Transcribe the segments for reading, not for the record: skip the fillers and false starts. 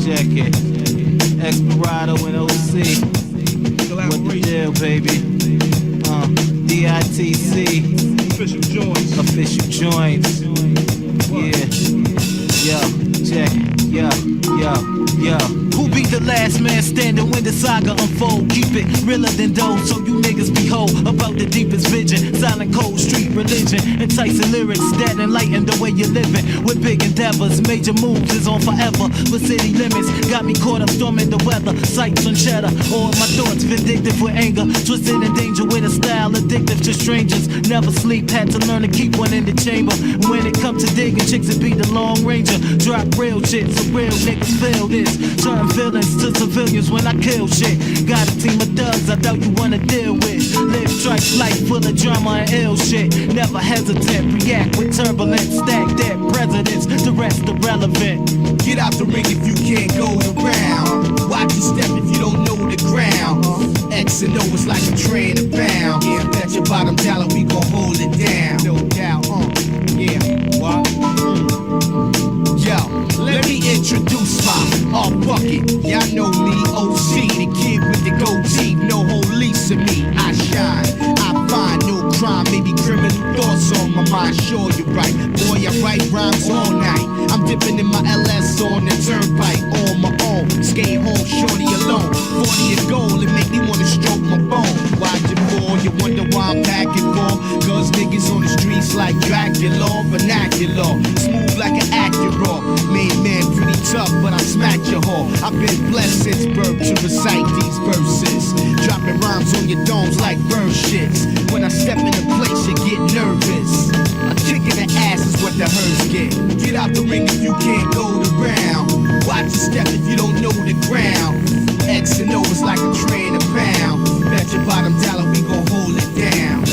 Check it. Esperado and OC. What the deal, baby? DITC. Official joints. Official joints. Yeah. Yo, check. Yo. Who be the last man standing when the saga unfold? Keep it realer than those, so you niggas behold about the deepest vision. Silent cold street religion, enticing lyrics that enlighten the way you're living. With big endeavors, major moves is on forever. But city limits got me caught up storming the weather. Sights on cheddar, all my thoughts vindictive with anger. Twisted in danger with a style addictive to strangers. Never sleep, had to learn to keep one in the chamber. When it comes to digging chicks, it be the Long Ranger. Drop real shit, so real niggas feel this. Turn feelings to civilians when I kill shit. Got a team of thugs I doubt you wanna deal with. Live trife life full of drama and ill shit. Never hesitate, react with turbulence. Stack dead presidents, the rest irrelevant. Get out the ring if you can't go around. Watch your step if you don't know the ground. X and O is like a train of bound. Yeah, bet your bottom dollar we gon' hold it down. No doubt, yeah, what? Yo, let me introduce my bucket. Y'all know me, OC, the kid with the goatee. No police in me, I shine. I find no crime, maybe criminal thoughts on my mind. Sure you're right, boy, I write rhymes all night. I'm dipping in my LS on the turnpike on my own. Skate home, shorty alone. 40 is gold, it make me wanna stroke my bone. Watch it fall, you wonder why I'm packing for. Cause niggas on the streets like Dracula, vernacular. Smooth like an Acura. Made man pretty tough, but I smack your whore. I've been blessed since birth to recite these verses. Dropping rhymes on your domes like verse shits. When I step in a place, you get nervous. A kick in the ass is what the herds get. Get out the ring if you can't go around. Watch your step if you don't know the ground. X and O is like a train of pound. Bet your bottom dollar we gon' hold it down.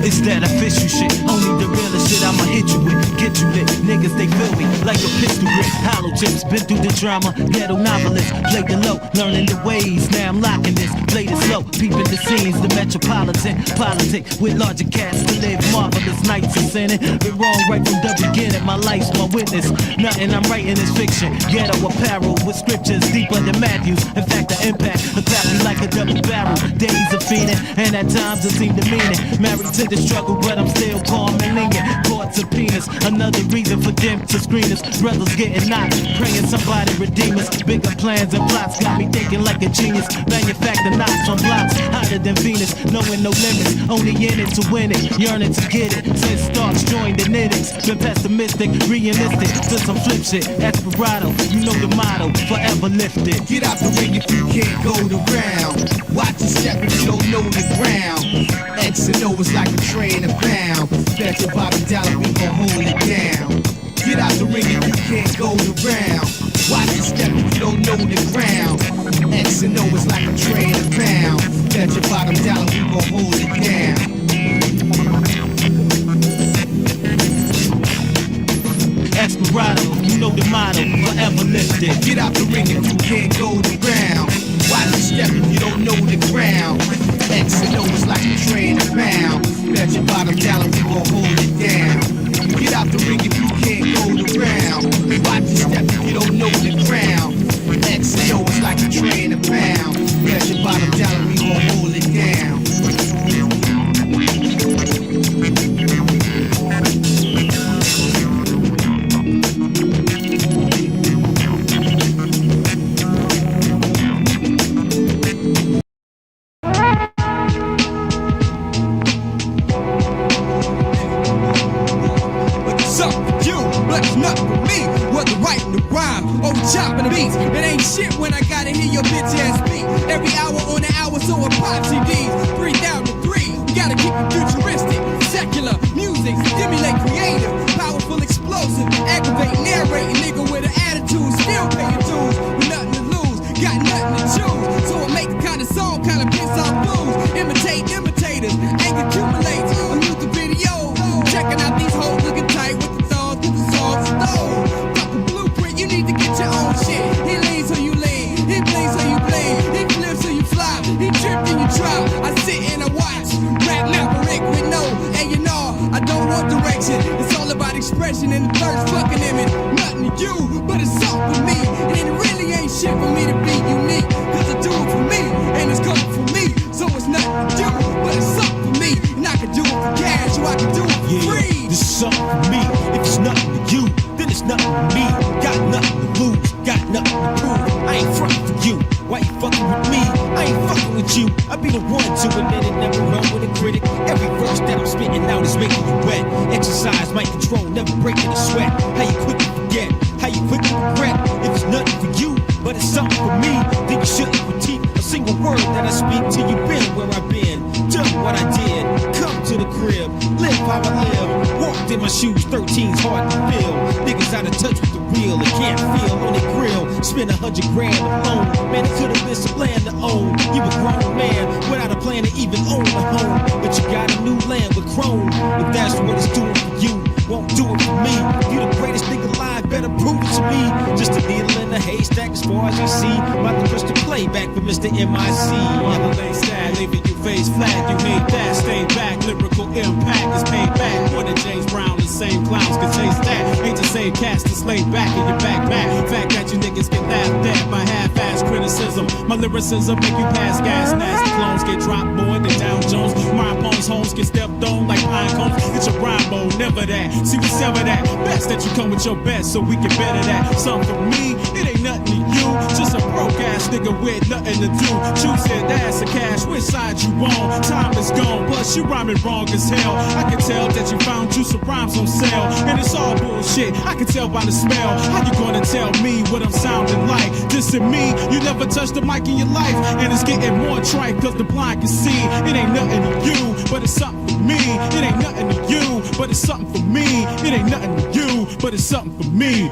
It's that official shit, only the realest shit I'ma hit you with. Get you lit, niggas they feel me like a pistol grip. Hollow chips, been through the drama, ghetto novelist. Played the low, learning the ways, now I'm locking this. Played it slow, peeping the scenes, the metropolitan politic. With larger cats to live marvelous nights of sinning. Been wrong right from the beginning, my life's my witness. Nothing I'm writing is fiction, ghetto apparel with scriptures deeper than Matthews. In fact, the impact, the me like a double barrel. Days of feeding, and at times it seemed demeaning. Married to the struggle, but I'm still calm and lenient. Court subpoenas, another reason for them to screen us. Brothers getting knocked, praying somebody redeem us. Bigger plans and plots got me thinking like a genius. Manufacture knots on blocks, hotter than Venus. Knowing no limits, only in it to win it. Yearning to get it, since starts joined the knittings. Been pessimistic, realistic, to some flip shit. Esperado, you know the motto, forever lifted. Get out the ring if you can't go around. Watch your step if you don't know the ground. X and O is like a train of pound. Bet your bottom dollar we gon' hold it down. Get out the ring if you can't go around. Watch your step if you don't know the ground. X and O is like a train of pound. Bet your bottom dollar we gon' hold it down. Esperado, you know the motto, forever lifted. Get out the ring if you can't go around. Watch your step if you don't know the ground. X and O is like a train of pound. Bet your bottom dollar we gon' hold it down. Get out the ring if you can't go around. Watch your step if you don't know the ground. X and O is like a train of pound. Bet your bottom dollar we gon' hold it down. Shit when I gotta hear your bitch ass beat. Every hour on the hour, so I pop CDs. 3 down to 3. Gotta keep it futuristic. Secular music, stimulate creative. Powerful, explosive. Aggravate, narrating. Nigga with an attitude. Still paying dues. With nothing to lose. Got nothing to choose. So I make the kind of song, kind of piss off blues. Imitate imitators. Anger accumulates. I use the video. Checking out these hoes looking tight with the thongs. With the songs stole. Fuck a blueprint, you need to get your own shit. He leans so you lean, he plays so you play, he flips so you fly, he tripped and you drop. I sit and I watch, rap maverick with no A&R. I don't want direction, it's all about expression. depression and the thirst fucking in me. Nothing to you, but it's something for me. And it really ain't shit for me to be unique. Cause I do it for me, and it's coming for me. So it's nothing to you, but it's something for me. And I can do it for cash, or I can do it for free. This is something for me. If it's nothing to you, then it's nothing to me. Got nothing to lose, got nothing to prove. I ain't frontin' for you. Why you fucking with me? I ain't fucking with you. I be the one to admit it, never run with a critic. Every verse that I'm spitting out is making you wet. Exercise, mic control, never breaking a sweat. How you quick to forget? How you quick to regret? If it's nothing for you, but it's something for me, then you shouldn't critique a single word that I speak till you been where I've been. Done what I did, come to the crib, live how I live. Walked in my shoes, 13's hard to feel. Niggas out of touch with the real, they can't feel on their grill. Spend $100 grand alone, man, it could've been some land to own. You a grown man, without a plan to even own a home. But you got a new land with chrome. If that's what it's doing for you, won't do it for me. You the greatest thing alive, better prove it to me. Just a needle in the haystack as far as I see. About to push the playback for Mr. MIC. Mother lay sad, leaving you face flat. You hate that, stay back. Lyrical impact is paid back. More than James Brown, the same clowns can taste that. Ain't the same cast that's laid back in your backpack. Fact that you niggas get laughed at by half-ass criticism. My lyricism make you pass gas. Nasty clones get dropped, boy, they down Jones. My opponent's homes get stepped on like pine cones. It's a rhyme mode, never that. See, we sever that. Best that you come with your best so we can better that. Something for me, it ain't nothing to you. Just a broke ass nigga with nothing to do. Choose it, ass or cash, which side you on? Time is gone, plus you rhyming wrong as hell. I can tell that you found you some rhymes on sale. And it's all bullshit, I can tell by the smell. How you gonna tell me what I'm sounding like? Dissing me, you never touched the mic in your life. And it's getting more trite cause the blind can see. It ain't nothing to you, but it's something for me. It ain't nothing to you, but it's something for me. It ain't nothing to you, but it's something for me.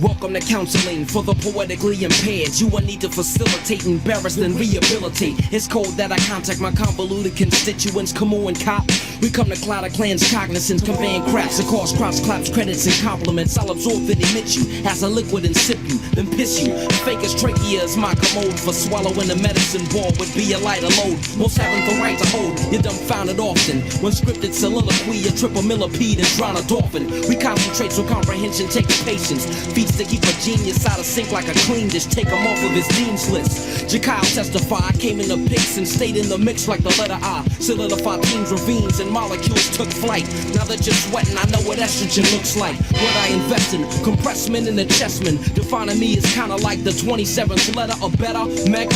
Welcome to counseling for the poetically impaired. You will need to facilitate, embarrass, and rehabilitate. It's cold that I contact my convoluted constituents. Come on, cop. We come to cloud a clan's cognizance, conveying crafts across cross claps, credits, and compliments. I'll absorb and emit you as a liquid and sip you, then piss you. Fake as trachea is my commode for swallowing a medicine ball would be a lighter load. Most haven't the right to hold. You're dumbfounded often. When scripted soliloquy, a triple millipede and drown a dolphin. We concentrate so comprehension takes patience. Feats to keep a genius out of sync like a clean dish. Take him off of his dean's list. Jakyle testify, I came in the pics and stayed in the mix like the letter I. Solidified teams, ravines, and molecules took flight. Now that you're sweating, I know what estrogen looks like. What I invest in, compressment in the chessman. Defining me is kinda like the 27th letter or better, mega.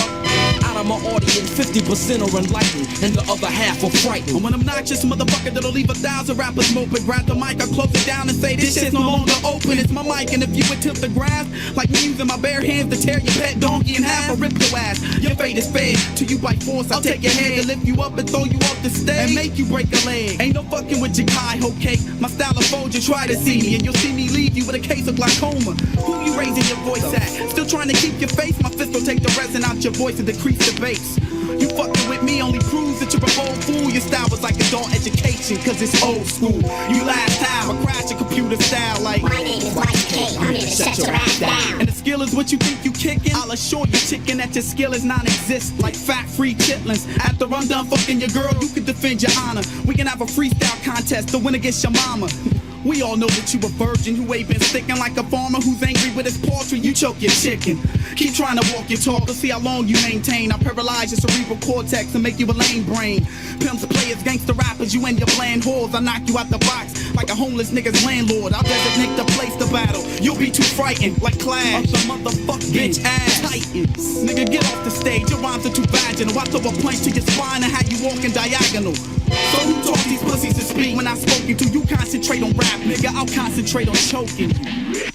Out of my audience, 50% are enlightened, and the other half are frightened. I'm an obnoxious motherfucker that'll leave 1,000 rappers moping. Grab the mic, I close it down and say this shit's no longer open. It's my mic, and if you attempt to grasp, like me using my bare hands to tear your pet donkey in half or rip your ass, your fate is fed. Till you by force, I'll take your head and lift you up and throw you off the stage and make you break a leg. Ain't no fucking with Jakyle, okay? My style of fold, you try to see me, and you'll see me leave you with a case of glaucoma. Who you raising your voice at? Still trying to keep your face? My fist will take the resin out your voice and decrease the bass. You fucking with me only proves that you're a bold fool. Your style was like adult education, cause it's old school. You last time, I crashed your computer style like my name is Mike K, I'm here to shut your ass down. And the skill is what you think you kicking? I'll assure you chicken that your skill is non-exist. Like fat-free chitlins. After I'm done fucking your girl, you can defend your honor. We can have a freestyle contest to win against your mama. We all know that you a virgin who ain't been sticking like a farmer who's angry with his poultry. You choke your chicken. Keep trying to walk your talk, let's see how long you maintain. I paralyze your cerebral cortex and make you a lame brain. Pimps, players, gangster rappers, you and your bland whores. I knock you out the box like a homeless nigga's landlord. I'll designate the place to battle. You'll be too frightened like Clash. The motherfucking bitch ass Titans. Nigga, get off the stage, your rhymes are too vaginal. I throw a punch to your spine and have you walking diagonal. So who taught these pussies to speak when I spoken to? You concentrate on rap, nigga, I'll concentrate on choking you.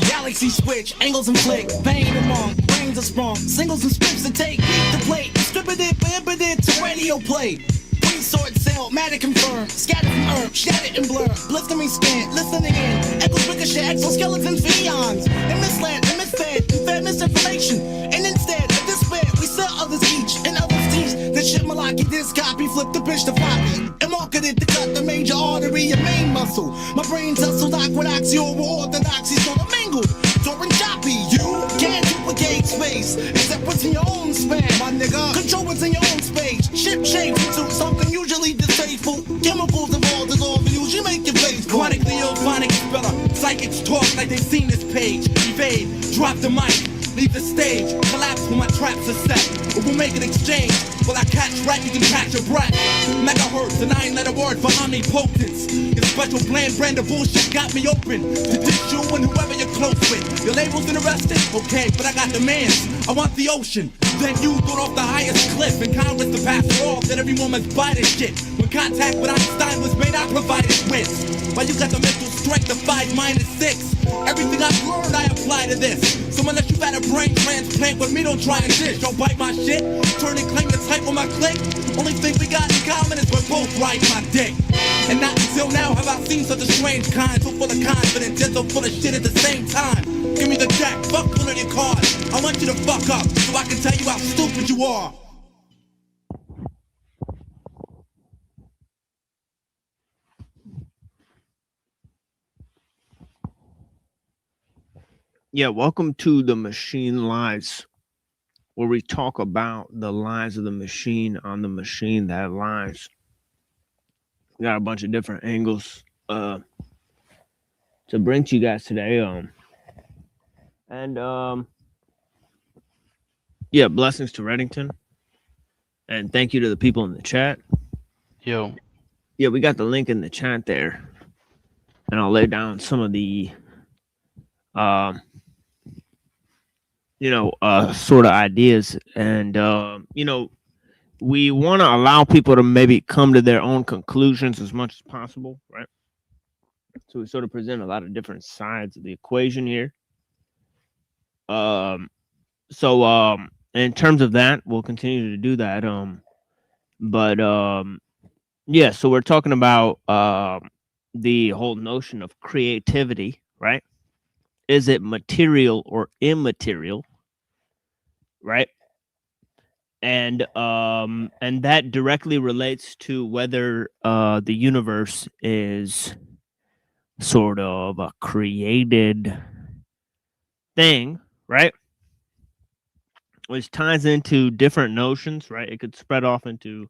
Galaxy switch, angles and flick, pain among, brains are sprung, singles and strips to take, beat the plate, distributed, prohibited to radio play. Green sword sell, matter confirmed, scattered from earth, shattered and blur, blistering skin, listening in, echoes ricochet, exoskeletons for eons, in this land, flip the bitch to floppy and marketed to cut the major artery and main muscle. My brain tussled aquadoxial orthodoxy sort of mingled. Soaring choppy, you can't duplicate space except what's in your own span, my nigga. Control what's in your own space. Ship shape into something usually distasteful. Chemicals involved dissolve and usually make your face cold. Chronic Leophonic speller. Psychics talk like they've seen this page. Evade, drop the mic, leave the stage. Collapse when my traps are set. Or we'll make an exchange. Will I catch rat, you can catch your breath. Megahertz, a 9-letter word for omnipotence. Your special bland brand of bullshit got me open to dish you and whoever you're close with. Your label's interested? Okay, but I got demands. I want the ocean. Then you throw off the highest cliff in Congress to pass a law that everyone must buy this shit. When contact with Einstein was made, I provided wins. While you got the mental strength of 5 minus 6. Everything I've learned, I apply to this. So unless you've had a brain transplant with me, don't try and dish. Don't bite my shit, turn and claim the type on my click. Only thing we got in common is we're both riding my dick. And not until now have I seen such a strange kind. So full of confidence, yet so full of shit at the same time. Give me the deck, fuck pulling your cards. I want you to fuck up, so I can tell you how stupid you are. Yeah, welcome to the Machine Lies, where we talk about the lies of the machine on the machine that lies. We got a bunch of different angles to bring to you guys today. Yeah, blessings to Reddington, and thank you to the people in the chat. Yo. Yeah, we got the link in the chat there, and I'll lay down some of the sort of ideas. And, we want to allow people to maybe come to their own conclusions as much as possible, right? So we sort of present a lot of different sides of the equation here. In terms of that, we'll continue to do that. Yeah, so we're talking about the whole notion of creativity, right? Is it material or immaterial? Right. And that directly relates to whether the universe is sort of a created thing, right? Which ties into different notions, right? It could spread off into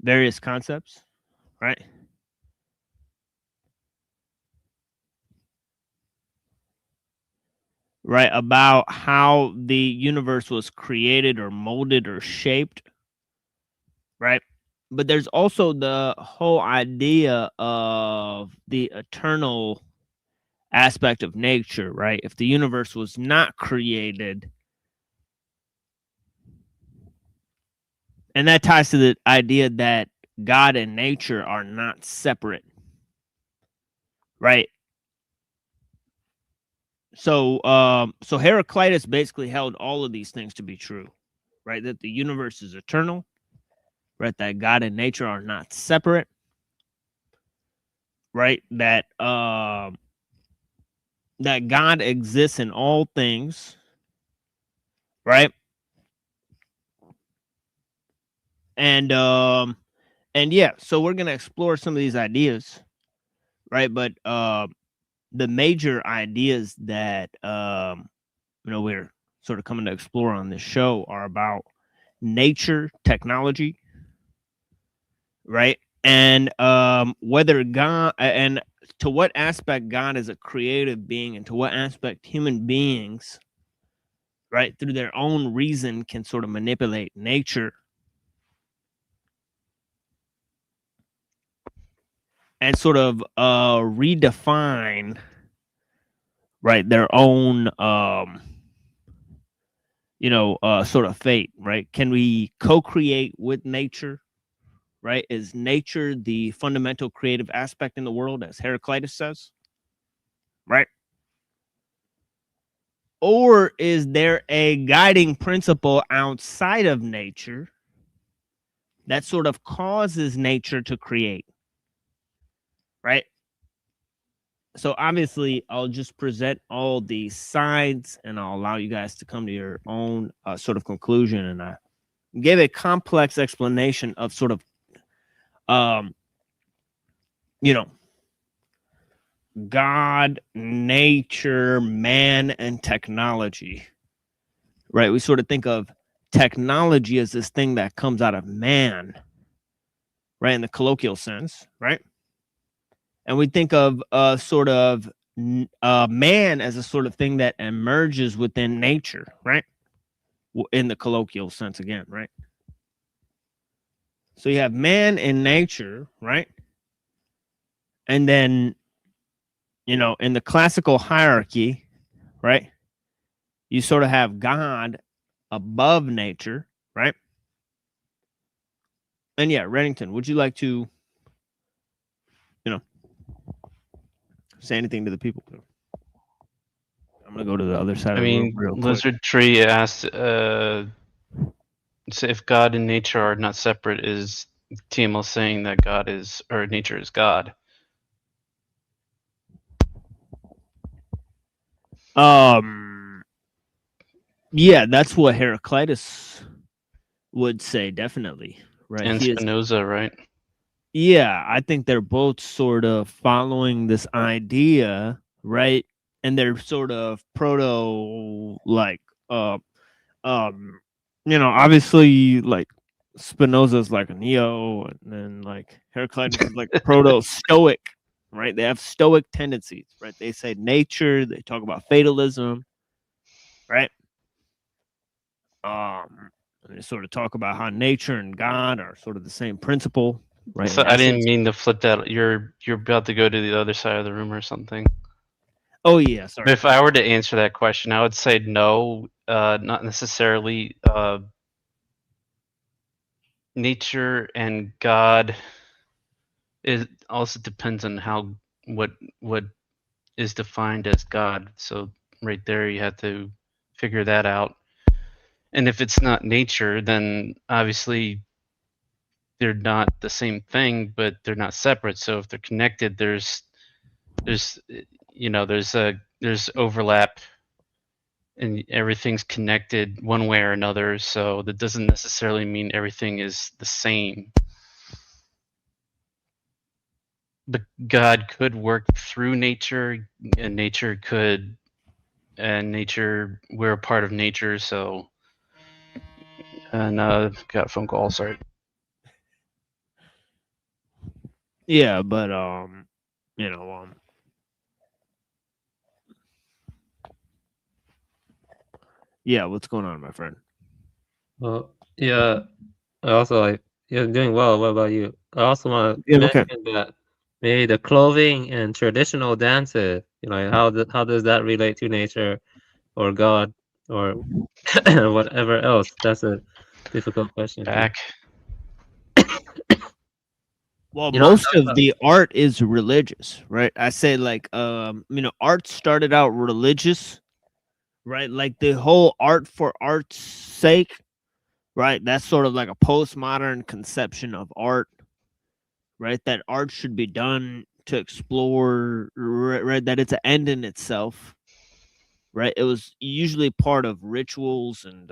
various concepts, right? Right, about how the universe was created or molded or shaped, right? But there's also the whole idea of the eternal aspect of nature, right? If the universe was not created, and that ties to the idea that God and nature are not separate, right? So Heraclitus basically held all of these things to be true, right? That the universe is eternal, right? That God and nature are not separate, right? That God exists in all things, right? And yeah, so we're gonna explore some of these ideas, right? But the major ideas that we're sort of coming to explore on this show are about nature, technology, right? And whether God, and to what aspect God is a creative being, and to what aspect human beings, right, through their own reason can sort of manipulate nature and sort of redefine, right, their own sort of fate, right? Can we co-create with nature, right? Is nature the fundamental creative aspect in the world, as Heraclitus says, right? Or is there a guiding principle outside of nature that sort of causes nature to create, right? So obviously, I'll just present all these sides, and I'll allow you guys to come to your own sort of conclusion. And gave a complex explanation of sort of, you know, God, nature, man, and technology. Right? We sort of think of technology as this thing that comes out of man, right? In the colloquial sense, right? And we think of sort of man as a sort of thing that emerges within nature, right? In the colloquial sense again, right? So you have man in nature, right? And then, you know, in the classical hierarchy, right? You sort of have God above nature, right? And yeah, Reddington, would you like to, you know, say anything to the people? I'm gonna go to the other side I of the room mean, real quick. Lizard Tree asked, so if God and nature are not separate, is TML saying that God is, or nature is God? Yeah, that's what Heraclitus would say, definitely, right? And He is, Spinoza, right? yeah, I think they're both sort of following this idea, right? And they're sort of proto, like, you know, obviously, like Spinoza's like a neo, and then like Heraclitus is like proto Stoic, right? They have Stoic tendencies, right? They say nature, they talk about fatalism, right? And they sort of talk about how nature and God are sort of the same principle, right? So In I didn't essence. mean to flip that. You're about to go to the other side of the room or something. Oh yeah, sorry. If I were to answer that question, I would say no, not necessarily. Nature and God, it also depends on how what is defined as God. So right there, you have to figure that out. And if it's not nature, then obviously they're not the same thing, but they're not separate. So if they're connected, there's you know, there's overlap, and everything's connected one way or another. So that doesn't necessarily mean everything is the same. But God could work through nature, and nature could, and nature, we're a part of nature. So, and got a phone call. Sorry. Yeah, but you know, yeah, what's going on, my friend? Well, yeah. I also like you're doing well. What about you? I also want to Yeah, okay. mention that maybe the clothing and traditional dances, you know, how does that relate to nature or God or whatever else? That's a difficult question too. Back. Well, You know, I'm most talking of about, the art is religious, right? I say like you know, art started out religious, right? Like the whole art for art's sake, right? That's sort of like a postmodern conception of art, right? That art should be done to explore, right? That it's an end in itself, right? It was usually part of rituals and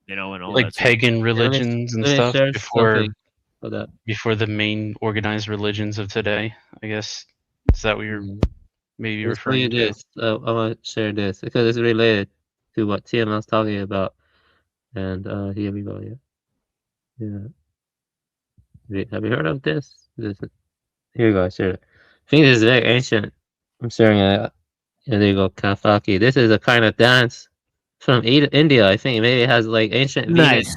you know, and all Like that sort of pagan let me religions and let me stuff share something for that. before the main organized religions of today, I guess. Is that what you're maybe Let's show you referring to? this. I want to share this because it's related to what TM was talking about. And here we go. Yeah, yeah. Have you heard of this? Here we go. I shared it. I think this is very ancient. I'm sharing it. Yeah, there you go. Kafaki. This is a kind of dance from India. I think maybe it has like ancient Vedic nice.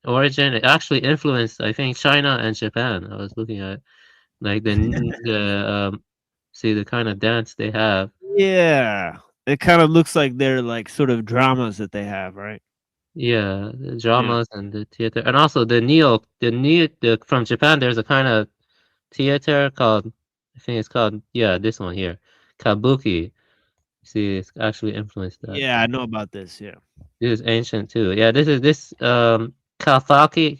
origin. It actually influenced, I think, China and Japan. I was looking at like see the kind of dance they have. Yeah. It kind of looks like they're like sort of dramas that they have, right? Yeah, the Yeah. dramas and the theater, and also the from Japan. There's a kind of theater called, I think it's called, yeah, this one here, Kabuki. See, it's actually influenced that. Yeah, I know about this. Yeah. This is ancient too. Yeah, this Kafakali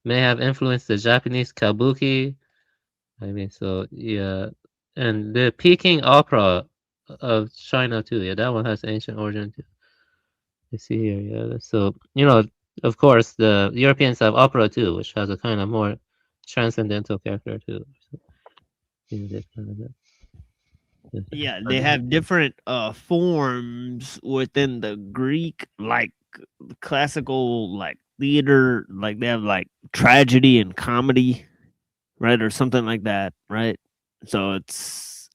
may have influenced the Japanese Kabuki. I mean, so yeah, and the Peking opera of China too. Yeah, that one has ancient origin too. You see here, yeah. So of course, the Europeans have opera too, which has a kind of more transcendental character too. So, they kind of Yeah, they have different forms within the Greek, like classical, like theater, like they have like tragedy and comedy, right, or something like that, right? So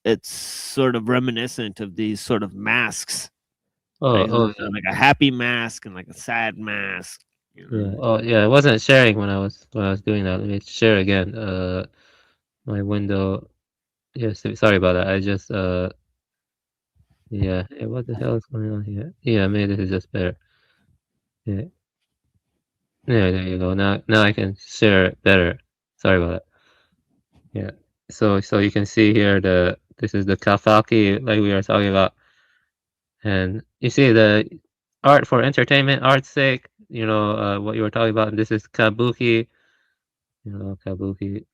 it's sort of reminiscent of these sort of masks, Oh, right? oh There's like a happy mask and like a sad mask. You yeah, know? oh yeah. I wasn't sharing when I was doing that. Let me share again. My window. Yes, sorry about that. I just yeah. What the hell is going on here? Yeah, maybe this is just better. Yeah, yeah. There you go. Now I can share it better. Sorry about that. Yeah. So you can see here this is the kafaki like we were talking about, and you see the art for entertainment, art's sake. What you were talking about. And this is kabuki. Kabuki.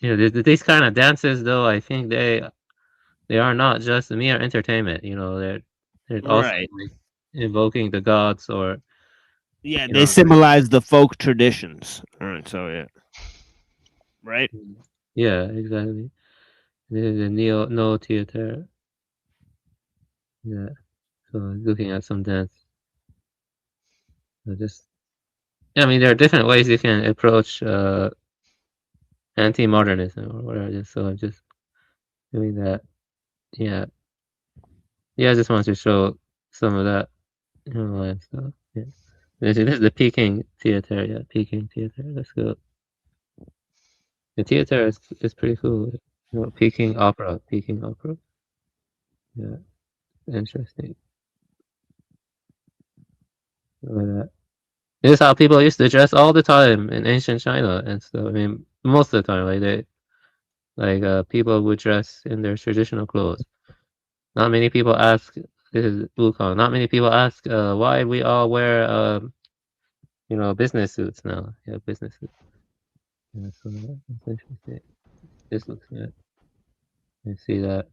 These kind of dances, though, I think they are not just mere entertainment. They're also Right. like invoking the gods or Yeah, you they know. symbolize the folk traditions. All right, so yeah, right. Yeah, exactly. This is the neo no theater. Yeah. So looking at some dance. Just yeah, I mean there are different ways you can approach anti-modernism or whatever. So I'm just doing that. Yeah. Yeah, I just want to show some of that and stuff. Yeah. This is the Peking theater. Yeah, Peking theater. Let's go. The theater is pretty cool. Peking opera. Peking opera. Yeah, interesting. This is how people used to dress all the time in ancient China and stuff. I mean, most of the time, people would dress in their traditional clothes. Not many people ask. This is Wukong. Not many people ask why we all wear business suits now. Yeah, business suits. Yeah, so that's interesting. This looks good. You see that?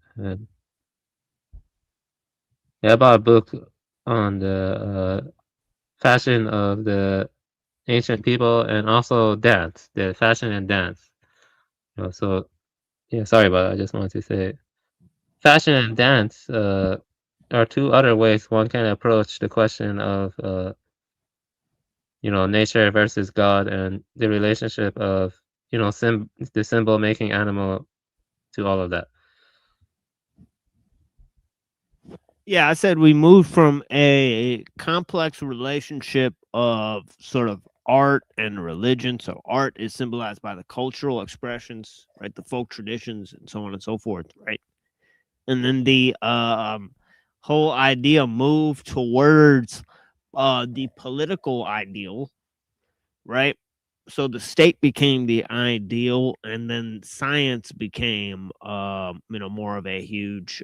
Yeah, I bought a book on the fashion of the ancient people and also dance, the fashion and dance. So yeah, sorry about that. I just wanted to say fashion and dance are two other ways one can approach the question of nature versus God and the relationship of the symbol making animal to all of that. Yeah, I said we moved from a complex relationship of sort of art and religion. So art is symbolized by the cultural expressions, right? The folk traditions and so on and so forth, right? And then the whole idea moved towards the political ideal, right? So the state became the ideal, and then science became, more of a huge,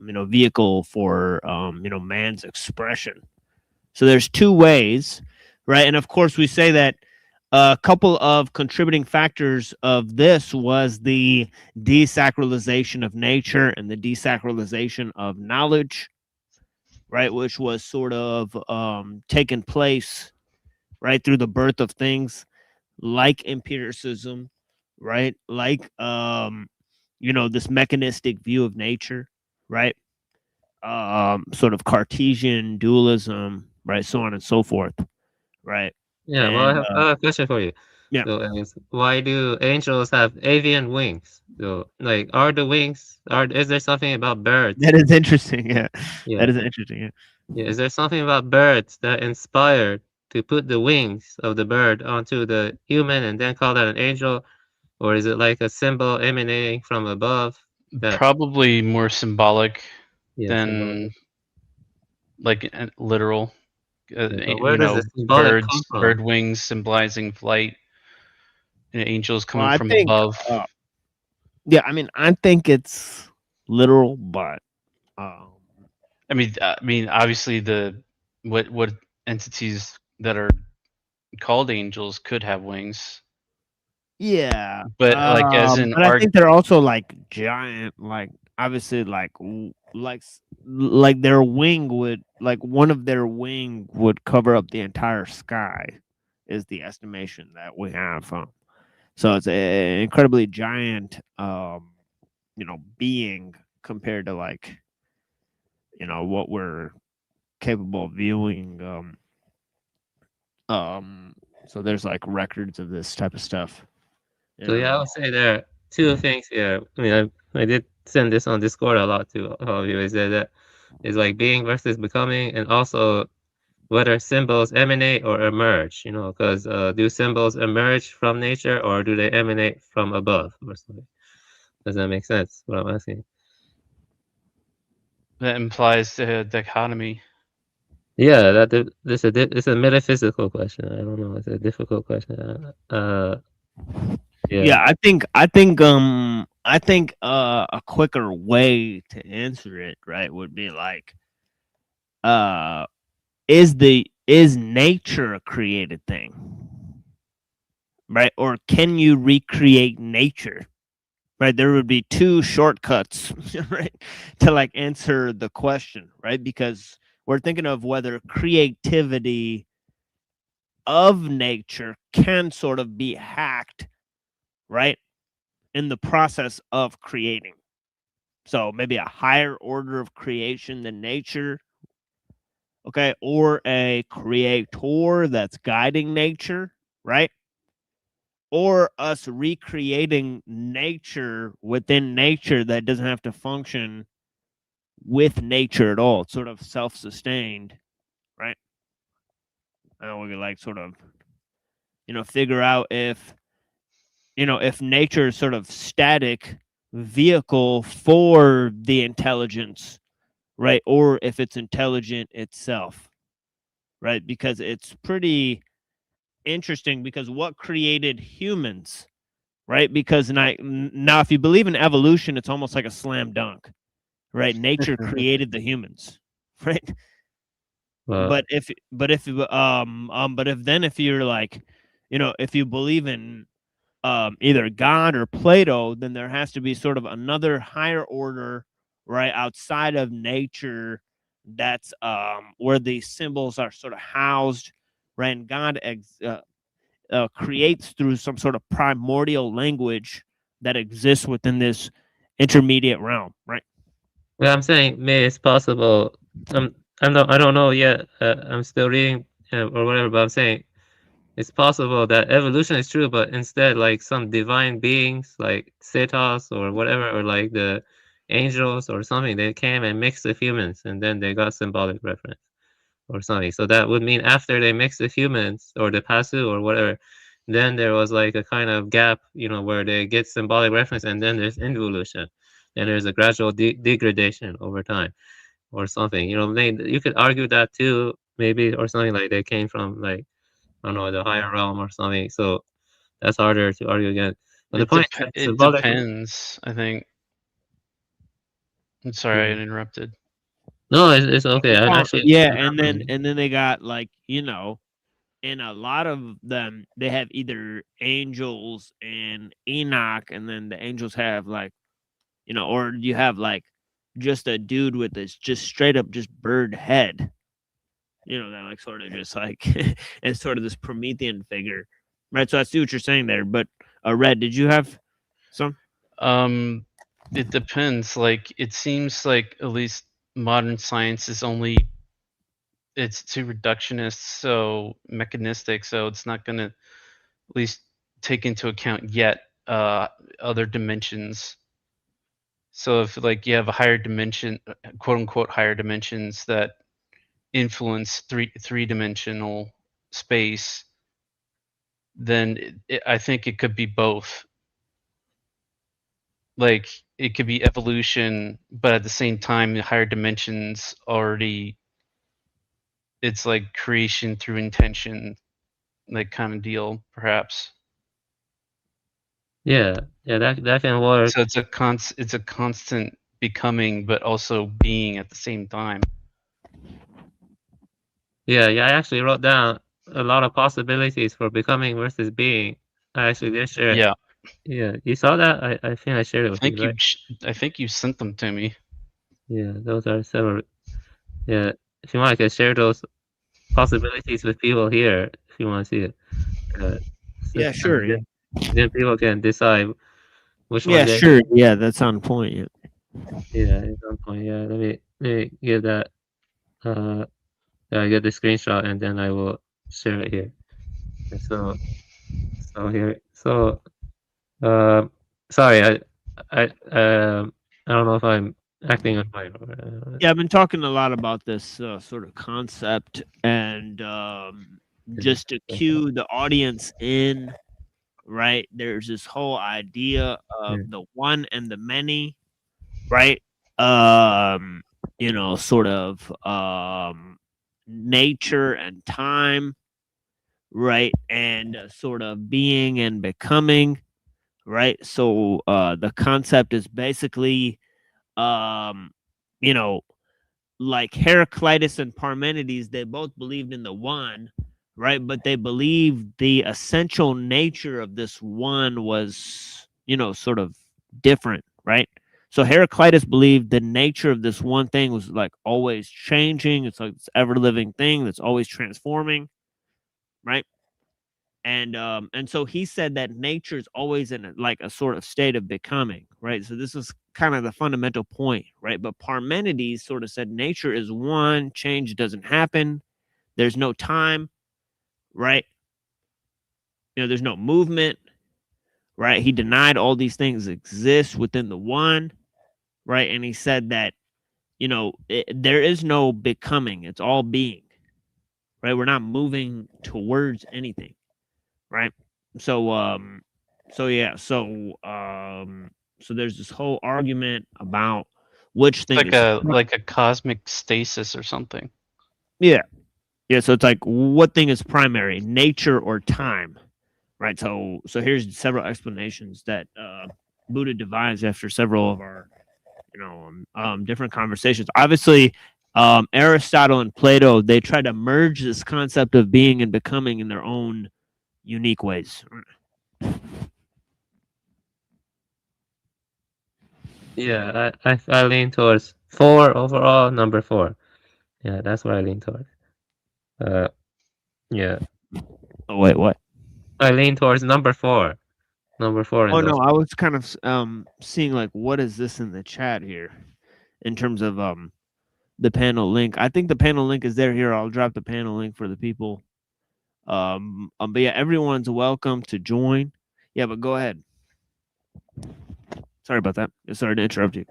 vehicle for, man's expression. So there's two ways, right? And of course, we say that a couple of contributing factors of this was the desacralization of nature and the desacralization of knowledge, right? Which was sort of taken place right through the birth of things like empiricism, right? Like this mechanistic view of nature, right? Sort of Cartesian dualism, right? So on and so forth, right? Yeah, well, And I have a question for you. yeah, So, why do angels have avian wings? So, like, is there something about birds? that is interesting. Yeah, Yeah, that is interesting. Yeah. yeah. Is there something about birds that inspired to put the wings of the bird onto the human and then call that an angel? Or is it like a symbol emanating from above that, Probably more symbolic yeah, symbolic? than like literal. Yeah, but where does the symbolic come from? Bird wings symbolizing flight, and angels Well, coming I from think, above. yeah, I mean, I think it's literal, but um, Obviously what entities that are called angels could have wings, yeah, but like as in but I think they're also like giant, like obviously like like their wing would, like one of their wing would cover up the entire sky, is the estimation that we have. So it's an incredibly giant, being compared to, like, what we're capable of viewing. So there's like records of this type of stuff. So yeah, I would say there are two things here. I mean, I did send this on Discord a lot to all of you. Is that is like being versus becoming, and also whether symbols emanate or emerge. Because do symbols emerge from nature or do they emanate from above or something? Does that make sense? What I'm asking. That implies a dichotomy. Yeah, it's a metaphysical question. I don't know. It's a difficult question. Yeah, I think a quicker way to answer it, right, would be like, uh is nature a created thing? Right? Or can you recreate nature? Right? There would be two shortcuts, right, to like answer the question, right? Because we're thinking of whether creativity of nature can sort of be hacked, right, in the process of creating. So maybe a higher order of creation than nature, okay, or a creator that's guiding nature, right? Or us recreating nature within nature that doesn't have to function with nature at all. It's sort of self-sustained, right? And we could like sort of, figure out if nature is sort of static vehicle for the intelligence, right? Or if it's intelligent itself, right? Because it's pretty interesting, because what created humans, right? Because now if you believe in evolution, it's almost like a slam dunk, right? Nature created the humans, right? But if you're like, if you believe in either God or Plato, then there has to be sort of another higher order, right, outside of nature, that's where these symbols are sort of housed, right? And God creates through some sort of primordial language that exists within this intermediate realm, right? Well, I'm saying maybe it's possible. I don't know yet. I'm still reading or whatever, but I'm saying it's possible that evolution is true, but instead, like some divine beings, like Cetos or whatever, or like the angels or something, they came and mixed with humans, and then they got symbolic reference or something. So that would mean after they mixed with humans or the Pasu or whatever, then there was like a kind of gap, where they get symbolic reference, and then there's involution, and there's a gradual degradation over time or something. You could argue that too, maybe, or something like they came from like, I don't know, the higher realm or something. So that's harder to argue again. But the point is that It symbolic. depends, I think. I'm sorry I interrupted. No, it's okay. I actually. Yeah, and then they got like, and a lot of them, they have either angels and Enoch, and then the angels have like, or you have like just a dude with this just straight up just bird head, that like sort of just like and sort of this Promethean figure, right? So I see what you're saying there, but Red, did you have some? It depends. Like, it seems like at least modern science is only, it's too reductionist, so mechanistic, so it's not going to at least take into account yet other dimensions. So if like you have a higher dimension, quote unquote higher dimensions that influence three-dimensional space, then I think it could be both. Like, it could be evolution, but at the same time, the higher dimensions already, it's like creation through intention, like kind of deal, perhaps. Yeah, that can work. So it's a constant becoming, but also being at the same time. Yeah. I actually wrote down a lot of possibilities for becoming versus being. I actually did share it. Yeah. Yeah, you saw that? I think I shared it with you, right? I think you sent them to me. Yeah, those are several. Yeah, if you want, I can share those possibilities with people here if you want to see it. Yeah, sure. Yeah. Then people can decide which one Yeah, they. sure. Yeah, that's on point. Yeah. Yeah, at some point. Yeah, let me get that. Uh, get the screenshot and then I will share it here. And so here, um, sorry, I don't know if I'm acting on my. Yeah, I've been talking a lot about this sort of concept, and just to cue the audience in, right? There's this whole idea Yeah. of the one and the many, right? Sort of nature and time, right? And sort of being and becoming, right? So the concept is basically, um, you know, like Heraclitus and Parmenides, they both believed in the one, right? But they believed the essential nature of this one was, sort of different, right? So Heraclitus believed the nature of this one thing was like always changing. It's like this ever living thing that's always transforming, right? And so he said that nature is always in like a sort of state of becoming, right? So this is kind of the fundamental point, right? But Parmenides sort of said nature is one, change doesn't happen, there's no time, right? There's no movement, right? He denied all these things exist within the one, right? And he said that there is no becoming, it's all being, right? We're not moving towards anything, right? So so there's this whole argument about which thing Like is a cosmic stasis or something. yeah. Yeah, so it's like what thing is primary, nature or time, right? So here's several explanations that Buddha devised after several of our different conversations. Obviously, Aristotle and Plato, they try to merge this concept of being and becoming in their own unique ways. Yeah, I lean towards 4 overall, number 4. Yeah, that's what I lean towards. Yeah, Oh wait, what? I lean towards number 4. Number 4 in Oh no, those. I was kind of seeing like what is this in the chat here in terms of the panel link. I think the panel link is there here. I'll drop the panel link for the people. But yeah, everyone's welcome to join. Yeah, but go ahead. Sorry about that. Sorry to interrupt you.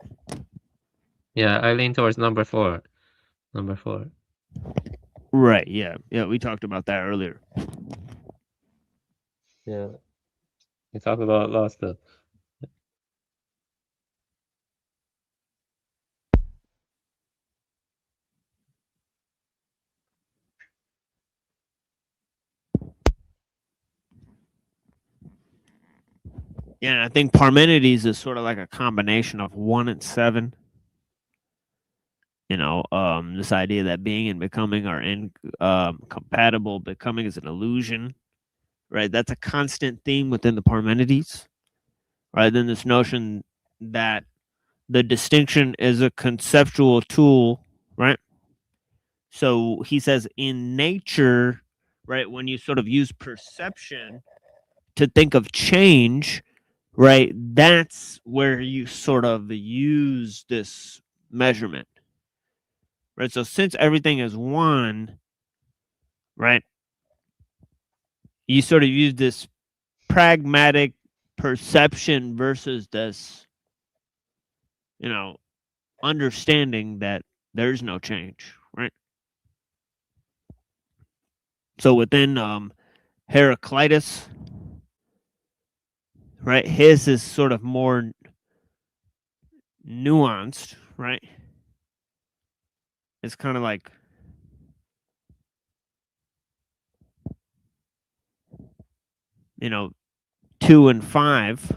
Yeah, I lean towards number 4. Number 4. Right. Yeah. Yeah. We talked about that earlier. Yeah. We talk about a lot of stuff. Yeah, and I think Parmenides is sort of like a combination of 1 and 7. This idea that being and becoming are incompatible. Becoming is an illusion, right? That's a constant theme within the Parmenides, right? Then this notion that the distinction is a conceptual tool, right? So he says in nature, right, when you sort of use perception to think of change, right, that's where you sort of use this measurement, right? So since everything is one, right, you sort of use this pragmatic perception versus this, understanding that there's no change, right? So within Heraclitus, right, his is sort of more nuanced, right? It's kind of like 2 and 5,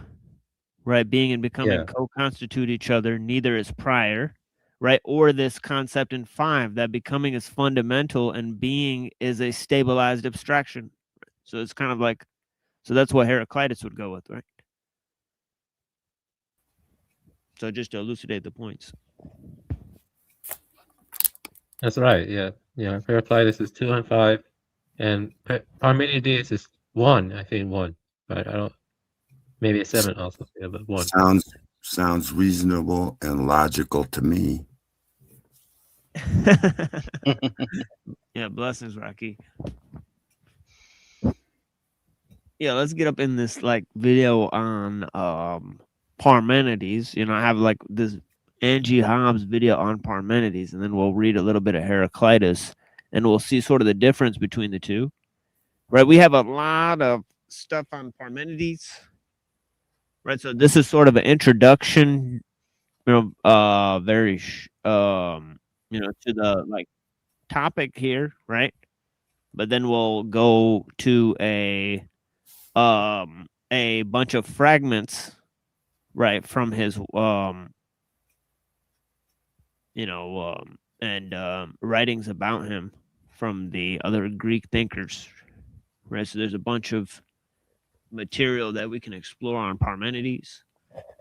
right? Being and becoming Yeah. co-constitute each other. Neither is prior, right? Or this concept in 5 that becoming is fundamental and being is a stabilized abstraction. So it's kind of like, so that's what Heraclitus would go with, right? So just to elucidate the points. That's right. Yeah, yeah. Heraclitus is 2 and 5, and Parmenides is 1. I think 1, but I don't. Maybe a 7 also. Yeah, but 1. Sounds reasonable and logical to me. Yeah, blessings, Rocky. Yeah, let's get up in this like video on Parmenides. You know, I have like this Angie Hobbs video on Parmenides, and then we'll read a little bit of Heraclitus, and we'll see sort of the difference between the two. Right? We have a lot of stuff on Parmenides. Right? So this is sort of an introduction, you know, you know, to the like topic here, right? But then we'll go to a bunch of fragments, right, from his you know, and writings about him from the other Greek thinkers, right? So there's a bunch of material that we can explore on Parmenides,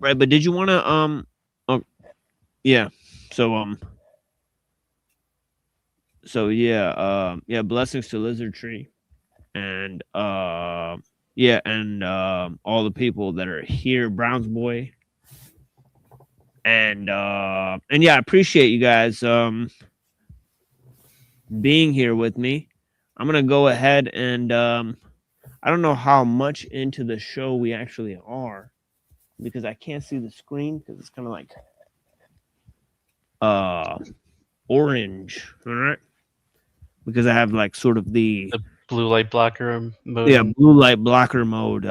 right? But did you want to oh, yeah, so yeah, blessings to Lizard Tree, and yeah, and all the people that are here, Browns Boy, and yeah, I appreciate you guys being here with me. I'm gonna go ahead and I don't know how much into the show we actually are, because I can't see the screen because it's kind of like orange, all right? Because I have like sort of the blue light blocker mode. Yeah, blue light blocker mode.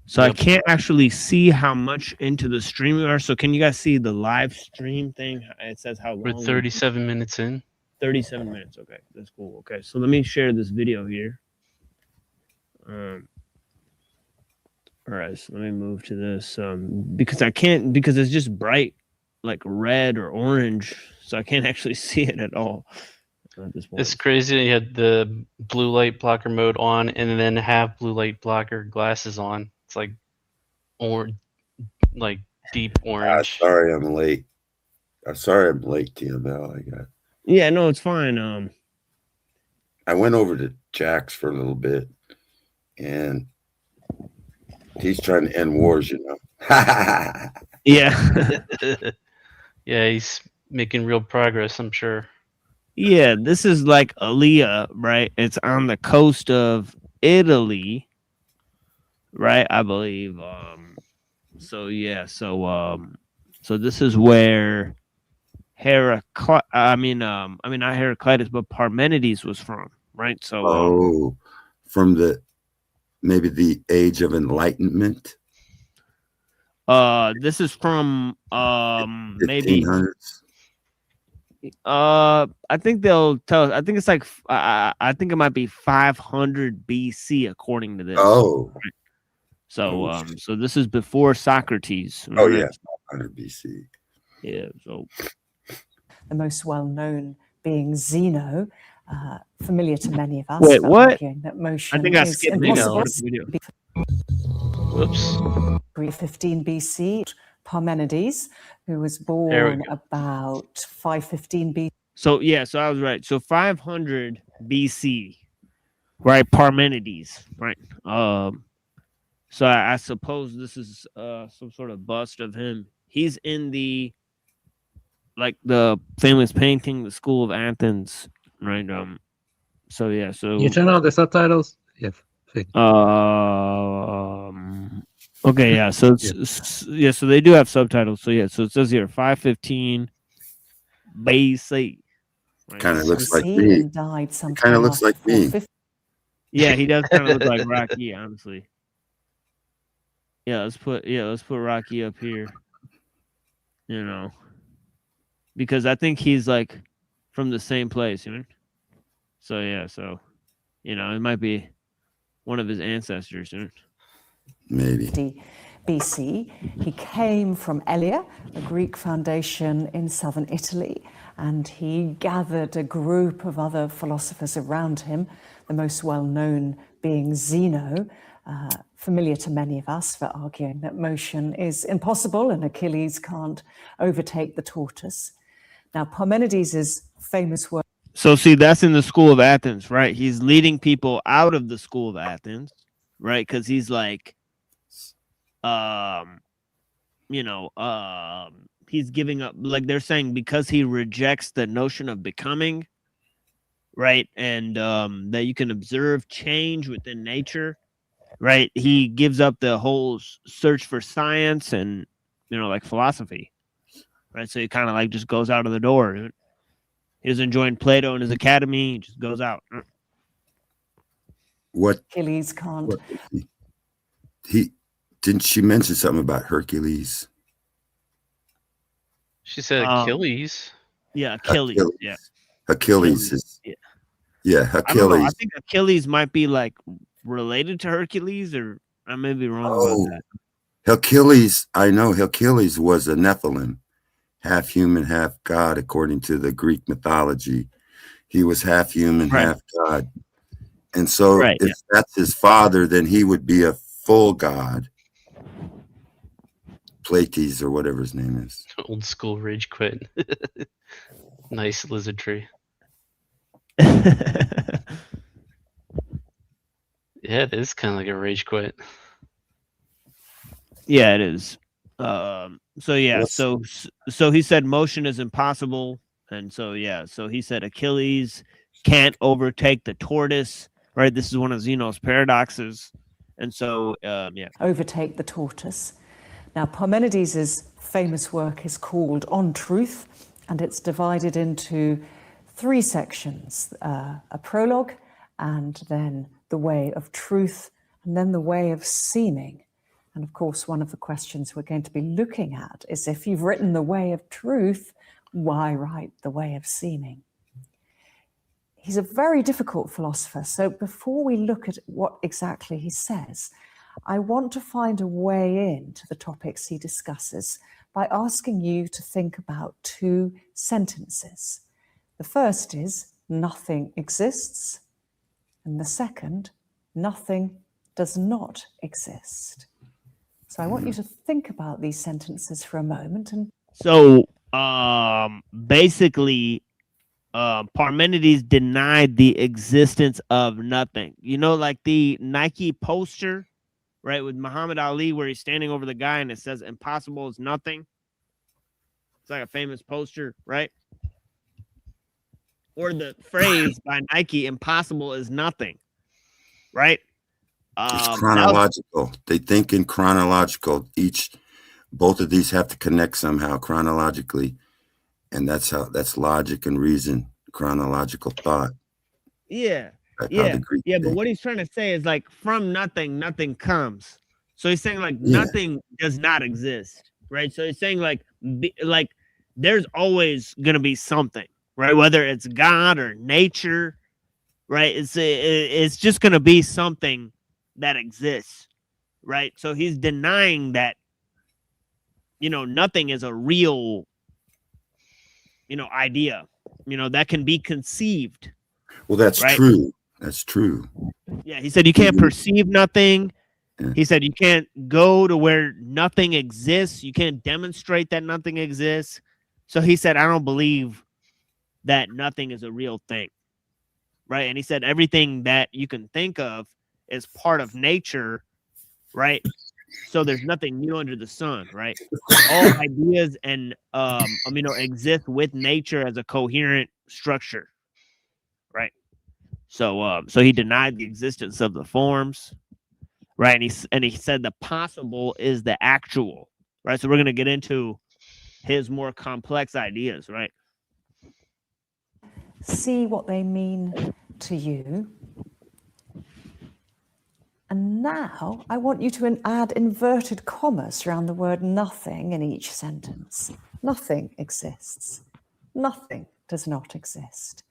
So I can't actually see how much into the stream we are. So can you guys see the live stream thing? It says how long. We're 37 minutes in. 37 minutes. Okay, that's cool. Okay, so let me share this video here. All right, so let me move to this because I can't, because it's just bright like red or orange, so I can't actually see it at all at this point. It's crazy. You had the blue light blocker mode on, and then have blue light blocker glasses on. It's like, like deep orange. Sorry, I'm late. Sorry, I'm late, TML. Yeah, no, it's fine. I went over to Jack's for a little bit, and he's trying to end wars, you know. Yeah. Yeah, he's making real progress, I'm sure. Yeah, this is like Aliyah, right? It's on the coast of Italy, right? I believe. So yeah, so this is where not Heraclitus, but Parmenides was from, right? So from maybe the Age of Enlightenment. This is from maybe 1500s. I think they'll tell us. I think it's like I think it might be 500 BC according to this. Oh. Right? So so this is before Socrates. Oh yeah, 500 BC. Yeah, so the most well-known being Zeno, familiar to many of us. Wait, what? That motion I think I skipped impossible. video. Whoops. 315 BC, Parmenides, who was born about 515 BC. So yeah, so I was right. So 500 BC, right? Parmenides, right? So I suppose this is some sort of bust of him. He's in the famous painting, The School of Athens, right? So yeah, so you turn on the subtitles. Yes. Okay, yeah. So it's, yeah, so they do have subtitles. So yeah, so it says here 515 BC. Right? Kind of looks like me. Kind of looks like me. Yeah, he does kind of look like Rocky, honestly. Yeah, let's put Rocky up here. You know, because I think he's like from the same place, you know. So yeah, so you know, it might be one of his ancestors, you know? Maybe. BC. He came from Elia, a Greek foundation in southern Italy, and he gathered a group of other philosophers around him, the most well-known being Zeno, familiar to many of us for arguing that motion is impossible and Achilles can't overtake the tortoise. Now, Parmenides' famous work So see, that's in the school of Athens, right? He's leading people out of the school of Athens, right? Because he's like, he's giving up. Like they're saying, because he rejects the notion of becoming, right? And that you can observe change within nature, right? He gives up the whole search for science and like philosophy, right? So he kind of like just goes out of the door. He doesn't join Plato in his academy. He just goes out. What Achilles can't. what he didn't she mention something about Hercules? She said Achilles. Yeah, Achilles. Yeah, Achilles is yeah. I don't know. I Achilles. think Achilles might be like related to Hercules, or I may be wrong about that. Hercules, I know Hercules was a Nephilim, half human, half god, according to the Greek mythology. He was half human, half god. And so if that's his father, then he would be a full god. Plates or whatever his name is. Old school rage quit. Nice lizardry. Yeah, it is kind of like a rage quit. Yeah, it is. So yeah, so he said motion is impossible, and so he said Achilles can't overtake the tortoise, right? This is one of Zeno's paradoxes, and so overtake the tortoise. Now, Parmenides' famous work is called On Truth, and it's divided into 3 sections: a prologue, and then the way of truth, and then the way of seeming. And of course, one of the questions we're going to be looking at is, if you've written the way of truth, why write the way of seeming? He's a very difficult philosopher. So before we look at what exactly he says, I want to find a way into the topics he discusses by asking you to think about 2 sentences. The first is, nothing exists. And the second, nothing does not exist. So I want you to think about these sentences for a moment. And so basically, Parmenides denied the existence of nothing. Like the Nike poster, right, with Muhammad Ali, where he's standing over the guy and it says "impossible is nothing." It's like a famous poster, right? Or the phrase by Nike, "impossible is nothing," right? It's chronological. They think in chronological. Both of these have to connect somehow chronologically, and that's logic and reason, chronological thought. Yeah. But what he's trying to say is, like, from nothing, nothing comes. So he's saying, like, nothing does not exist, right? So he's saying, like, there's always gonna be something, right? Whether it's God or nature, right? It's just gonna be something that exists, right? So he's denying that, nothing is a real, idea, that can be conceived. Well, that's right? true. That's true. Yeah, he said you can't perceive nothing. Yeah. He said you can't go to where nothing exists. You can't demonstrate that nothing exists. So he said, I don't believe that nothing is a real thing, right? And he said everything that you can think of is part of nature, right? So there's nothing new under the sun, right? All ideas and exist with nature as a coherent structure, right? So he denied the existence of the forms, right? And he said the possible is the actual, right? So we're gonna get into his more complex ideas, right? See what they mean to you. And now I want you to add inverted commas around the word nothing in each sentence. Nothing exists. Nothing does not exist.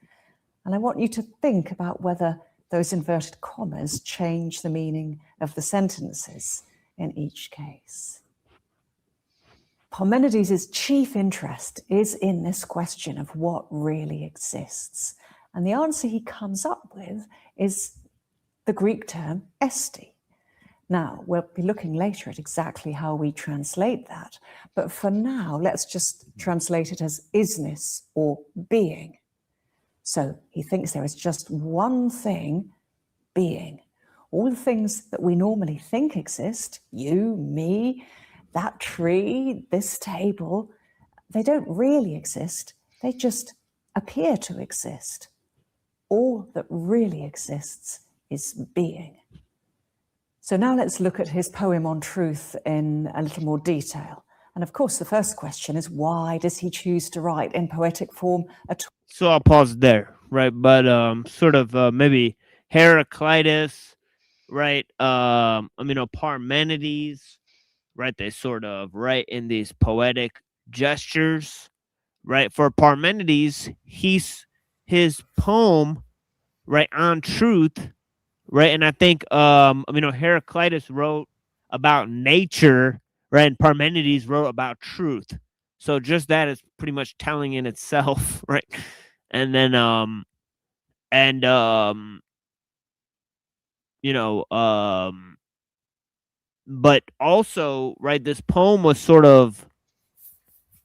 And I want you to think about whether those inverted commas change the meaning of the sentences in each case. Parmenides' chief interest is in this question of what really exists. And the answer he comes up with is the Greek term esti. Now, we'll be looking later at exactly how we translate that. But for now, let's just translate it as isness or being. So he thinks there is just one thing, being. All the things that we normally think exist, you, me, that tree, this table, they don't really exist. They just appear to exist. All that really exists is being. So now let's look at his poem on truth in a little more detail. And of course, the first question is, why does he choose to write in poetic form at all? So I'll pause there, right? But sort of maybe Heraclitus, right? Parmenides, right? They sort of write in these poetic gestures, right? For Parmenides, his poem, right, on truth, right? And I think Heraclitus wrote about nature, right? And Parmenides wrote about truth. So just that is pretty much telling in itself, right? And then but also, right, this poem was sort of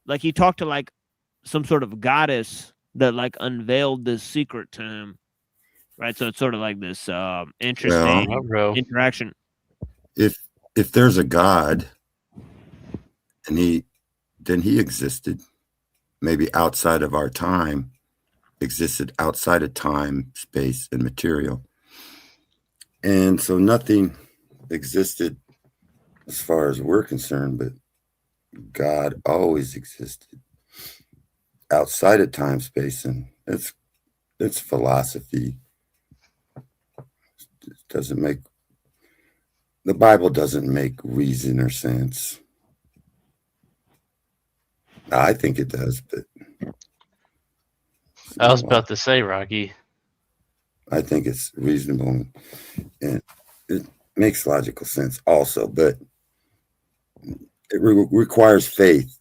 like he talked to like some sort of goddess that like unveiled this secret to him, right? So it's sort of like this interesting interaction. If there's a God and then he existed maybe outside of our time, existed outside of time, space, and material. And so nothing existed as far as we're concerned, but God always existed outside of time, space, and it's philosophy. The Bible doesn't make reason or sense. I think it does, but I was about to say, Rocky. I think it's reasonable and it makes logical sense also, but it requires faith.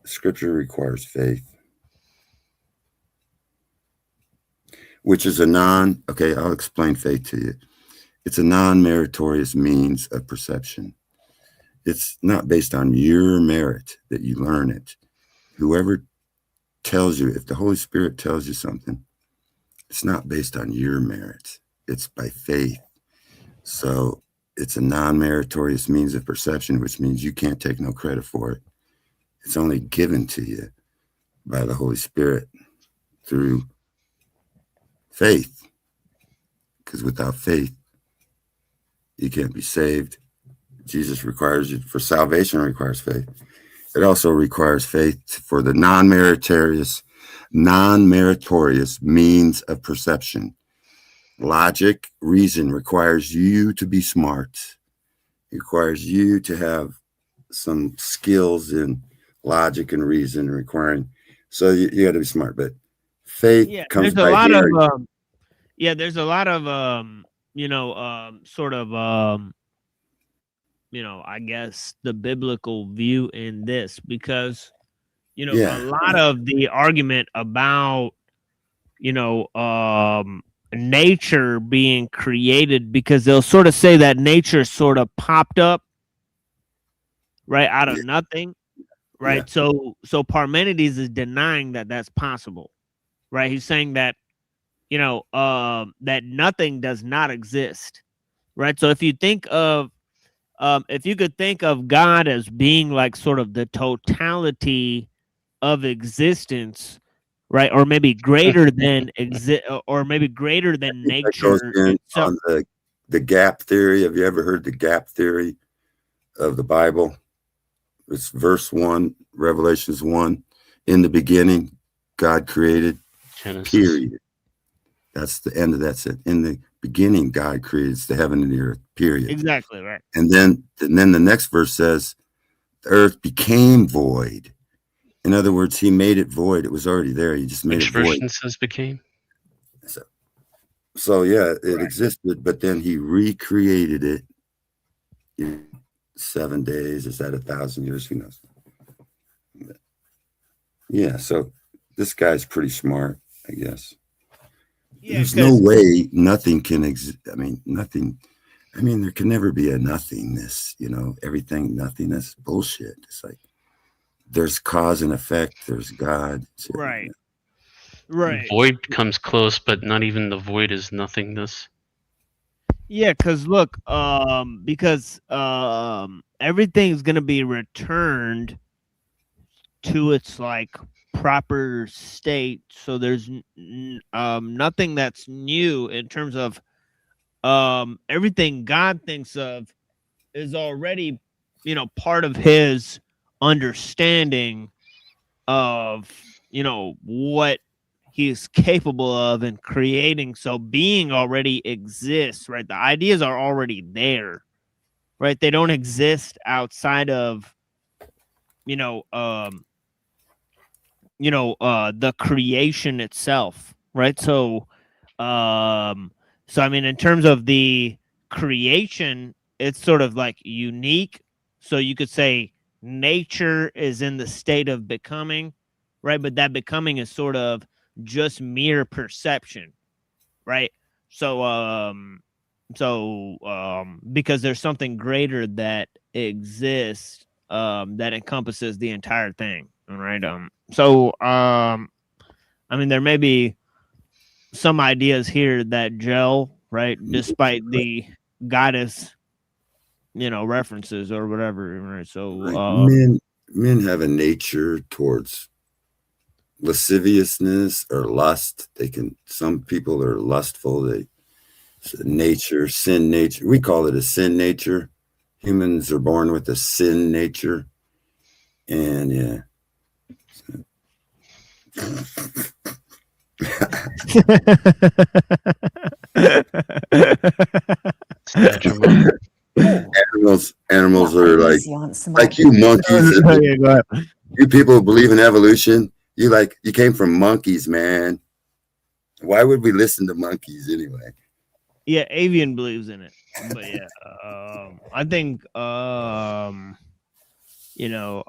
Scripture requires faith, which is I'll explain faith to you. It's a non-meritorious means of perception. It's not based on your merit that you learn it. Whoever tells you, if the Holy Spirit tells you something, it's not based on your merit. It's by faith. So it's a non-meritorious means of perception, which means you can't take no credit for it. It's only given to you by the Holy Spirit through faith. Because without faith, you can't be saved. Jesus requires you, for salvation requires faith. It also requires faith for the non-meritorious means of perception. Logic, reason requires you to be smart. It requires you to have some skills in logic and reason so you got to be smart. But faith comes by hearing. There's a lot of I guess the biblical view in this, because a lot of the argument about nature being created, because they'll sort of say that nature sort of popped up right out of nothing, right? So Parmenides is denying that that's possible, right? He's saying that that nothing does not exist, right? So if you think of if you could think of God as being like sort of the totality of existence, right? Or maybe greater than or maybe greater than nature itself. On the gap theory. Have you ever heard the gap theory of the Bible? It's verse 1, Revelations 1. In the beginning, God created, Genesis. period. That's the end of that sentence. In the beginning, God creates the heaven and the earth, period. Exactly, right. And then the next verse says, the earth became void. In other words, he made it void. It was already there. He just made it void. Which version says became? So yeah, it existed, but then he recreated it in 7 days. Is that 1,000 years? Who knows? Yeah, so this guy's pretty smart, I guess. Yeah, there's no way nothing can exist. Nothing. There can never be a nothingness, everything nothingness, bullshit. It's like there's cause and effect, there's God. Right. Right. Void comes close, but not even the void is nothingness. Yeah, because look, because everything's gonna be returned to its like proper state. So there's nothing that's new in terms of everything God thinks of is already, you know, part of his understanding of, you know, what he's capable of and creating. So being already exists, right? The ideas are already there, right? They don't exist outside of, you know, the creation itself, right? So I mean, in terms of the creation, it's sort of like unique. So you could say nature is in the state of becoming, right? But that becoming is sort of just mere perception, right? So because there's something greater that exists that encompasses the entire thing, right? I mean, there may be some ideas here that gel, right? Despite the goddess, you know, references or whatever, right? So, Like men have a nature towards lasciviousness or lust. Some people are lustful. Nature, sin nature. We call it a sin nature. Humans are born with a sin nature. And yeah. Animals are like you monkeys. You people who believe in evolution. You came from monkeys, man. Why would we listen to monkeys anyway? Yeah, Avian believes in it, but yeah, I think you know,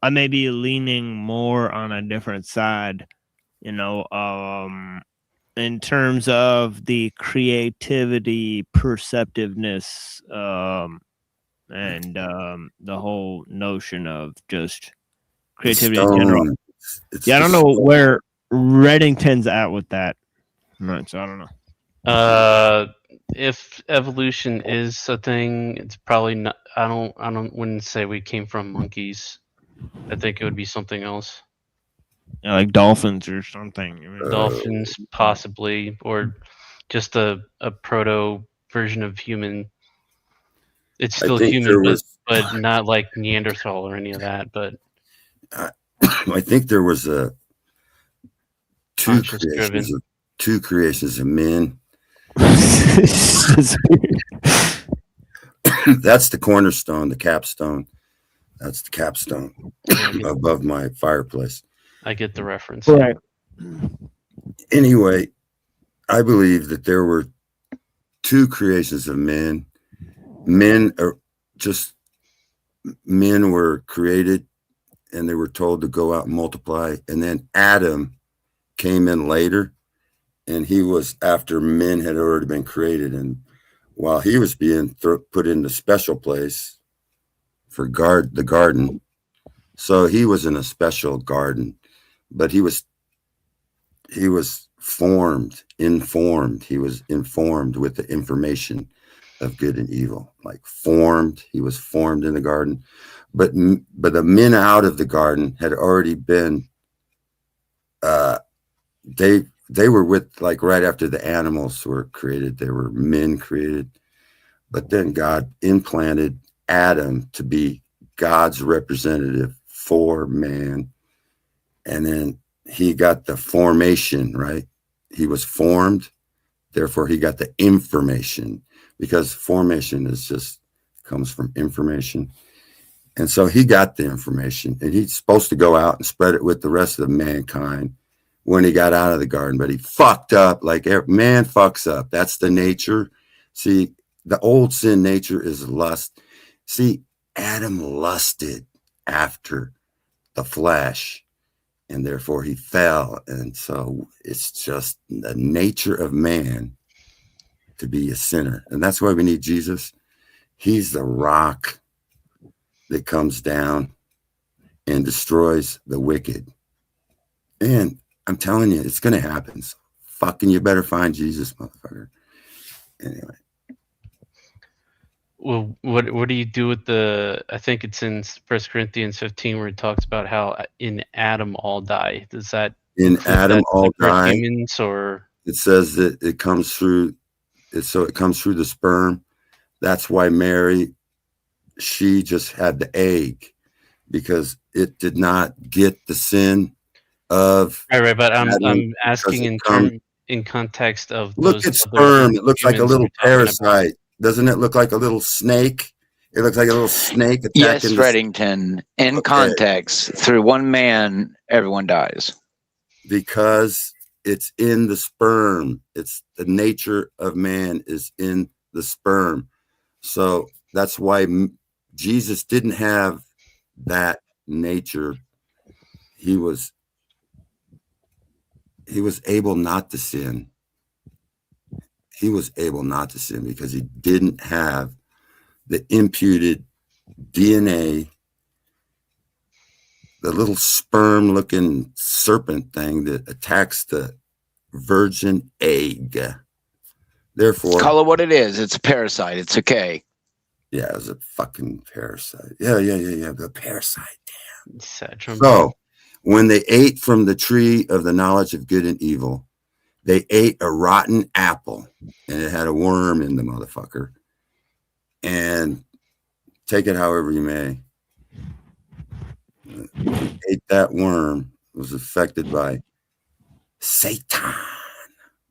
I may be leaning more on a different side, you know, in terms of the creativity, perceptiveness, and the whole notion of just creativity in general. Yeah, I don't know where Reddington's at with that. Right, so I don't know. If evolution is a thing, it's probably not. Wouldn't say we came from monkeys. I think it would be something else. Yeah, like dolphins or something. Dolphins, possibly, or just a proto version of human. It's still human, but not like Neanderthal or any of that. But I think there was two creations of men. That's the cornerstone, the capstone. That's the capstone above my fireplace. I get the reference. Right. Anyway, I believe that there were two creations of men. Men were created and they were told to go out and multiply. And then Adam came in later, and he was after men had already been created. And while he was being put in the special place for the garden, so he was in a special garden, but he was informed. He was informed with the information of good and evil, like formed. He was formed in the garden, but the men out of the garden had already been. They were with, like, right after the animals were created, there were men created, but then God implanted Adam to be God's representative for man, and then he got the formation, right? He was formed, therefore he got the information, because formation comes from information. And so he got the information, and he's supposed to go out and spread it with the rest of mankind when he got out of the garden, but he fucked up like man fucks up. That's the nature. See, the old sin nature is lust. See, Adam lusted after the flesh, and therefore he fell. And so it's just the nature of man to be a sinner. And that's why we need Jesus. He's the rock that comes down and destroys the wicked. And I'm telling you, it's gonna happen. So fucking, you better find Jesus, motherfucker. Anyway. Well, what do you do with the? I think it's in 1 Corinthians 15 where it talks about how in Adam all die. Does that In include Adam that all separate die. humans, or It says that it comes through. So it comes through the sperm. That's why Mary, she just had the egg, because it did not get the sin of right? But I'm Adam, because asking it comes. in context of Look those at other sperm. It looks like a humans little we're talking about. parasite. Doesn't it look like a little snake? It looks like a little snake Yes, attacking the. Reddington. In Okay. context, through one man, everyone dies. Because it's in the sperm. It's the nature of man is in the sperm. So that's why Jesus didn't have that nature. He was able not to sin. He was able not to sin because he didn't have the imputed DNA, the little sperm looking serpent thing that attacks the virgin egg. Therefore, call it what it is. It's a parasite. It's okay. Yeah, it was a fucking parasite. Yeah. The parasite. Damn. Satchel. So when they ate from the tree of the knowledge of good and evil, they ate a rotten apple, and it had a worm in the motherfucker. And take it however you may. Who ate that worm was affected by Satan.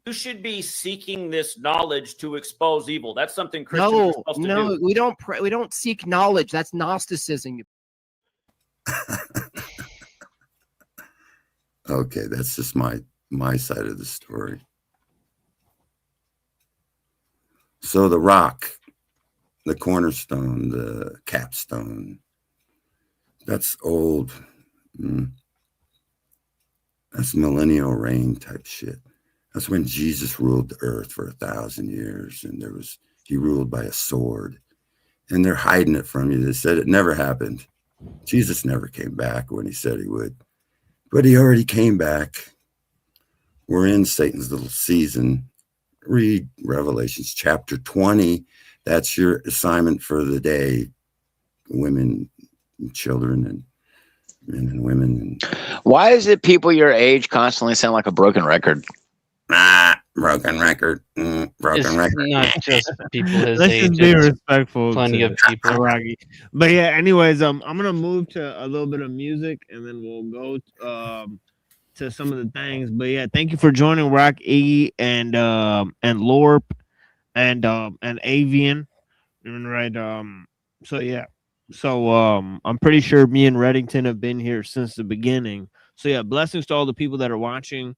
You should be seeking this knowledge to expose evil. That's something Christians are supposed to do. We don't seek knowledge. That's Gnosticism. Okay, that's just my side of the story. So the rock, the cornerstone, the capstone, that's old. That's millennial reign type shit. That's when Jesus ruled the earth for 1,000 years, and he ruled by a sword, and they're hiding it from you. They said it never happened. Jesus never came back when he said he would, but he already came back. We're in Satan's little season. Read Revelations chapter 20. That's your assignment for the day, women and children and men and women. Why is it people your age constantly sound like a broken record? Broken record. Broken record. Not just people his Let's age. just be it's respectful. Plenty to of people. Rocky. But yeah, anyways, I'm gonna move to a little bit of music, and then we'll go to some of the things. But yeah, thank you for joining Rock E and Lorp and Avian. Right. So yeah. So I'm pretty sure me and Reddington have been here since the beginning. So yeah, blessings to all the people that are watching.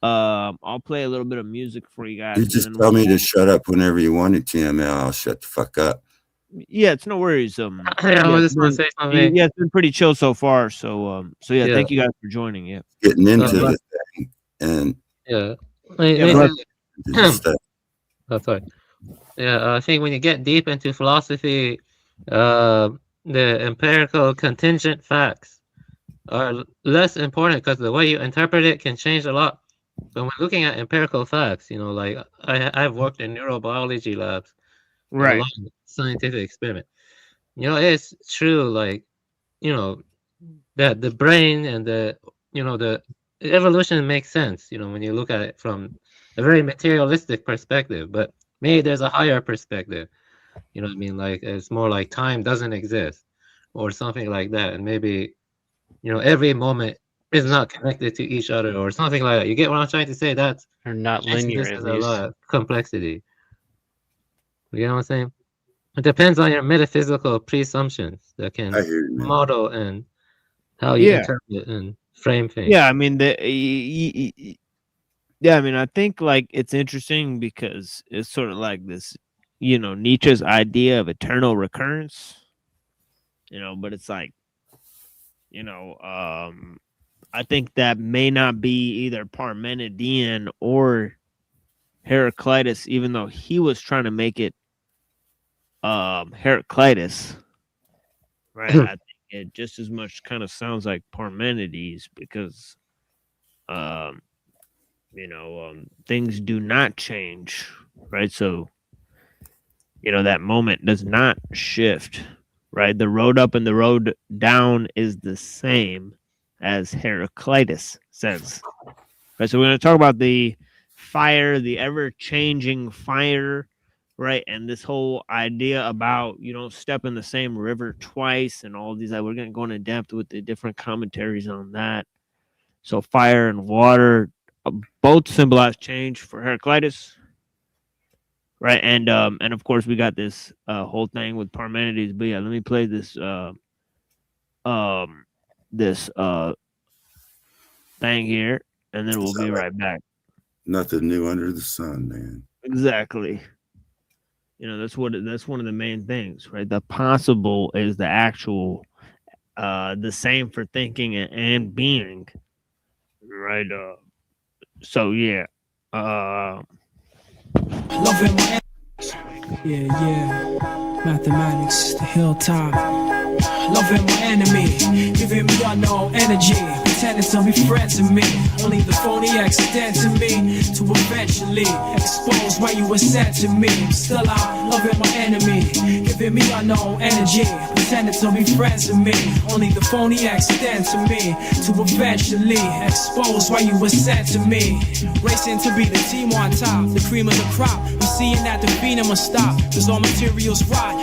I'll play a little bit of music for you guys. You just tell me to shut up whenever you want it, TML. I'll shut the fuck up. Yeah, it's no worries. I just want to say something. Yeah, it's been pretty chill so far. So yeah, thank you guys for joining. Yeah, getting into the thing, and that's right. Yeah, I think when you get deep into philosophy, the empirical contingent facts are less important because the way you interpret it can change a lot. But when looking at empirical facts, like I've worked in neurobiology labs, right? A lot of scientific experiment. It's true, like that the brain and the evolution makes sense. When you look at it from a very materialistic perspective, but maybe there's a higher perspective. You know what I mean? Like it's more like time doesn't exist, or something like that, and maybe every moment is not connected to each other, or something like that. You get what I'm trying to say? That's or not linear. There's a lot of complexity. You know what I'm saying? It depends on your metaphysical presumptions that can model and how you interpret and frame things. Yeah, I mean yeah, I mean, I think like it's interesting because it's sort of like this, Nietzsche's idea of eternal recurrence. But it's like, I think that may not be either Parmenidean or Heraclitus, even though he was trying to make it Heraclitus, right? I think it just as much kind of sounds like Parmenides because things do not change, right? So, that moment does not shift, right? The road up and the road down is the same, as Heraclitus says. Right, so we're going to talk about the fire, the ever-changing fire, right? And this whole idea about you don't step in the same river twice and all these. We're going to go in depth with the different commentaries on that. So fire and water both symbolize change for Heraclitus, right? And of course we got this whole thing with Parmenides. But yeah, let me play this thing here, and then we'll be right back. Nothing new under the sun, man. Exactly. That's one of the main things, right? The possible is the actual, the same for thinking and being, right? So yeah. Loving my yeah. Mathematics, the hilltop. Loving my enemy, giving me unknown energy. Pretending to be friends with me. Only the phony accident to me. To eventually expose why you were sent to me. Still out loving my enemy, giving me unknown energy. Pretending to be friends with me. Only the phony accident to me. To eventually expose why you were sent to me. Racing to be the team on top, the cream of the crop. I'm seeing that the phenom must stop, cause all materials rot.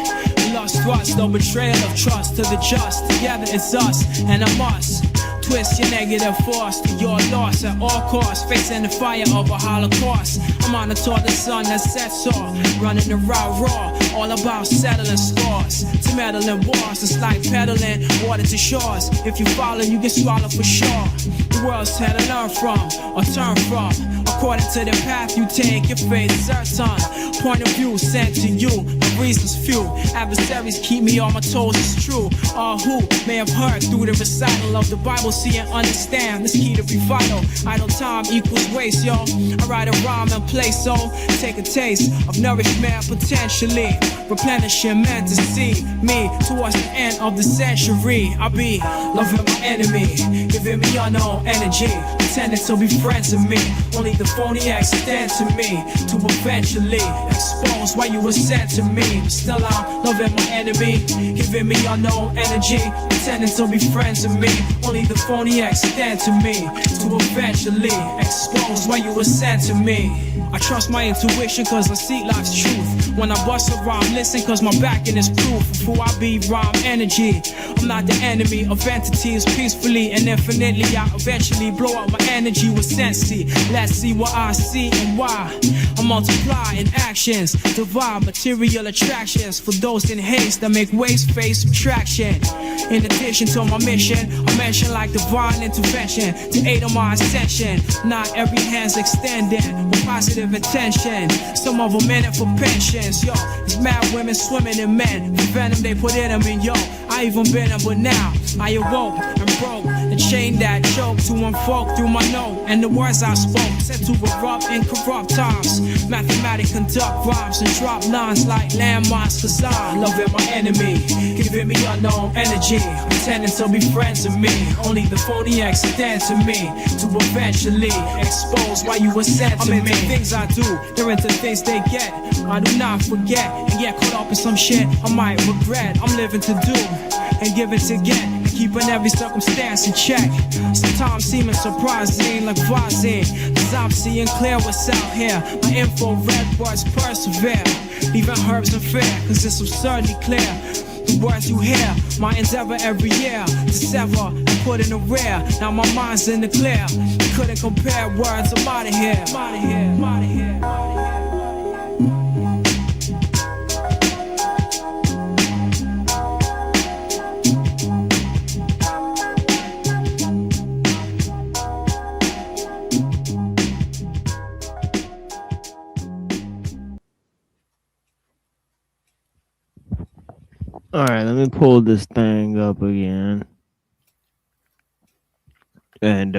Lost thrust, no betrayal of trust to the just. Together it's us and a must. Twist your negative force to your loss at all costs. Facing the fire of a holocaust. I'm on the toward the sun that sets off. Running the route raw, all about settling scores. To meddle in wars, it's like peddling water to shores. If you follow, you get swallowed for sure. The world's here to learn from or turn from. According to the path you take, your fate certain. Point of view sent to you, my reasons few. Adversaries keep me on my toes, it's true. All who may have heard through the recital of the Bible, see and understand this key to be vital. Idle time equals waste, yo. I write a rhyme and play, so take a taste of nourishment potentially. Replenishing meant to see me towards the end of the century. I'll be loving my enemy, giving me unknown energy. Pretending to be friends with me. Only the phony accident to me. To eventually expose why you were sent to me. But still I'm loving my enemy, giving me unknown energy. Pretending to be friends with me. Only the phony accident to me. To eventually expose why you were sent to me. I trust my intuition cause I seek life's truth. When I bust a rhyme, listen cause my backing is proof of who I be, rhyme energy. I'm not the enemy of entities, peacefully and infinitely I eventually blow up my energy with sensei. Let's see what I see and why. I multiply in actions, divide material attractions for those in haste that make waste face subtraction. In addition to my mission, I mention like divine intervention to aid on my ascension. Not every hand's extended with positive intention. Some of them in it for pensions, yo. It's mad women swimming in men. The venom they put in them, and yo, I even been them, but now I awoke and broke the chain that choked to unfold through my note. And the words I spoke set to erupt in corrupt times. Mathematic conduct rhymes and drop lines like landmines. Cause I'm loving my enemy, giving me unknown energy. Pretending to be friends with me. Only the phony accident to me. To eventually expose why you were sent to me. I'm into things I do, they're into things they get. I do not forget and get caught up in some shit I might regret. I'm living to do and giving to get. Keeping every circumstance in check. Sometimes seeming surprising like Vazi. Cause I'm seeing clear what's out here. My infrared words persevere. Leaving herbs and fear, cause it's absurdly clear. The words you hear, my endeavor every year to sever and put in the rear. Now my mind's in the clear. You couldn't compare words, I'm out of here. I'm out of here. I'm out of here. All right, let me pull this thing up again. And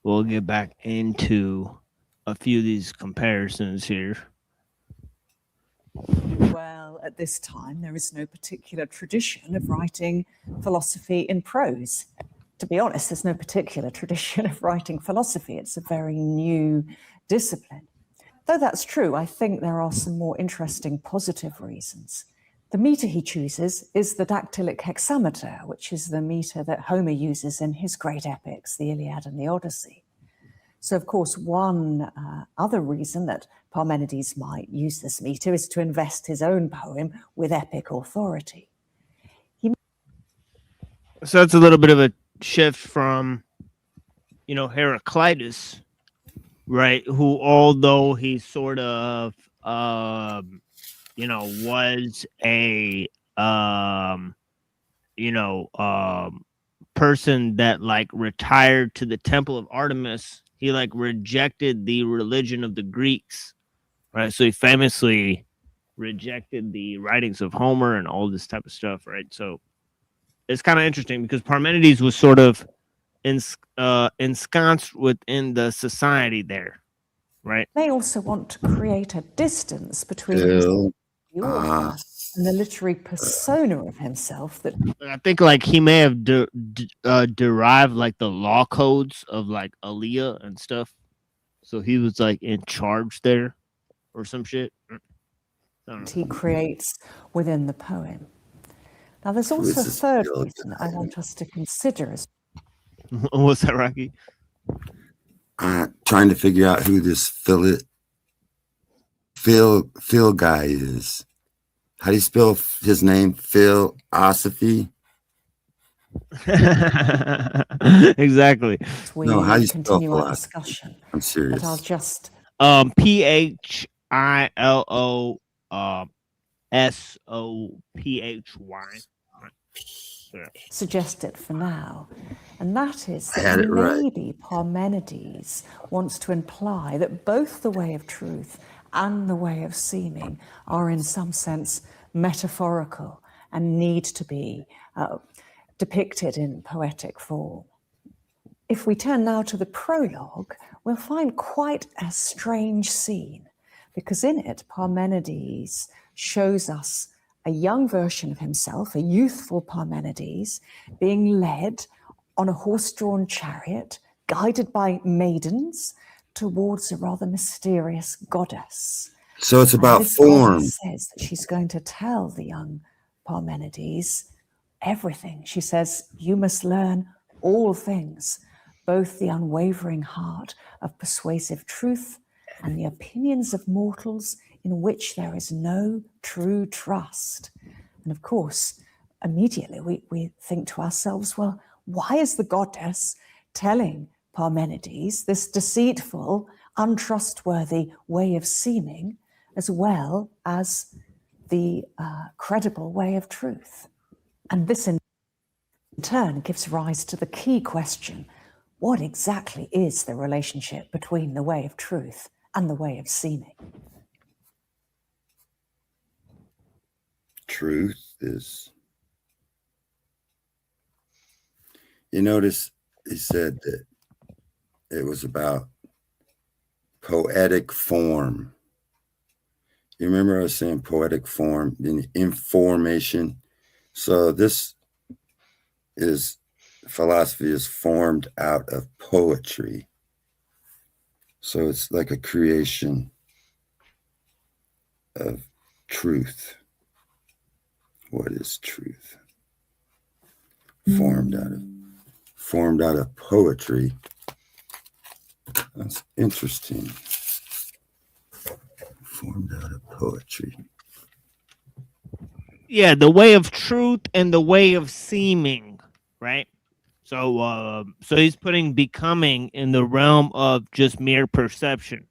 we'll get back into a few of these comparisons here. Well, at this time, there is no particular tradition of writing philosophy in prose. to be honest, there's no particular tradition of writing philosophy. It's a very new discipline. Though that's true, I think there are some more interesting positive reasons. The meter he chooses is the dactylic hexameter, which is the meter that Homer uses in his great epics, the Iliad and the Odyssey. So, of course, one other reason that Parmenides might use this meter is to invest his own poem with epic authority. So that's a little bit of a shift from, Heraclitus, right? Who, although he sort of, was a, person that like retired to the temple of Artemis, he like rejected the religion of the Greeks, right? So he famously rejected the writings of Homer and all this type of stuff, right? So it's kind of interesting because Parmenides was sort of ensconced within the society there, right? They also want to create a distance between the author and the literary persona of himself. That I think like he may have derived like the law codes of like Aaliyah and stuff. So he was like in charge there or some shit. He creates within the poem. Now, there's also a third reason I want us to consider. What's that, Rocky? Trying to figure out who this Phil guy is. How do you spell his name? Philosophy? Exactly. No, how do you spell continue our philosophy? discussion. I'm serious. But I'll just PHILOSOPHY. suggest it for now, and that is I had that it right. maybe Parmenides wants to imply that both the way of truth and the way of seeming are in some sense metaphorical and need to be depicted in poetic form. If we turn now to the prologue, we'll find quite a strange scene, because in it Parmenides shows us a young version of himself, a youthful Parmenides, being led on a horse-drawn chariot, guided by maidens, towards a rather mysterious goddess. So it's about this form. goddess says that she's going to tell the young Parmenides everything. She says, you must learn all things, both the unwavering heart of persuasive truth and the opinions of mortals in which there is no true trust. And of course, immediately we think to ourselves, well, why is the goddess telling Parmenides this deceitful, untrustworthy way of seeming, as well as the credible way of truth? And this in turn gives rise to the key question, what exactly is the relationship between the way of truth and the way of seeming? Truth is, you notice he said that it was about poetic form. You remember I was saying poetic form, information. So this is, philosophy is formed out of poetry. So it's like a creation of truth. What is truth? Formed out of poetry. That's interesting. Formed out of poetry. Yeah, the way of truth and the way of seeming, right? So so he's putting becoming in the realm of just mere perception.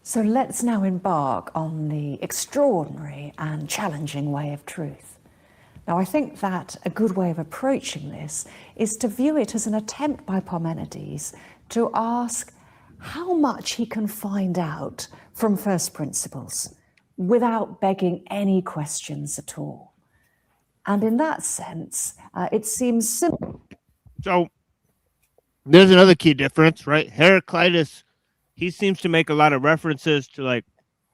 So let's now embark on the extraordinary and challenging way of truth. Now, I think that a good way of approaching this is to view it as an attempt by Parmenides to ask how much he can find out from first principles without begging any questions at all. And in that sense, it seems simple. So there's another key difference, right? Heraclitus, he seems to make a lot of references to like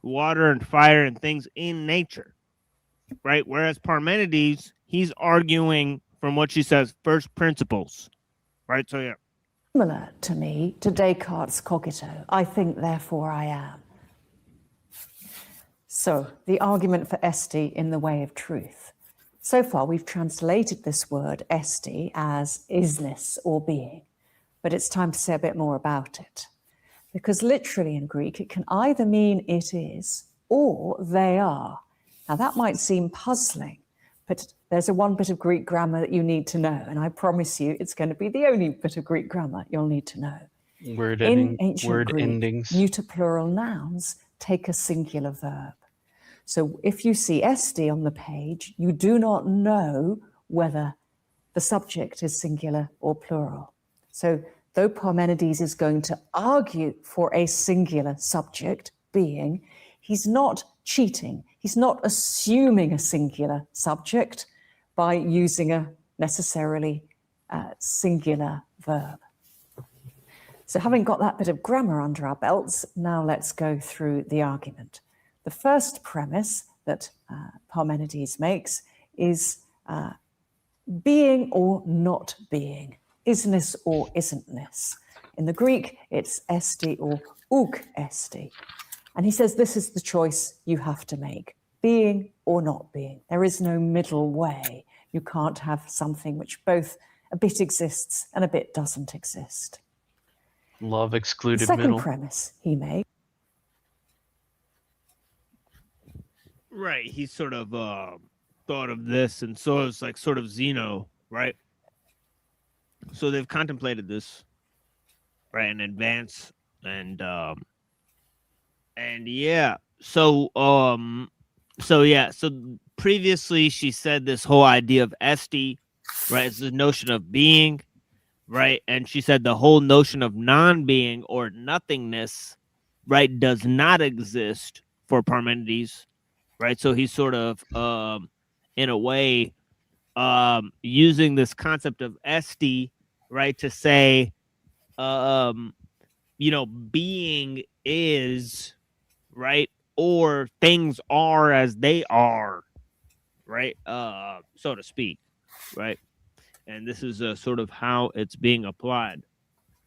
water and fire and things in nature, right? Whereas Parmenides, he's arguing from what she says, first principles, right? So yeah. Similar to me to Descartes' cogito. I think, therefore I am. So, the argument for esti in the way of truth. So far, we've translated this word esti as isness or being, but it's time to say a bit more about it. Because literally in Greek, it can either mean it is or they are. Now, that might seem puzzling, but there's one bit of Greek grammar that you need to know, and I promise you it's going to be the only bit of Greek grammar you'll need to know. In ancient Greek, endings. neuter plural nouns take a singular verb. So if you see esti on the page, you do not know whether the subject is singular or plural. So though Parmenides is going to argue for a singular subject, being, he's not cheating. He's not assuming a singular subject by using a necessarily singular verb. So having got that bit of grammar under our belts, now let's go through the argument. The first premise that Parmenides makes is being or not being, isness or isn'tness. In the Greek, it's esti or ouk esti. And he says this is the choice you have to make, being or not being. There is no middle way. You can't have something which both a bit exists and a bit doesn't exist. Love excluded the second middle. Premise he made. Right. He sort of thought of this, and so it's like sort of Zeno, right? So they've contemplated this, right, in advance, and yeah. So previously she said this whole idea of esti, right? It's the notion of being, right? And she said the whole notion of non-being or nothingness, right, does not exist for Parmenides, right? So he's sort of in a way using this concept of esti, right, to say being is, right, or things are as they are, right, so to speak, right? And this is sort of how it's being applied,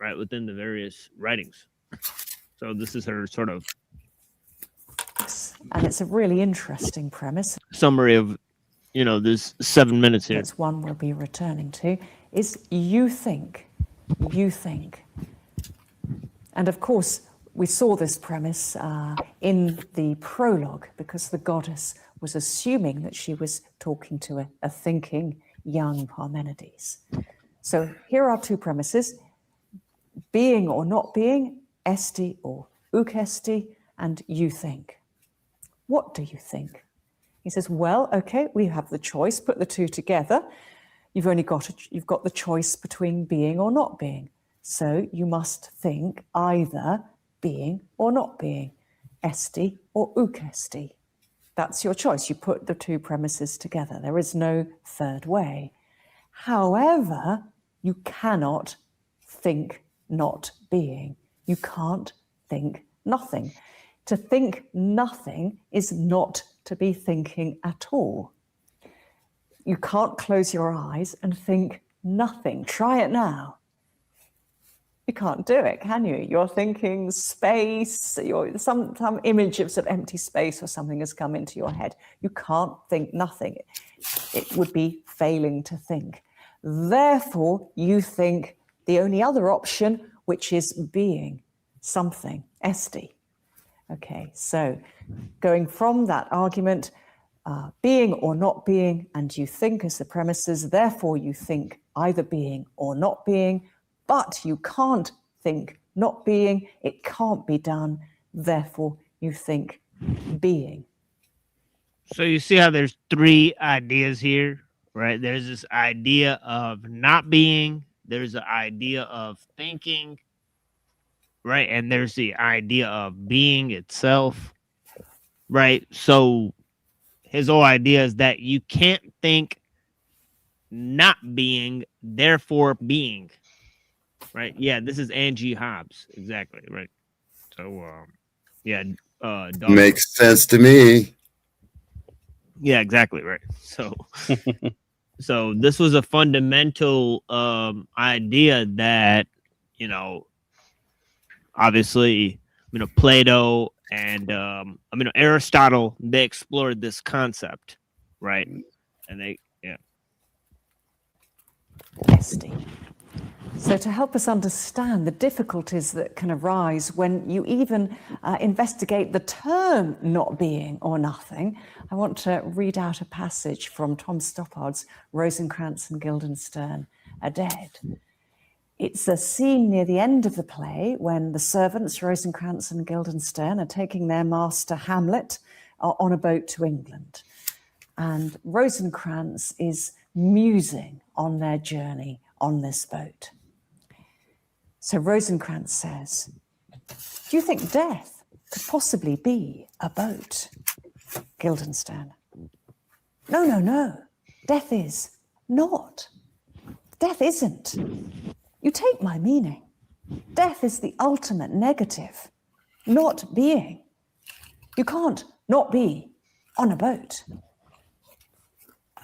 right, within the various writings. So this is her sort of and it's a really interesting premise. Summary of, there's 7 minutes here. That's one we'll be returning to, is you think. And of course, we saw this premise in the prologue because the goddess was assuming that she was talking to a thinking young Parmenides. So here are two premises, being or not being, esti or ouk esti, and you think. What do you think? He says, well, okay, we have the choice, put the two together. You've got the choice between being or not being. So you must think either being or not being, esti or ouk esti. That's your choice. You put the two premises together. There is no third way. However, you cannot think not being. You can't think nothing. To think nothing is not to be thinking at all. You can't close your eyes and think nothing. Try it now. You can't do it, can you? You're thinking space, some image of sort of empty space or something has come into your head. You can't think nothing. It would be failing to think. Therefore, you think the only other option, which is being something, esti. Okay, so going from that argument, being or not being, and you think as the premises, therefore you think either being or not being, but you can't think not being, it can't be done, therefore you think being. So you see how there's three ideas here, right? There's this idea of not being, there's the idea of thinking, right? And there's the idea of being itself, right? So his whole idea is that you can't think not being, therefore being, right? Yeah, this is Angie Hobbs, exactly, right? So, Yeah. Makes sense to me. Yeah, exactly right. So this was a fundamental idea that, you know, obviously, Plato and Aristotle, they explored this concept, right? And they, yeah. Testy. So, to help us understand the difficulties that can arise when you even investigate the term not being or nothing, I want to read out a passage from Tom Stoppard's Rosencrantz and Guildenstern are Dead. It's a scene near the end of the play when the servants, Rosencrantz and Guildenstern, are taking their master Hamlet on a boat to England. And Rosencrantz is musing on their journey on this boat. So Rosencrantz says, "Do you think death could possibly be a boat?" Guildenstern, No, no, no. Death is not. Death isn't. You take my meaning. Death is the ultimate negative, not being. You can't not be on a boat.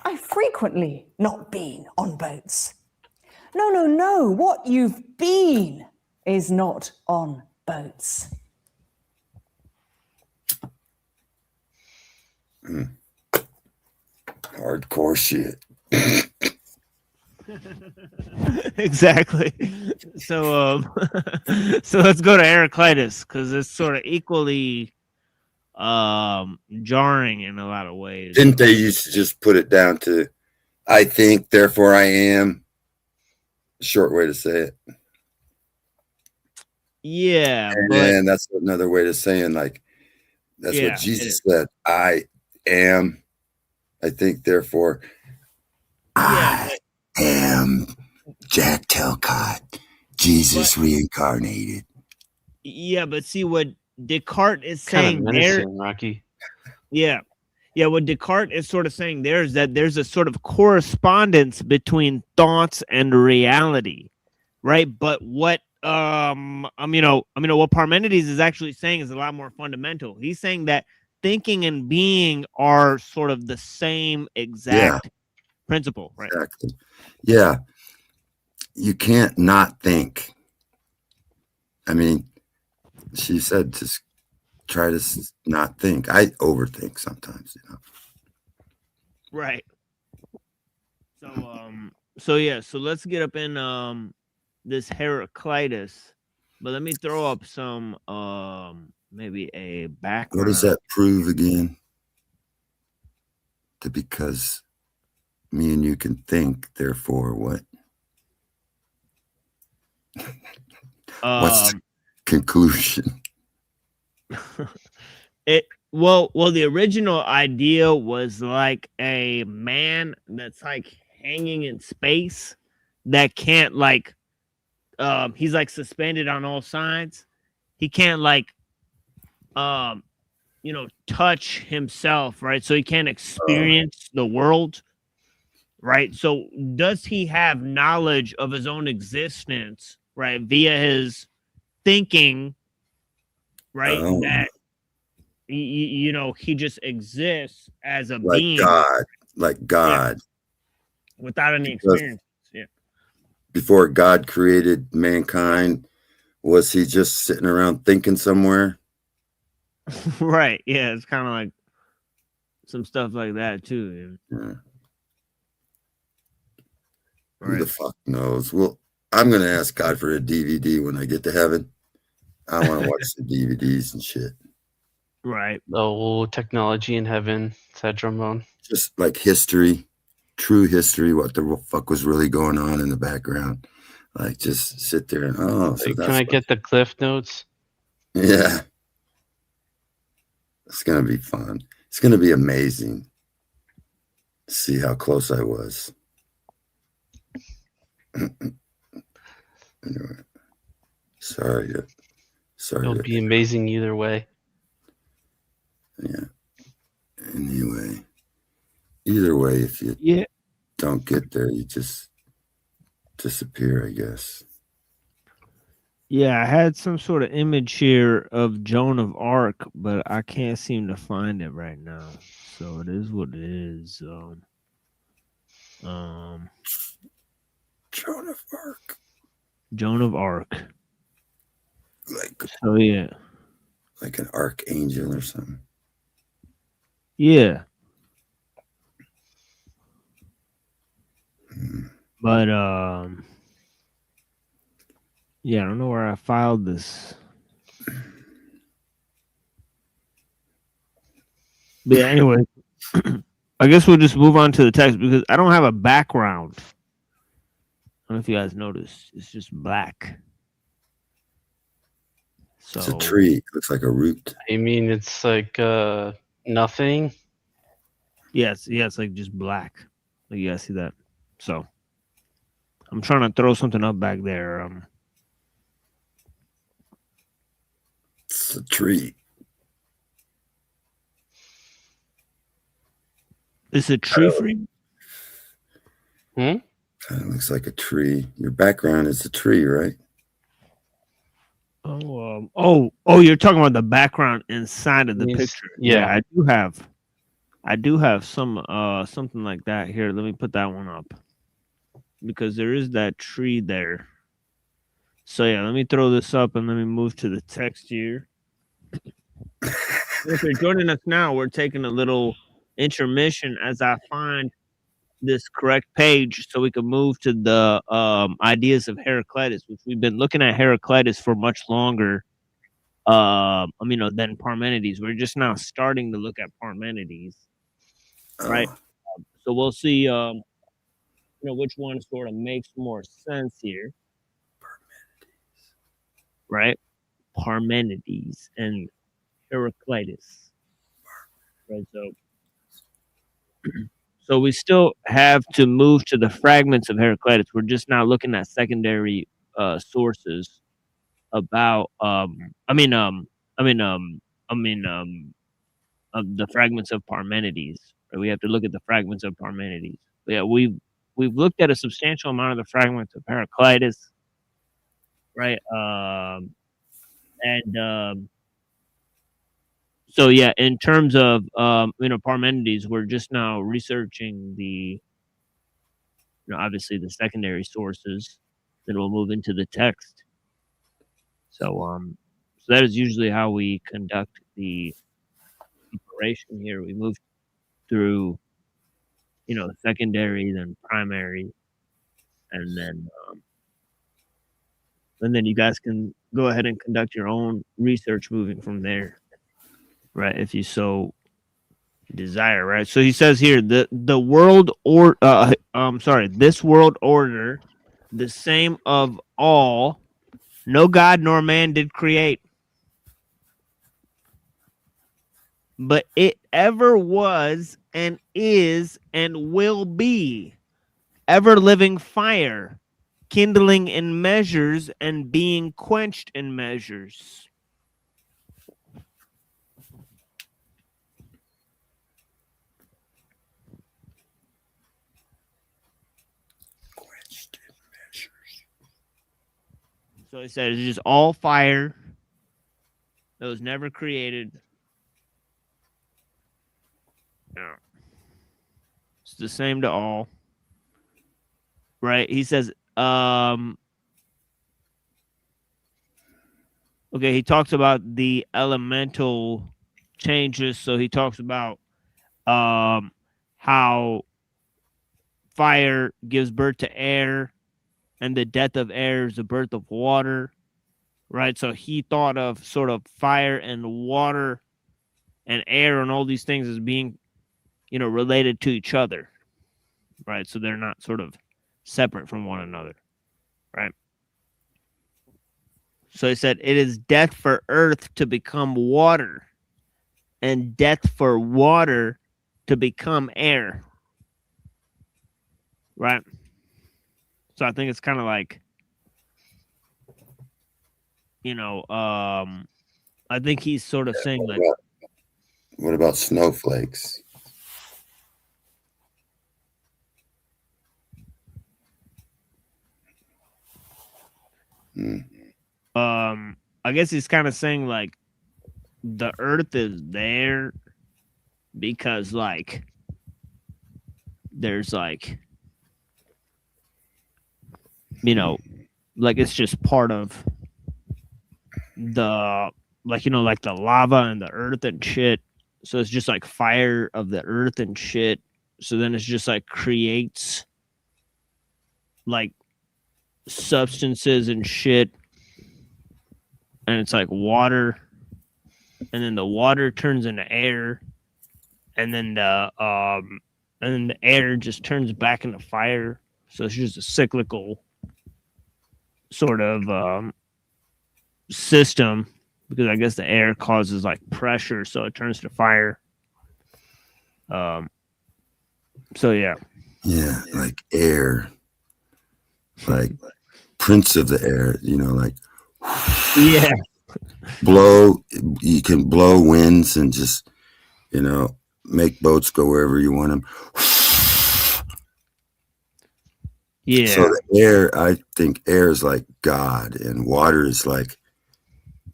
I've frequently not been on boats. No, no, no. What you've been is not on boats. Hardcore shit. Exactly. So so let's go to Heraclitus, because it's sort of equally jarring in a lot of ways. Didn't they used to just put it down to I think, therefore I am? Short way to say it. Yeah, and that's another way to saying, like, that's what Jesus said. I am. I think, therefore I am Jack Telcott, Jesus reincarnated. Yeah, but see what Descartes is Kind saying of there. menacing, Rocky. Yeah. Yeah, what Descartes is sort of saying there is that there's a sort of correspondence between thoughts and reality, right? But what what Parmenides is actually saying is a lot more fundamental. He's saying that thinking and being are sort of the same exact principle, right? Exactly. Yeah. You can't not think. I mean, she said just try to not think. I overthink sometimes, you know. Right. So let's get up in this Heraclitus, but let me throw up some maybe a background. What does that prove again? Because me and you can think, therefore what? What's the conclusion? The original idea was like a man that's like hanging in space that can't like he's like suspended on all sides. He can't like touch himself, right? So he can't experience the world, right? So does he have knowledge of his own existence, right, via his thinking, right? That he just exists as a being, like God, without any experience. Yeah. Before God created mankind, was he just sitting around thinking somewhere? Right. Yeah, it's kind of like some stuff like that too. Yeah. Who the fuck knows? Well, I'm gonna ask God for a DVD when I get to heaven. I want to watch the DVDs and shit. Right. Oh, technology in heaven. Sad trombone. Just like history, true history, what the fuck was really going on in the background. Like, just sit there and, Can I get the Cliff Notes? Yeah. It's going to be fun. It's going to be amazing. See how close I was. Anyway. Sorry. It'll be amazing either way. Yeah. Anyway. Either way, if you don't get there, you just disappear, I guess. Yeah, I had some sort of image here of Joan of Arc, but I can't seem to find it right now. So it is what it is. Joan of Arc. Joan of Arc. Like, so yeah, like an archangel or something. yeah. Hmm. But yeah, I don't know where I filed this. But yeah, anyway, I guess we'll just move on to the text because I don't have a background. I don't know if you guys noticed. It's just black. So It's a tree. It looks like a root. I mean, it's like nothing. yeah, it's like just black. Like you guys see that. So I'm trying to throw something up back there. It's a tree. It's a tree for you? Kind of looks like a tree. Your background is a tree, right? Oh, you're talking about the background inside of the picture. Yeah. I do have some something like that here. Let me put that one up. Because there is that tree there. So yeah, let me throw this up and let me move to the text here. If you're joining us now, we're taking a little intermission as I find this correct page so we can move to the ideas of Heraclitus, which we've been looking at Heraclitus for much longer than Parmenides. We're just now starting to look at Parmenides, right? So we'll see which one sort of makes more sense here. Right? Parmenides and Heraclitus. Right, so we still have to move to the fragments of Heraclitus. We're just now looking at secondary sources about the fragments of Parmenides. Right? We have to look at the fragments of Parmenides. But yeah, we've looked at a substantial amount of the fragments of Heraclitus, right? So yeah, in terms of Parmenides, we're just now researching the obviously the secondary sources. Then we'll move into the text. So that is usually how we conduct the operation here. We move through secondary, then primary, and then you guys can go ahead and conduct your own research moving from there, right? If you so desire, right? So he says here the world or this world order, the same of all, no God nor man did create, but it ever was and is and will be ever living fire, kindling in measures and being quenched in measures. So he says it's just all fire that was never created. Yeah. It's the same to all. Right? He says, okay, he talks about the elemental changes. So he talks about how fire gives birth to air, and the death of air is the birth of water. Right? So he thought of sort of fire and water and air and all these things as being, related to each other. Right? So they're not sort of separate from one another. Right? So he said, it is death for earth to become water and death for water to become air. Right? So I think it's kind of like, I think he's sort of saying like, what about snowflakes? I guess he's kind of saying like the earth is there because like there's like, you know, like it's just part of the, like, you know, like the lava and the earth and shit. So it's just like fire of the earth and shit. So then it's just like creates like substances and shit. And it's like water. And then the water turns into air. And then the air just turns back into fire. So it's just a cyclical sort of system, because I guess the air causes like pressure, so it turns to fire. So yeah. Yeah, like air, like Prince of the Air, you know, like yeah, blow. You can blow winds and just, you know, make boats go wherever you want them. Yeah. So the air, I think air is like God, and water is like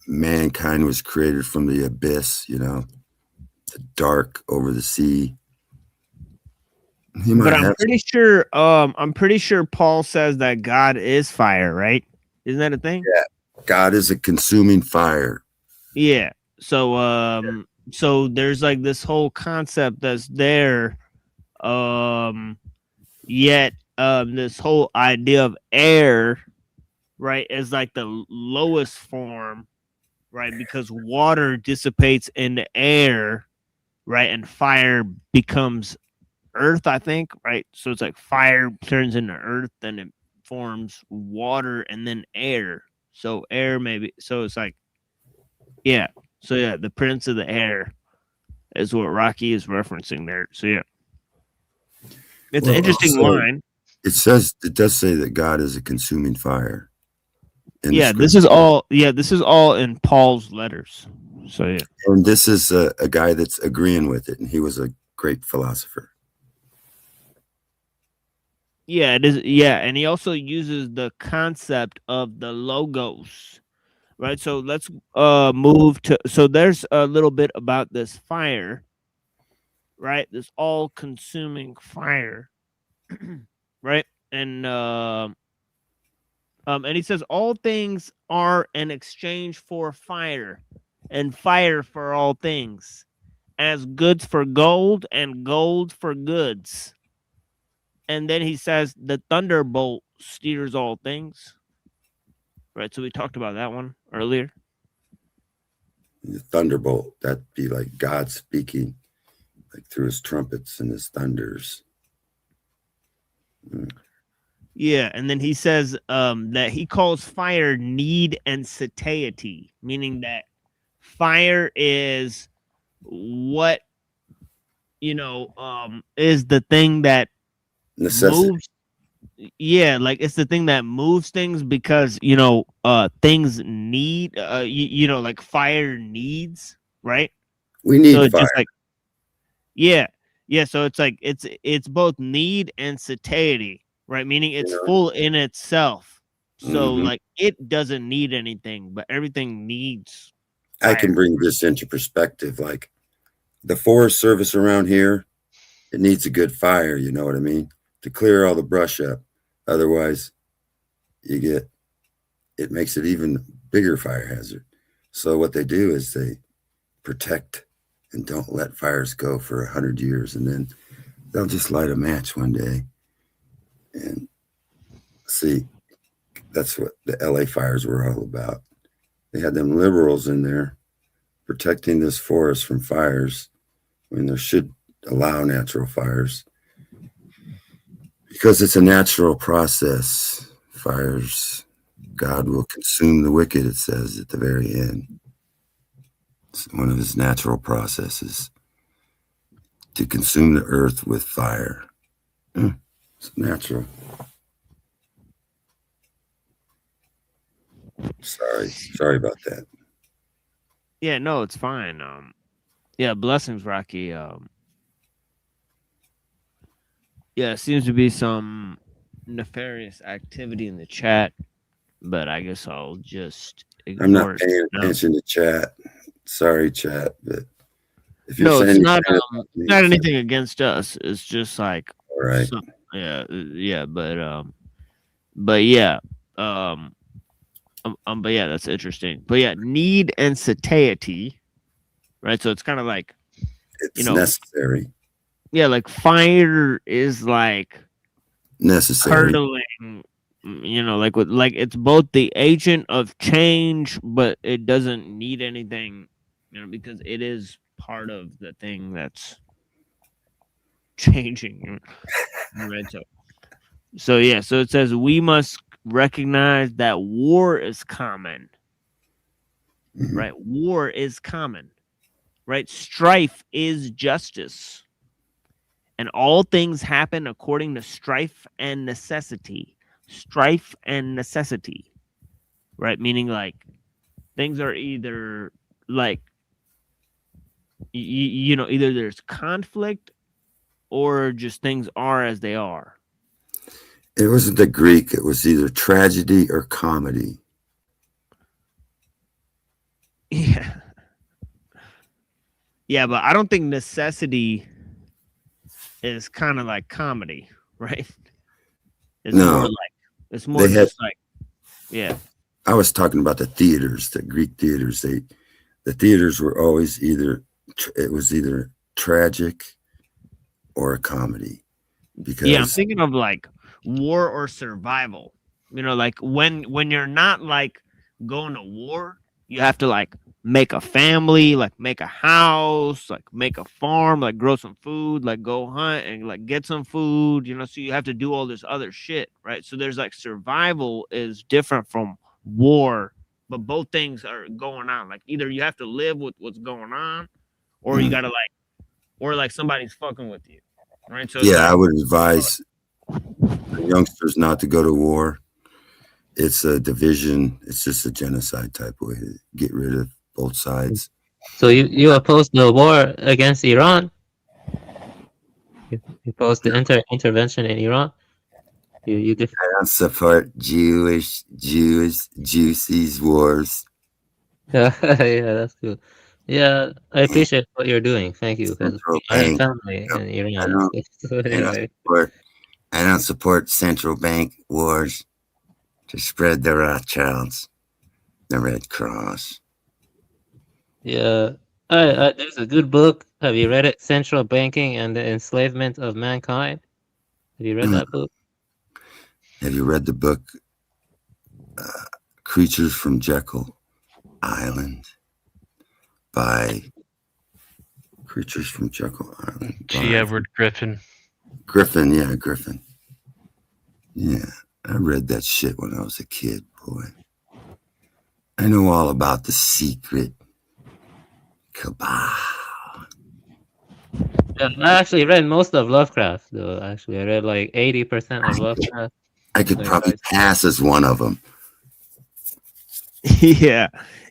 mankind was created from the abyss, you know, the dark over the sea. He might But I'm have pretty sure Paul says that God is fire, right? Isn't that a thing? Yeah. God is a consuming fire. Yeah. So there's like this whole concept that's there. Yet this whole idea of air, right, is like the lowest form, right? Because water dissipates in the air, right? And fire becomes earth, I think, right? So it's like fire turns into earth, then it forms water and then air. So air maybe, so it's like, yeah. So yeah, the Prince of the Air is what Rocky is referencing there. So yeah. It's an interesting also, line. It does say that God is a consuming fire. Yeah, this is all in Paul's letters. So yeah. And this is a guy that's agreeing with it, and he was a great philosopher. Yeah, it is. Yeah, and he also uses the concept of the logos, right? So let's move to. So there's a little bit about this fire, right? This all-consuming fire, right? And he says all things are an exchange for fire, and fire for all things, as goods for gold and gold for goods. And then he says the thunderbolt steers all things. Right, so we talked about that one earlier. The thunderbolt, that'd be like God speaking, like through his trumpets and his thunders. Yeah, and then he says that he calls fire need and satiety, meaning that fire is what, you know, is the thing that Necessity. moves. Yeah, like it's the thing that moves things, because you know things need you know, like fire needs, right? We need So it's fire. just like, yeah, so it's like it's both need and satiety, right? Meaning it's full in itself. So like it doesn't need anything, but everything needs fire. I can bring this into perspective. Like the Forest Service around here, it needs a good fire, you know what I mean? To clear all the brush up. Otherwise, it makes it even bigger fire hazard. So what they do is they protect and don't let fires go for 100 years, and then they'll just light a match one day. And see, that's what the LA fires were all about. They had them liberals in there protecting this forest from fires when there should allow natural fires, because it's a natural process. Fires, God will consume the wicked, it says at the very end. It's one of his natural processes to consume the earth with fire. It's natural. Sorry about that. Yeah, no, it's fine. Yeah, blessings, Rocky. Yeah, it seems to be some nefarious activity in the chat, but I guess I'll just I'm not ignore it. paying No. attention to chat. Sorry, chat, but if you're No, saying it's you're not. paying attention, Not anything against us. It's just like, all right. yeah, but yeah, but yeah, that's interesting. But yeah, need and satiety, right? So it's kind of like, It's necessary. yeah, like fire is like Necessary. curdling, like it's both the agent of change, but it doesn't need anything, because it is part of the thing that's changing, right? So yeah, so it says we must recognize that war is common, right? War is common, right? Strife is justice, and all things happen according to strife and necessity. Strife and necessity, right? Meaning like things are either like either there's conflict or just things are as they are. It wasn't the Greek. It was either tragedy or comedy. Yeah. Yeah, but I don't think necessity is kind of like comedy, right? It's No, more like it's more just like, yeah. I was talking about the theaters, the Greek theaters. The theaters were always it was either tragic or a comedy. Because Yeah, I'm thinking of like war or survival. Like when you're not like going to war, you have to like make a family, like make a house, like make a farm, like grow some food, like go hunt and like get some food, so you have to do all this other shit, right? So there's like survival is different from war, but both things are going on. Like either you have to live with what's going on, or you gotta like somebody's fucking with you. Right. So yeah, I would advise youngsters not to go to war. It's a division. It's just a genocide type way to get rid of both sides. So you oppose the war against Iran? You oppose the intervention in Iran? I don't support Juicy's wars. Yeah, that's good. Yeah, I appreciate what you're doing. Thank you. Because I have family in Iran. I don't support central bank wars to spread the Rothschilds, the Red Cross. Yeah, there's a good book. Have you read it? Central Banking and the Enslavement of Mankind. Have you read that book? Have you read the book Creatures from Jekyll Island by Creatures from Jekyll Island? G. Edward Griffin. Griffin. Yeah, I read that shit when I was a kid, boy. I know all about the secret cabal. Yeah, I actually read most of Lovecraft, though. Actually, I read like 80% of Lovecraft. I could probably pass as one of them. Yeah.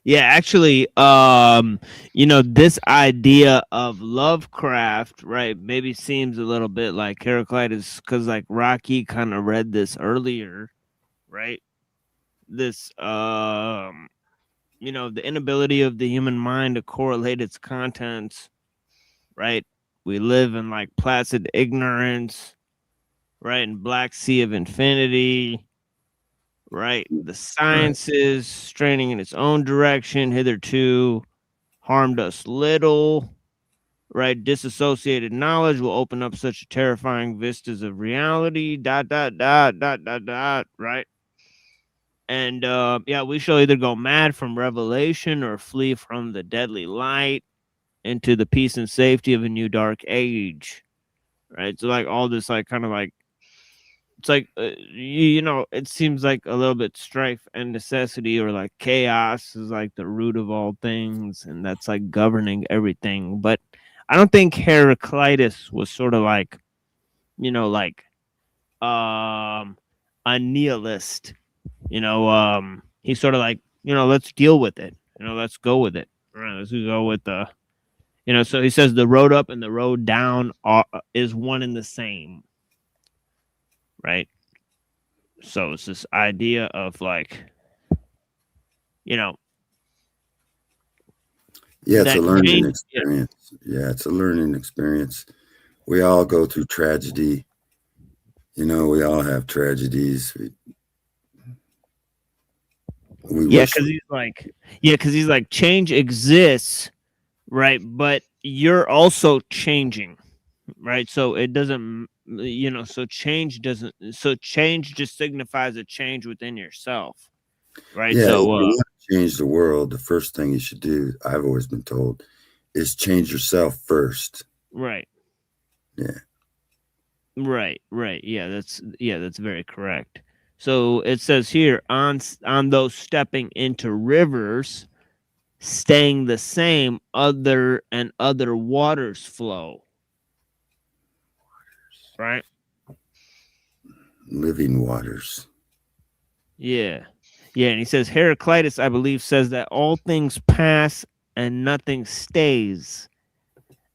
Actually, this idea of Lovecraft, right, maybe seems a little bit like Heraclitus, because like Rocky kind of read this earlier, right? This, the inability of the human mind to correlate its contents, right? We live in like placid ignorance, right? In Black Sea of Infinity, right? The sciences straining in its own direction hitherto harmed us little, right? Disassociated knowledge will open up such terrifying vistas of reality, ... right? And we shall either go mad from revelation or flee from the deadly light into the peace and safety of a new dark age, right? So like all this like kind of like, it's like it seems like a little bit strife and necessity, or like chaos is like the root of all things, and that's like governing everything. But I don't think Heraclitus was sort of like a nihilist. He's sort of like, let's deal with it, let's go with it. All right, let's go with the so he says the road up and the road down is one and the same, right? So it's this idea of like, you know, Yeah, it's that a learning change. experience. Yeah, it's a learning experience. We all go through tragedy. You know, we all have tragedies. We Yeah, wish. because he's like, change exists, right? But you're also changing, right? So it doesn't, so change doesn't. So change just signifies a change within yourself, right? Yeah, if you So want to change the world, the first thing you should do, I've always been told, is change yourself first. right. Yeah. Right. Yeah, that's very correct. So it says here on those stepping into rivers, staying the same, other waters flow. Right? Living waters. Yeah. Yeah, and he says Heraclitus, I believe, says that all things pass and nothing stays.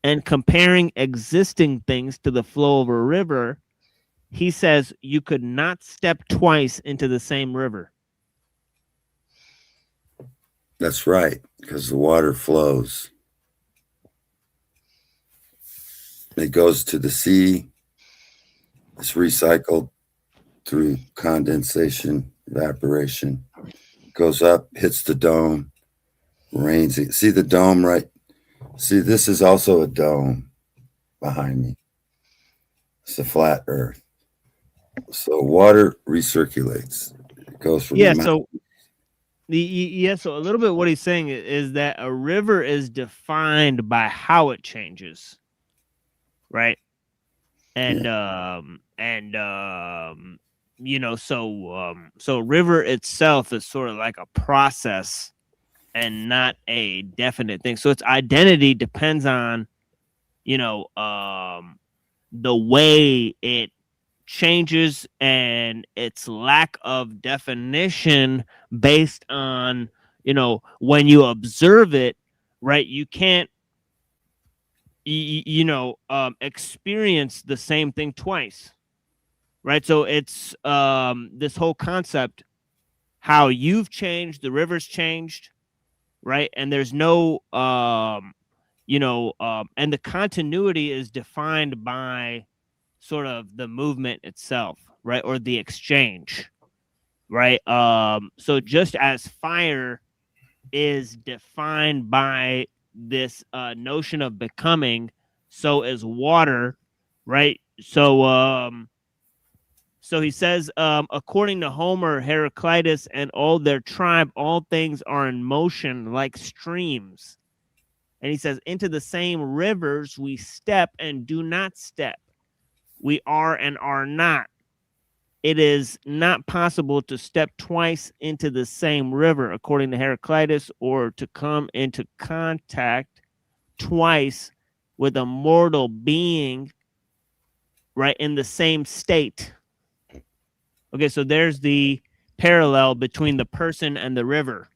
And comparing existing things to the flow of a river, he says you could not step twice into the same river. That's right, because the water flows. It goes to the sea. It's recycled through condensation, evaporation. Goes up, hits the dome, rains. See the dome, right? See, this is also a dome behind me. It's a flat earth. So water recirculates. It goes from Yeah, the so so a little bit what he's saying is that a river is defined by how it changes, right? And so river itself is sort of like a process and not a definite thing. So its identity depends on the way it changes and its lack of definition based on when you observe it, right? You can't experience the same thing twice, right? So it's this whole concept, how you've changed, the river's changed, right? And there's no and the continuity is defined by sort of the movement itself, right? Or the exchange, right? So just as fire is defined by this notion of becoming, so is water, right? So he says, according to Homer, Heraclitus, and all their tribe, all things are in motion like streams. And he says, into the same rivers we step and do not step. We are and are not. It is not possible to step twice into the same river, according to Heraclitus, or to come into contact twice with a mortal being, right, in the same state. Okay, so there's the parallel between the person and the river,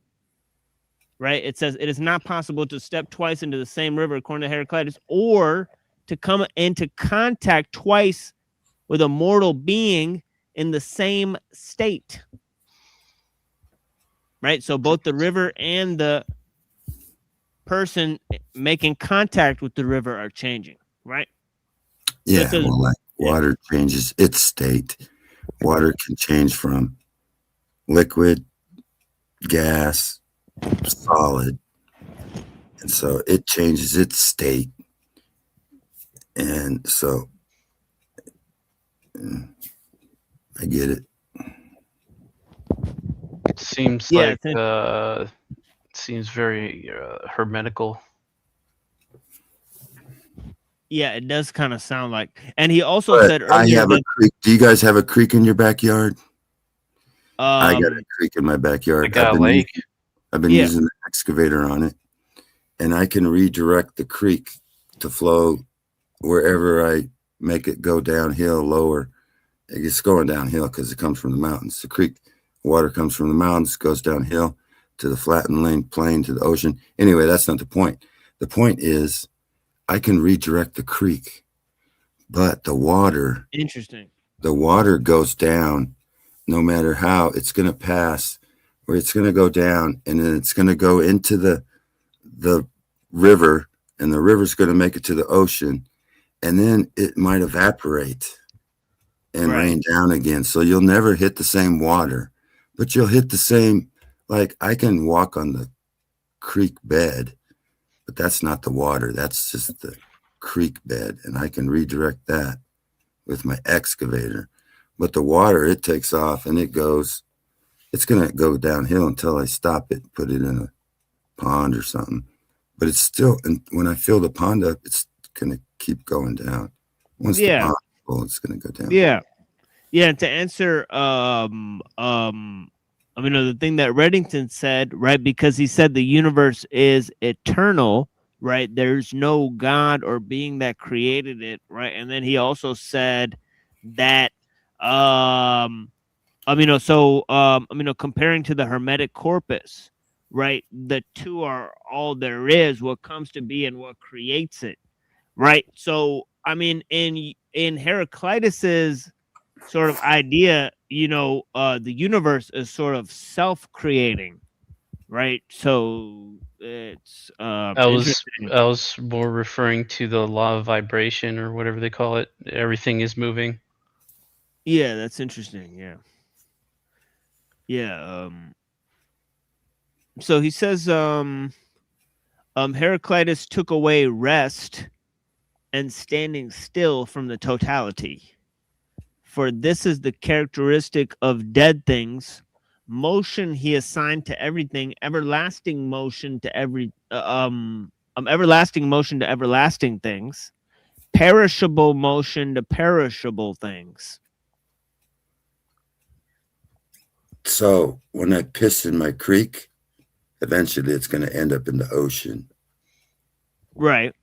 right? It says it is not possible to step twice into the same river, according to Heraclitus, or to come into contact twice with a mortal being in the same state, right? So both the river and the person making contact with the river are changing, right? Yeah, well, like water changes its state. Water can change from liquid, gas, solid, and so it changes its state. And so I get it. Seems like seems very hermetical. Yeah, it does kind of sound like. And he also said earlier, I have a creek. Do you guys have a creek in your backyard? I got a creek in my backyard. I got a lake. I've been using the excavator on it, and I can redirect the creek to flow wherever I make it go downhill, lower. It's going downhill because it comes from the mountains. The creek water comes from the mountains, goes downhill to the flattened plain, to the ocean. Anyway, that's not the point. The point is I can redirect the creek, but the water, interesting. The water goes down no matter how. It's going to pass where it's going to go down, and then it's going to go into the river, and the river's going to make it to the ocean, and then it might evaporate and rain down again. So you'll never hit the same water, but you'll hit the same, like I can walk on the creek bed, but that's not the water. That's just the creek bed, and I can redirect that with my excavator. But the water, it takes off and it goes, it's going to go downhill until I stop it, put it in a pond or something. But it's still, and when I fill the pond up, it's going to keep going down. Once the pond is full, it's going to go down. Yeah. Yeah. To answer, I mean, the thing that Reddington said, right? Because he said the universe is eternal, right? There's no God or being that created it, right? And then he also said that, comparing to the Hermetic corpus, right? The two are all there is, what comes to be and what creates it, right? So, I mean, in Heraclitus's sort of idea, the universe is sort of self-creating, right? So it's I was more referring to the law of vibration or whatever they call it. Everything is moving. Yeah, that's interesting. Yeah. Yeah. So he says, Heraclitus took away rest and standing still from the totality. For this is the characteristic of dead things. Motion he assigned to everything, everlasting motion to everlasting motion to everlasting things, perishable motion to perishable things. So when I piss in my creek, eventually it's going to end up in the ocean. Right.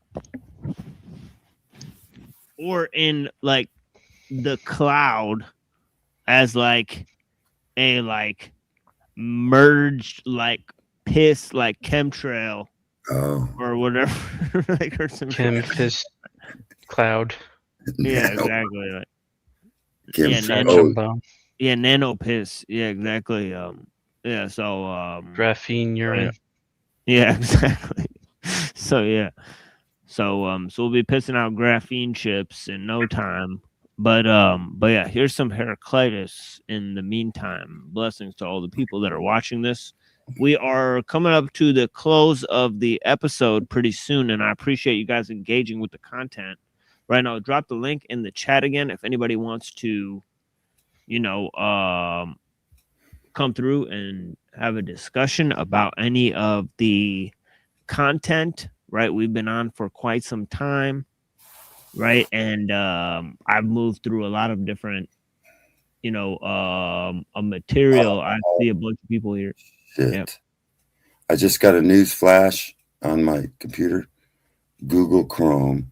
Or in like the cloud as like a merged like piss like chemtrail or whatever. Like or some piss cloud. Yeah, exactly. Like, nano piss. Yeah, exactly. So graphene urine. Yeah, exactly. So so we'll be pissing out graphene chips in no time. But yeah, here's some Heraclitus in the meantime. Blessings to all the people that are watching this. We are coming up to the close of the episode pretty soon, and I appreciate you guys engaging with the content. Right now, drop the link in the chat again if anybody wants to, come through and have a discussion about any of the content. Right, we've been on for quite some time. Right. And I've moved through a lot of different, material. I see a bunch of people here. Shit. Yep. I just got a news flash on my computer. Google Chrome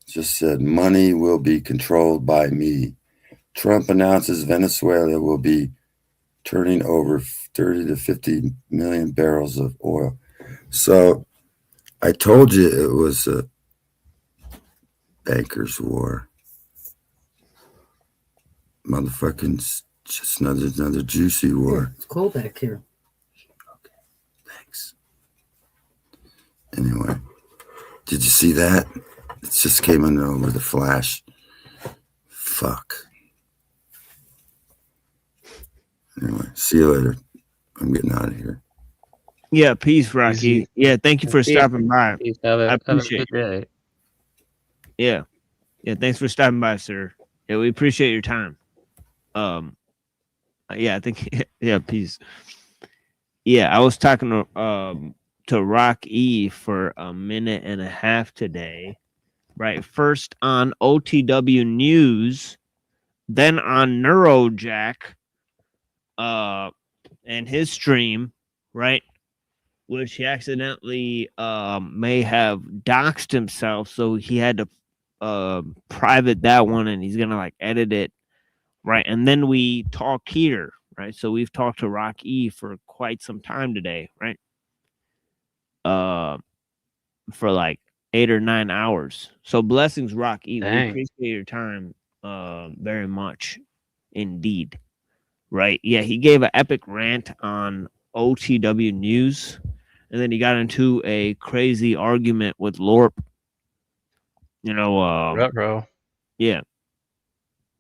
just said money will be controlled by me. Trump announces Venezuela will be turning over 30 to 50 million barrels of oil. So I told you it was a bankers war. Motherfucking just another juicy war. It's cold back here. Okay, thanks. Anyway, did you see that? It just came in over the flash. Fuck. Anyway, see you later. I'm getting out of here. Yeah, peace, Rocky. Yeah, thank you for stopping by. I appreciate it. Yeah. Yeah, thanks for stopping by, sir. Yeah, we appreciate your time. Yeah, I think yeah, peace. Yeah, I was talking to Rock E for a minute and a half today. Right. First on OTW News, then on Neurojack, and his stream, right? Which he accidentally may have doxed himself, so he had to private that one, and he's gonna like edit it, right? And then we talk here, right? So we've talked to Rock E for quite some time today, right? For like 8 or 9 hours. So blessings, Rock E. Dang. We appreciate your time very much indeed. Right? Yeah, he gave an epic rant on OTW News, and then he got into a crazy argument with Lorp. You know, Ruh-roh. yeah.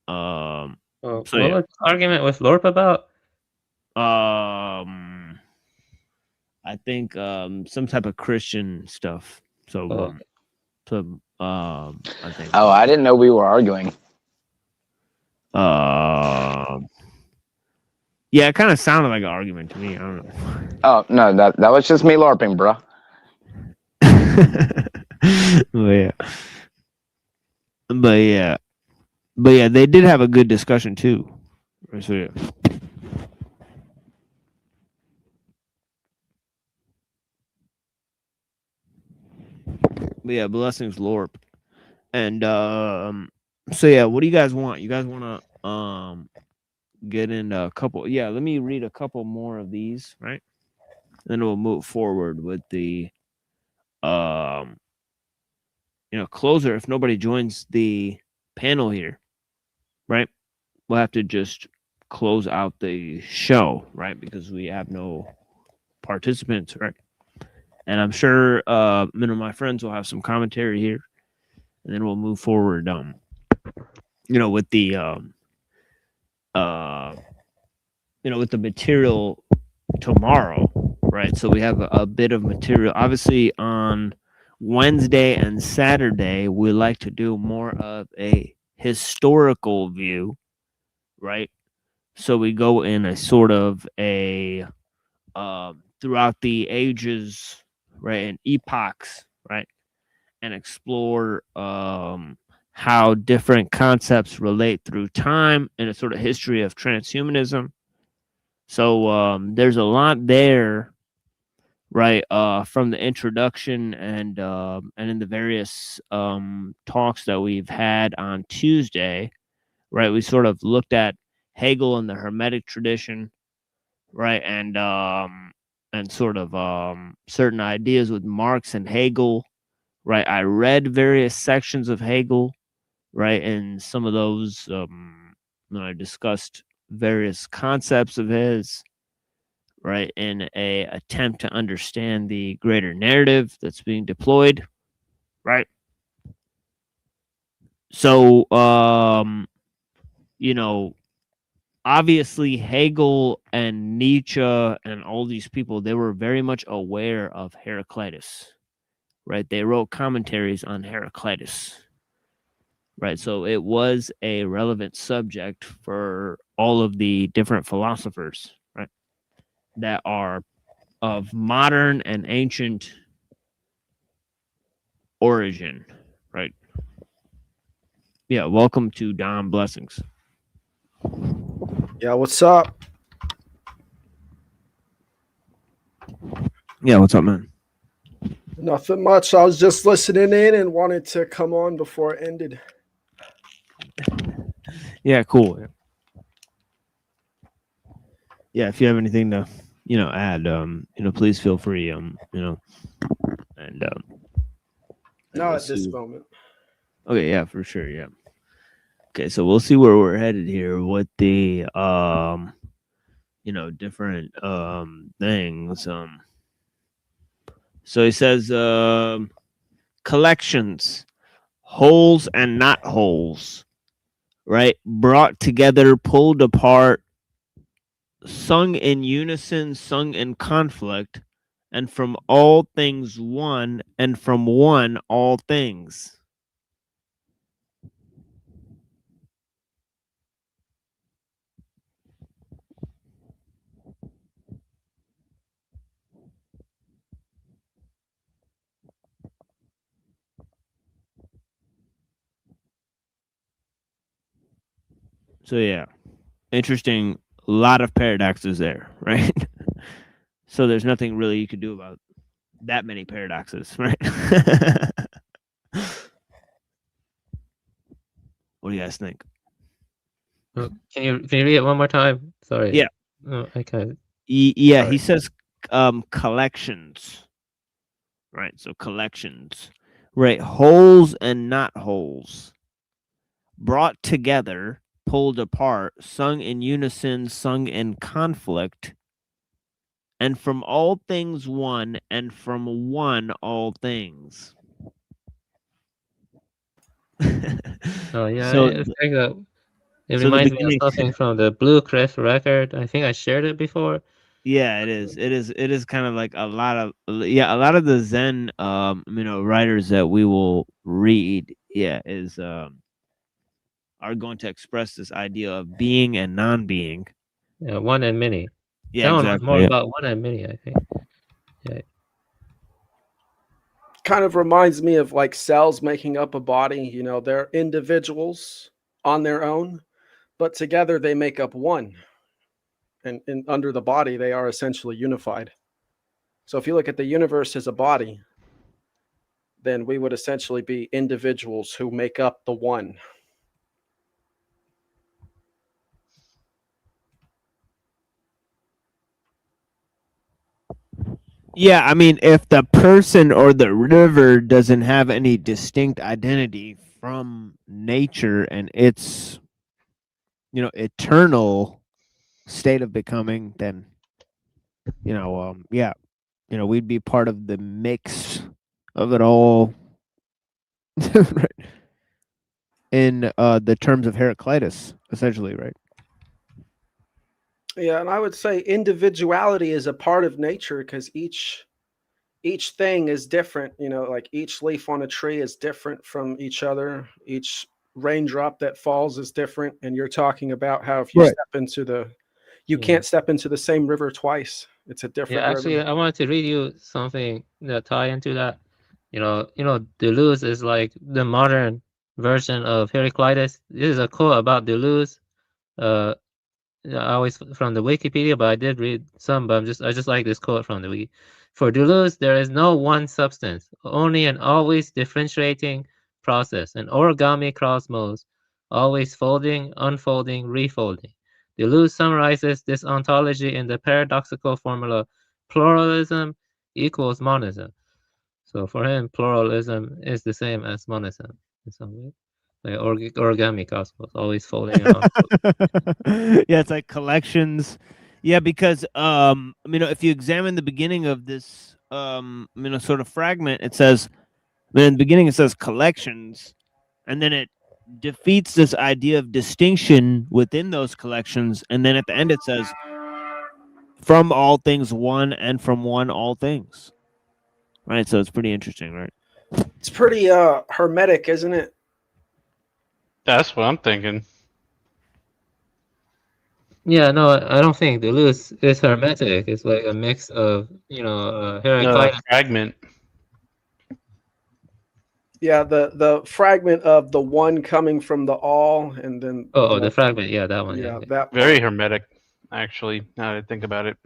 Oh, So what yeah. was the argument with Lorp about? I think some type of Christian stuff. So I think. Oh, I didn't know we were arguing. Yeah, it kind of sounded like an argument to me. I don't know. Oh no, that was just me LARPing, bro. But yeah, they did have a good discussion too. So yeah. But yeah, blessings, Lorp. And so yeah, what do you guys want? You guys want to get in a couple? Yeah, let me read a couple more of these, right? Then we'll move forward with the closer. If nobody joins the panel here, right? We'll have to just close out the show, right? Because we have no participants, right? And I'm sure many of my friends will have some commentary here, and then we'll move forward. With the with the material tomorrow, right? So we have a bit of material. Obviously, on Wednesday and Saturday, we like to do more of a historical view, right? So we go in a sort of a throughout the ages, right, and epochs, right, and explore how different concepts relate through time and a sort of history of transhumanism. So there's a lot there, right, from the introduction and in the various talks that we've had on Tuesday, right? We sort of looked at Hegel and the Hermetic tradition, right, and sort of certain ideas with Marx and Hegel, right? I read various sections of Hegel, right, and some of those I discussed various concepts of his, right, in a attempt to understand the greater narrative that's being deployed, right? So obviously Hegel and Nietzsche and all these people, they were very much aware of Heraclitus, right? They wrote commentaries on Heraclitus, right? So it was a relevant subject for all of the different philosophers, right, that are of modern and ancient origin, right? Yeah, welcome to Dom Blessings. Yeah, what's up? Yeah, what's up, man? Nothing much. I was just listening in and wanted to come on before it ended. Yeah, cool. Yeah, if you have anything to, add, please feel free, and Not we'll at this see. moment. Okay, yeah, for sure, yeah. Okay, so we'll see where we're headed here with the different things. So he says collections, wholes and not wholes, right? Brought together, pulled apart, sung in unison, sung in conflict, and from all things one, and from one all things. So yeah, interesting. A lot of paradoxes there, right? So there's nothing really you could do about that many paradoxes, right? What do you guys think? Can you read it one more time? Sorry. Yeah. Oh, okay. Yeah, Sorry. he says collections, right? So collections, right? Wholes and not wholes, brought together, pulled apart, sung in unison, sung in conflict, and from all things one, and from one all things. Oh yeah, So, it's like a. It so the reminds me of beginning. something from the Blue Cliff record. I think I shared it before. Yeah, it is. It is. It is kind of like a lot of a lot of the Zen writers that we will read, are going to express this idea of being and non-being. Yeah, one and many. Yeah, That one was more exactly. Yeah. about one and many, I think. Yeah. Kind of reminds me of like cells making up a body. You know, they're individuals on their own, but together they make up one. And under the body, they are essentially unified. So if you look at the universe as a body, then we would essentially be individuals who make up the one. Yeah, I mean, if the person or the river doesn't have any distinct identity from nature and its, eternal state of becoming, then, we'd be part of the mix of it all. Right. In the terms of Heraclitus, essentially, right? Yeah, and I would say individuality is a part of nature because each thing is different. You know, like each leaf on a tree is different from each other. Each raindrop that falls is different. And you're talking about how if you Right. step into you Yeah. can't step into the same river twice. It's a different Yeah, actually, river. I wanted to read you something that tie into that. Deleuze is like the modern version of Heraclitus. This is a quote about Deleuze. Uh, I always from the Wikipedia, but I did read some. But I just like this quote from the Wiki. For Deleuze, there is no one substance, only an always differentiating process, an origami cosmos, always folding, unfolding, refolding. Deleuze summarizes this ontology in the paradoxical formula: pluralism equals monism. So for him, pluralism is the same as monism in some way. Like origami cosmos, always folding and unfolding. Yeah, it's like collections. Yeah, because if you examine the beginning of this sort of fragment, it says in the beginning it says collections, and then it defeats this idea of distinction within those collections, and then at the end it says from all things one, and from one all things. Right, so it's pretty interesting, right? It's pretty hermetic, isn't it? That's what I'm thinking. Yeah, no, I don't think Deleuze is hermetic. It's like a mix of, Heraclitus. Fragment. Yeah, the fragment of the one coming from the all, and then The fragment. Yeah, that one. yeah, Yeah. that Very part. hermetic, actually, now that I think about it.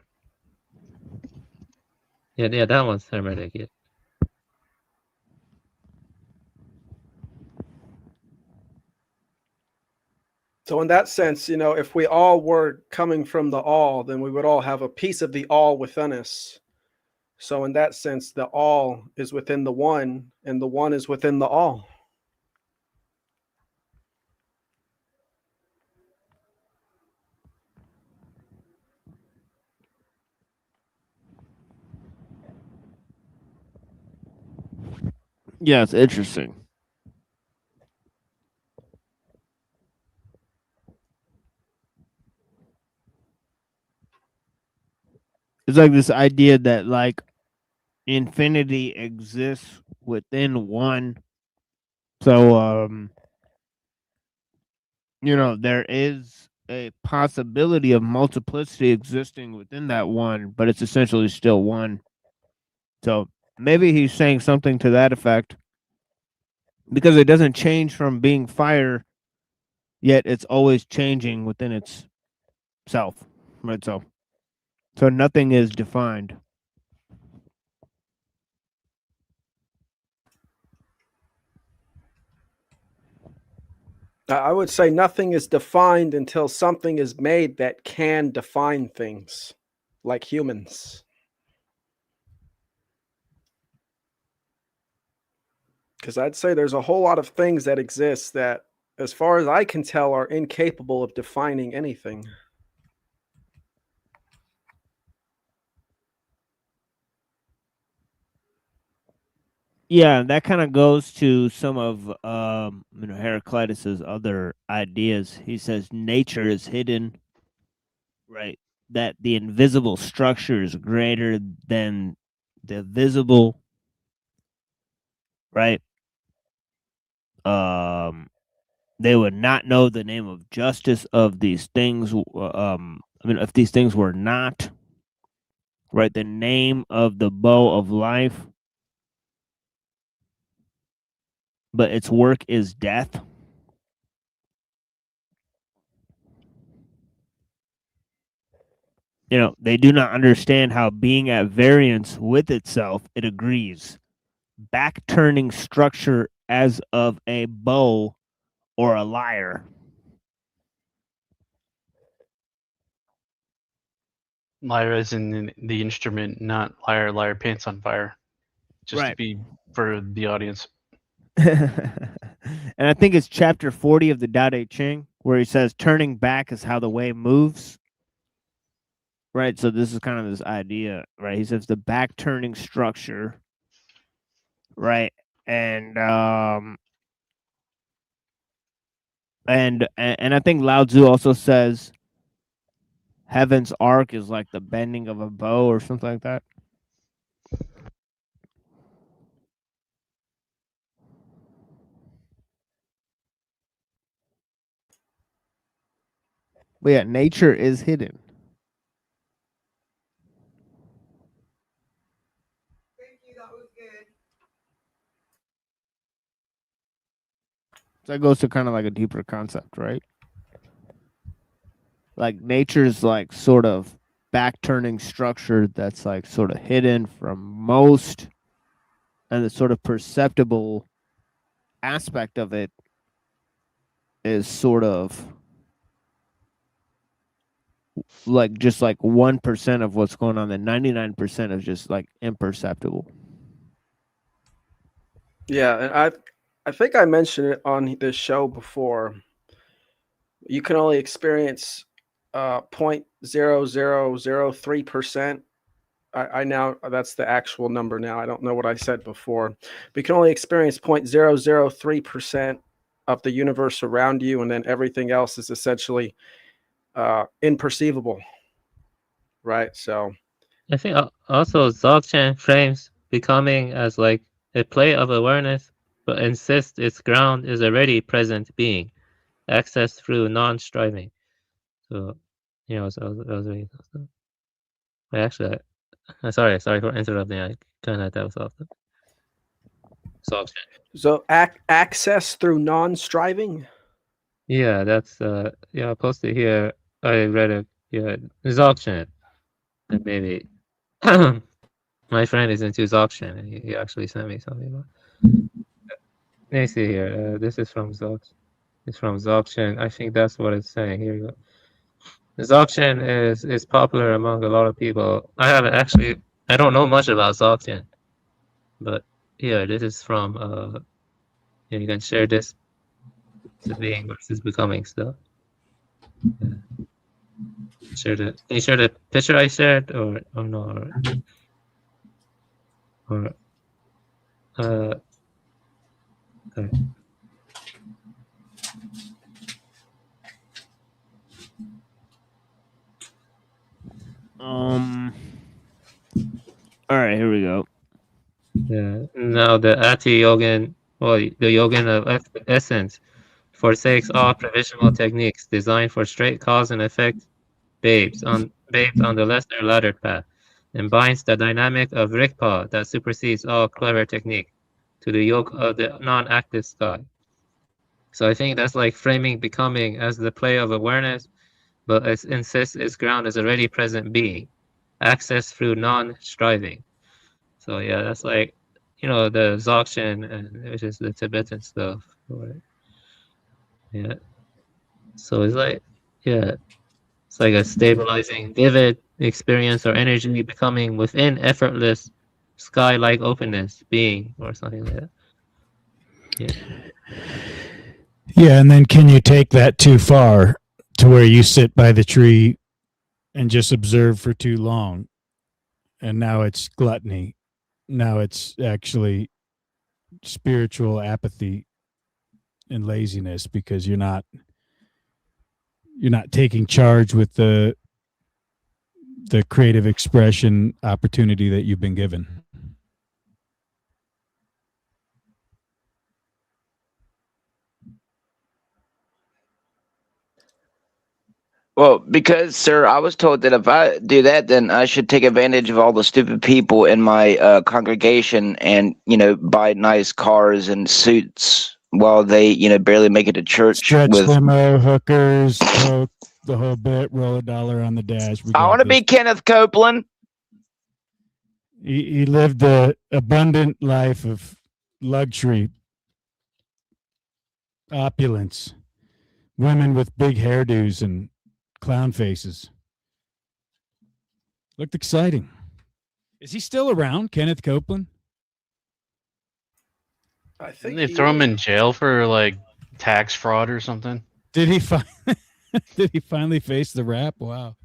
Yeah, that one's hermetic. Yeah. So in that sense, if we all were coming from the all, then we would all have a piece of the all within us. So in that sense, the all is within the one, and the one is within the all. Yeah, it's interesting. It's like this idea that like infinity exists within one. So there is a possibility of multiplicity existing within that one, but it's essentially still one. So maybe he's saying something to that effect, because it doesn't change from being fire, yet it's always changing within its self. Right, so nothing is defined. I would say nothing is defined until something is made that can define things, like humans. Because I'd say there's a whole lot of things that exist that, as far as I can tell, are incapable of defining anything. Yeah, that kind of goes to some of Heraclitus's other ideas. He says nature is hidden, right? That the invisible structure is greater than the visible, right? They would not know the name of justice of these things. If these things were not, right, the name of the bow of life, but its work is death. They do not understand how being at variance with itself, it agrees. Back turning structure as of a bow or a lyre. Lyra is in the instrument, not liar, liar, pants on fire. Just to Right. be for the audience. And I think it's chapter 40 of the Tao Te Ching, where he says turning back is how the way moves. Right. So this is kind of this idea, right? He says the back turning structure, right? And I think Lao Tzu also says heaven's arc is like the bending of a bow or something like that. But yeah, nature is hidden. So that goes to kind of like a deeper concept, right? Like nature's like sort of back turning structure that's like sort of hidden from most, and the sort of perceptible aspect of it is sort of like just like 1% of what's going on. The 99% is just like imperceptible. Yeah, and I think I mentioned it on this show before. You can only experience 0.0003%. I now that's the actual number now. I don't know what I said before. We can only experience 0.003% of the universe around you, and then everything else is essentially imperceivable. Right. So I think also Dzogchen frames becoming as like a play of awareness, but insists its ground is already present being, accessed through non-striving. So, so I was reading stuff. Actually, sorry for interrupting. I kind of that was off. Dzogchen. So access through non-striving. Yeah, that's I posted here. I read it. Yeah, Dzogchen. And maybe my friend is into Dzogchen, and he actually sent me something about. Let me see here. This is from Dzogchen. It's from Dzogchen. I think that's what it's saying. Here you go. Dzogchen is popular among a lot of people. I don't know much about Dzogchen, but yeah, this is from you can share this to being versus becoming stuff. Yeah. Can you share the picture I shared or no? Or okay. All right, here we go. Yeah. Now the Ati-Yogan, the Yogan of essence, forsakes all provisional techniques designed for straight cause and effect babes on the lesser laddered path, and binds the dynamic of Rigpa that supersedes all clever technique to the yoke of the non-active sky. So I think that's like framing becoming as the play of awareness, but it insists its ground is already present being, access through non-striving. So yeah, that's like, the Dzogchen, which is the Tibetan stuff. Right? Yeah. So it's like, yeah, it's like a stabilizing, vivid experience or energy becoming within effortless, sky-like openness, being, or something like that. Yeah. Yeah, and then can you take that too far to where you sit by the tree and just observe for too long? And now it's gluttony. Now it's actually spiritual apathy and laziness because you're not taking charge with the creative expression opportunity that you've been given. Well, because, sir, I was told that if I do that, then I should take advantage of all the stupid people in my congregation and, buy nice cars and suits while they, barely make it to church Stretch with. limo, hookers, coke, the whole bit, roll $1 on the dash. I want to be Kenneth Copeland. He lived the abundant life of luxury, opulence, women with big hairdos and clown faces. Looked exciting. Is he still around, Kenneth Copeland? I Didn't think they throw him in jail for like tax fraud or something? Did he did he finally face the rap? Wow.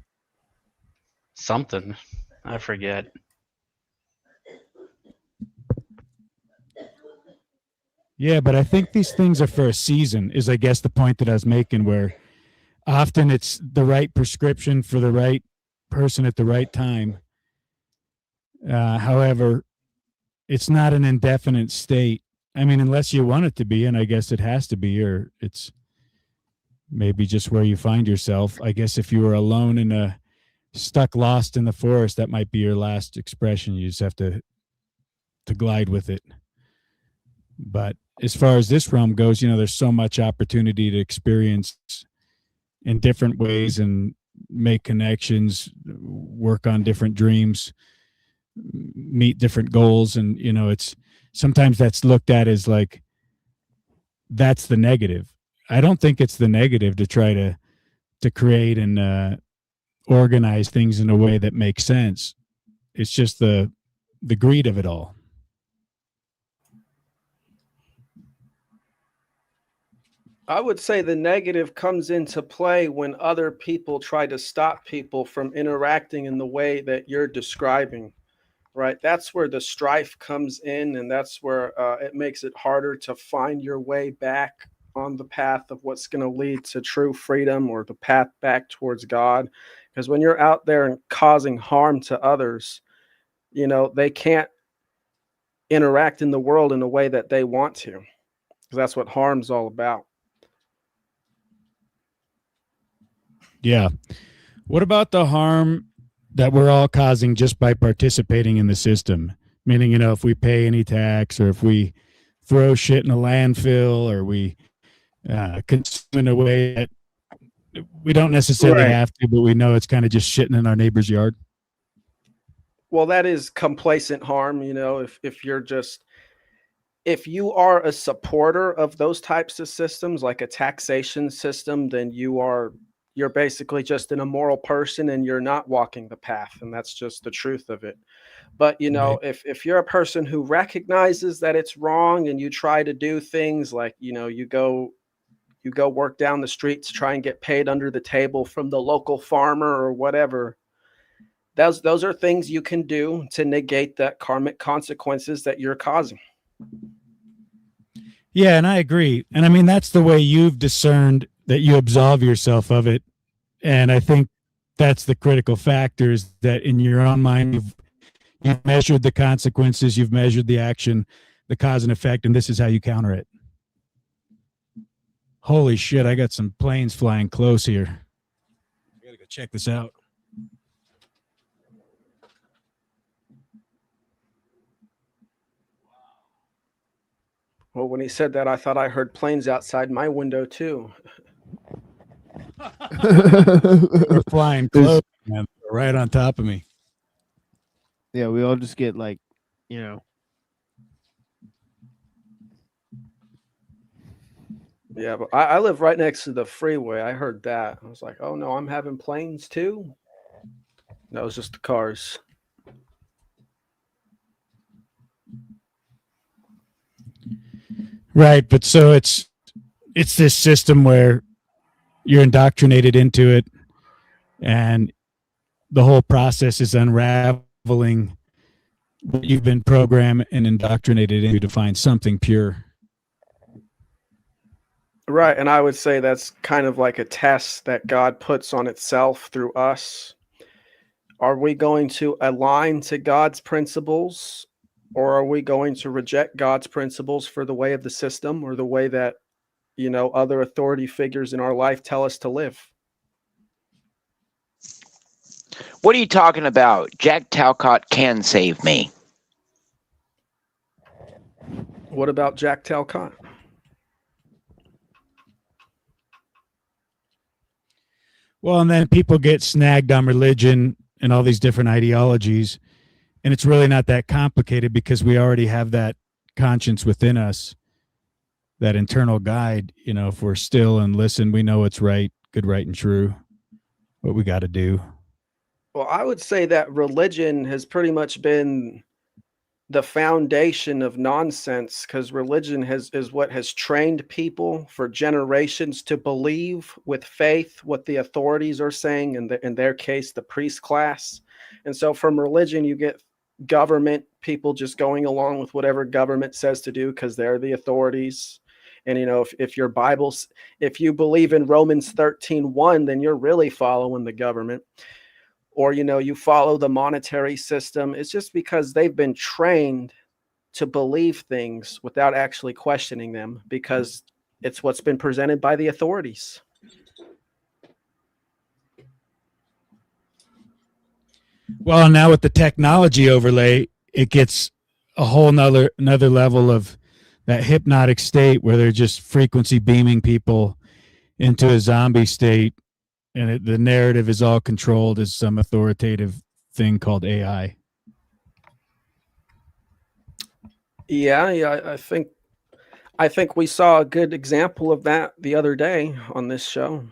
Something. I forget. Yeah, but I think these things are for a season, is I guess the point that I was making, where often it's the right prescription for the right person at the right time. However, it's not an indefinite state. I mean, unless you want it to be, and I guess it has to be, or it's maybe just where you find yourself. I guess if you were alone in stuck lost in the forest, that might be your last expression. You just have to glide with it. But as far as this realm goes, there's so much opportunity to experience in different ways and make connections, work on different dreams, meet different goals. And, it's sometimes that's looked at as like, that's the negative. I don't think it's the negative to try to create and organize things in a way that makes sense. It's just the greed of it all. I would say the negative comes into play when other people try to stop people from interacting in the way that you're describing, right? That's where the strife comes in, and that's where it makes it harder to find your way back on the path of what's going to lead to true freedom or the path back towards God. Because when you're out there and causing harm to others, they can't interact in the world in a way that they want to, because that's what harm's all about. Yeah. What about the harm that we're all causing just by participating in the system? Meaning, if we pay any tax, or if we throw shit in a landfill, or we consume in a way that we don't necessarily have to, but we know it's kind of just shitting in our neighbor's yard. Well, that is complacent harm. If you are a supporter of those types of systems, like a taxation system, then you're basically just an immoral person and you're not walking the path. And that's just the truth of it. But, Right. if you're a person who recognizes that it's wrong and you try to do things like, you go work down the street to try and get paid under the table from the local farmer or whatever, those are things you can do to negate that karmic consequences that you're causing. Yeah, and I agree. And I mean, that's the way you've discerned that you absolve yourself of it. And I think that's the critical factor, is that in your own mind, you've measured the consequences, you've measured the action, the cause and effect, and this is how you counter it. Holy shit, I got some planes flying close here. I gotta go check this out. Well, when he said that, I thought I heard planes outside my window too. They're flying close, man. They're right on top of me. Yeah, we all just get Yeah, but I live right next to the freeway. I heard that. I was like, oh no, I'm having planes too. That was just the cars. Right, but so it's this system where you're indoctrinated into it, and the whole process is unraveling what you've been programmed and indoctrinated into to find something pure. Right, and I would say that's kind of like a test that God puts on itself through us. Are we going to align to God's principles, or are we going to reject God's principles for the way of the system or the way that, other authority figures in our life tell us to live? What are you talking about? Jack Talcott can save me. What about Jack Talcott? Well, and then people get snagged on religion and all these different ideologies, and it's really not that complicated because we already have that conscience within us, that internal guide. If we're still and listen, we know what's right, good, right, and true, what we got to do. Well, I would say that religion has pretty much been the foundation of nonsense, because religion is what has trained people for generations to believe with faith what the authorities are saying, in their case, the priest class. And so from religion, you get government people just going along with whatever government says to do because they're the authorities. And, if your Bible's, if you believe in Romans 13:1, then you're really following the government. Or, you follow the monetary system. It's just because they've been trained to believe things without actually questioning them, because it's what's been presented by the authorities. Well, now with the technology overlay, it gets a whole nother level of that hypnotic state where they're just frequency beaming people into a zombie state, and the narrative is all controlled as some authoritative thing called AI. Yeah, I think we saw a good example of that the other day on this show.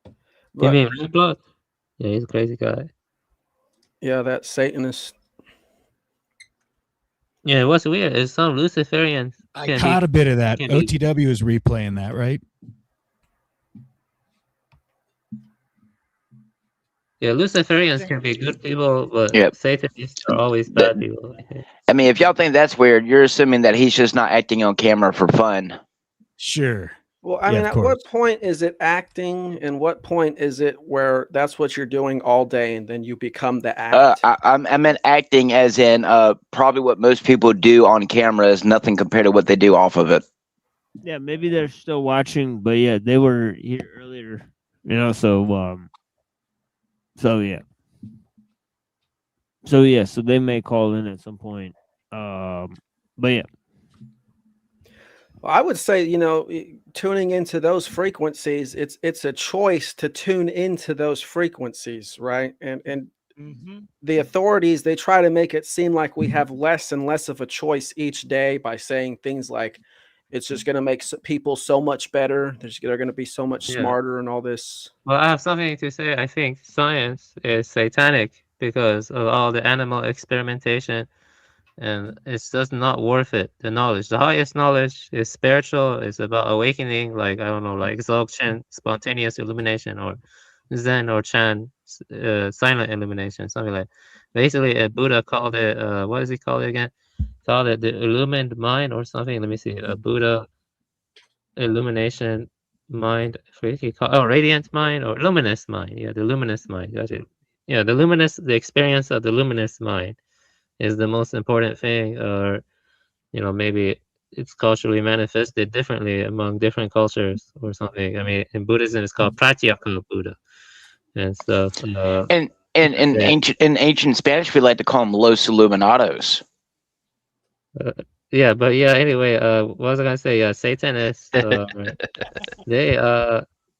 You mean Red Blood? Yeah, he's a crazy guy. Yeah, that Satanist. Yeah, what's weird is some Luciferians. I caught a bit of that. OTW is replaying that, right? Yeah, Luciferians can be good people, but Satanists are always bad people. I mean, if y'all think that's weird, you're assuming that he's just not acting on camera for fun. Sure. Well, I mean, at what point is it acting, and what point is it where that's what you're doing all day, and then you become the act? I meant acting as in probably what most people do on camera is nothing compared to what they do off of it. Yeah, maybe they're still watching, but yeah, they were here earlier, so they may call in at some point. But yeah. Well, I would say, tuning into those frequencies, it's a choice to tune into those frequencies, right? And the authorities, they try to make it seem like we have less and less of a choice each day by saying things like, it's just going to make people so much better. They're going to be so much smarter and all this. Well, I have something to say. I think science is satanic because of all the animal experimentation, and it's just not worth it. The knowledge, the highest knowledge is spiritual. It's about awakening, like, I don't know, like Dzogchen, spontaneous illumination, or Zen or Chan, silent illumination, something like. Basically, Buddha called it. What does he call it again? Called it the illumined mind or something. Let me see. Buddha illumination mind. Radiant mind or luminous mind. Yeah, the luminous mind. Got it. Yeah, the experience of the luminous mind is the most important thing, or maybe it's culturally manifested differently among different cultures or something. I mean, in Buddhism, it's called Pratyeka Buddha and stuff. And in ancient Spanish, we like to call them Los Illuminados. Anyway, what was I gonna say? Yeah, Satanists.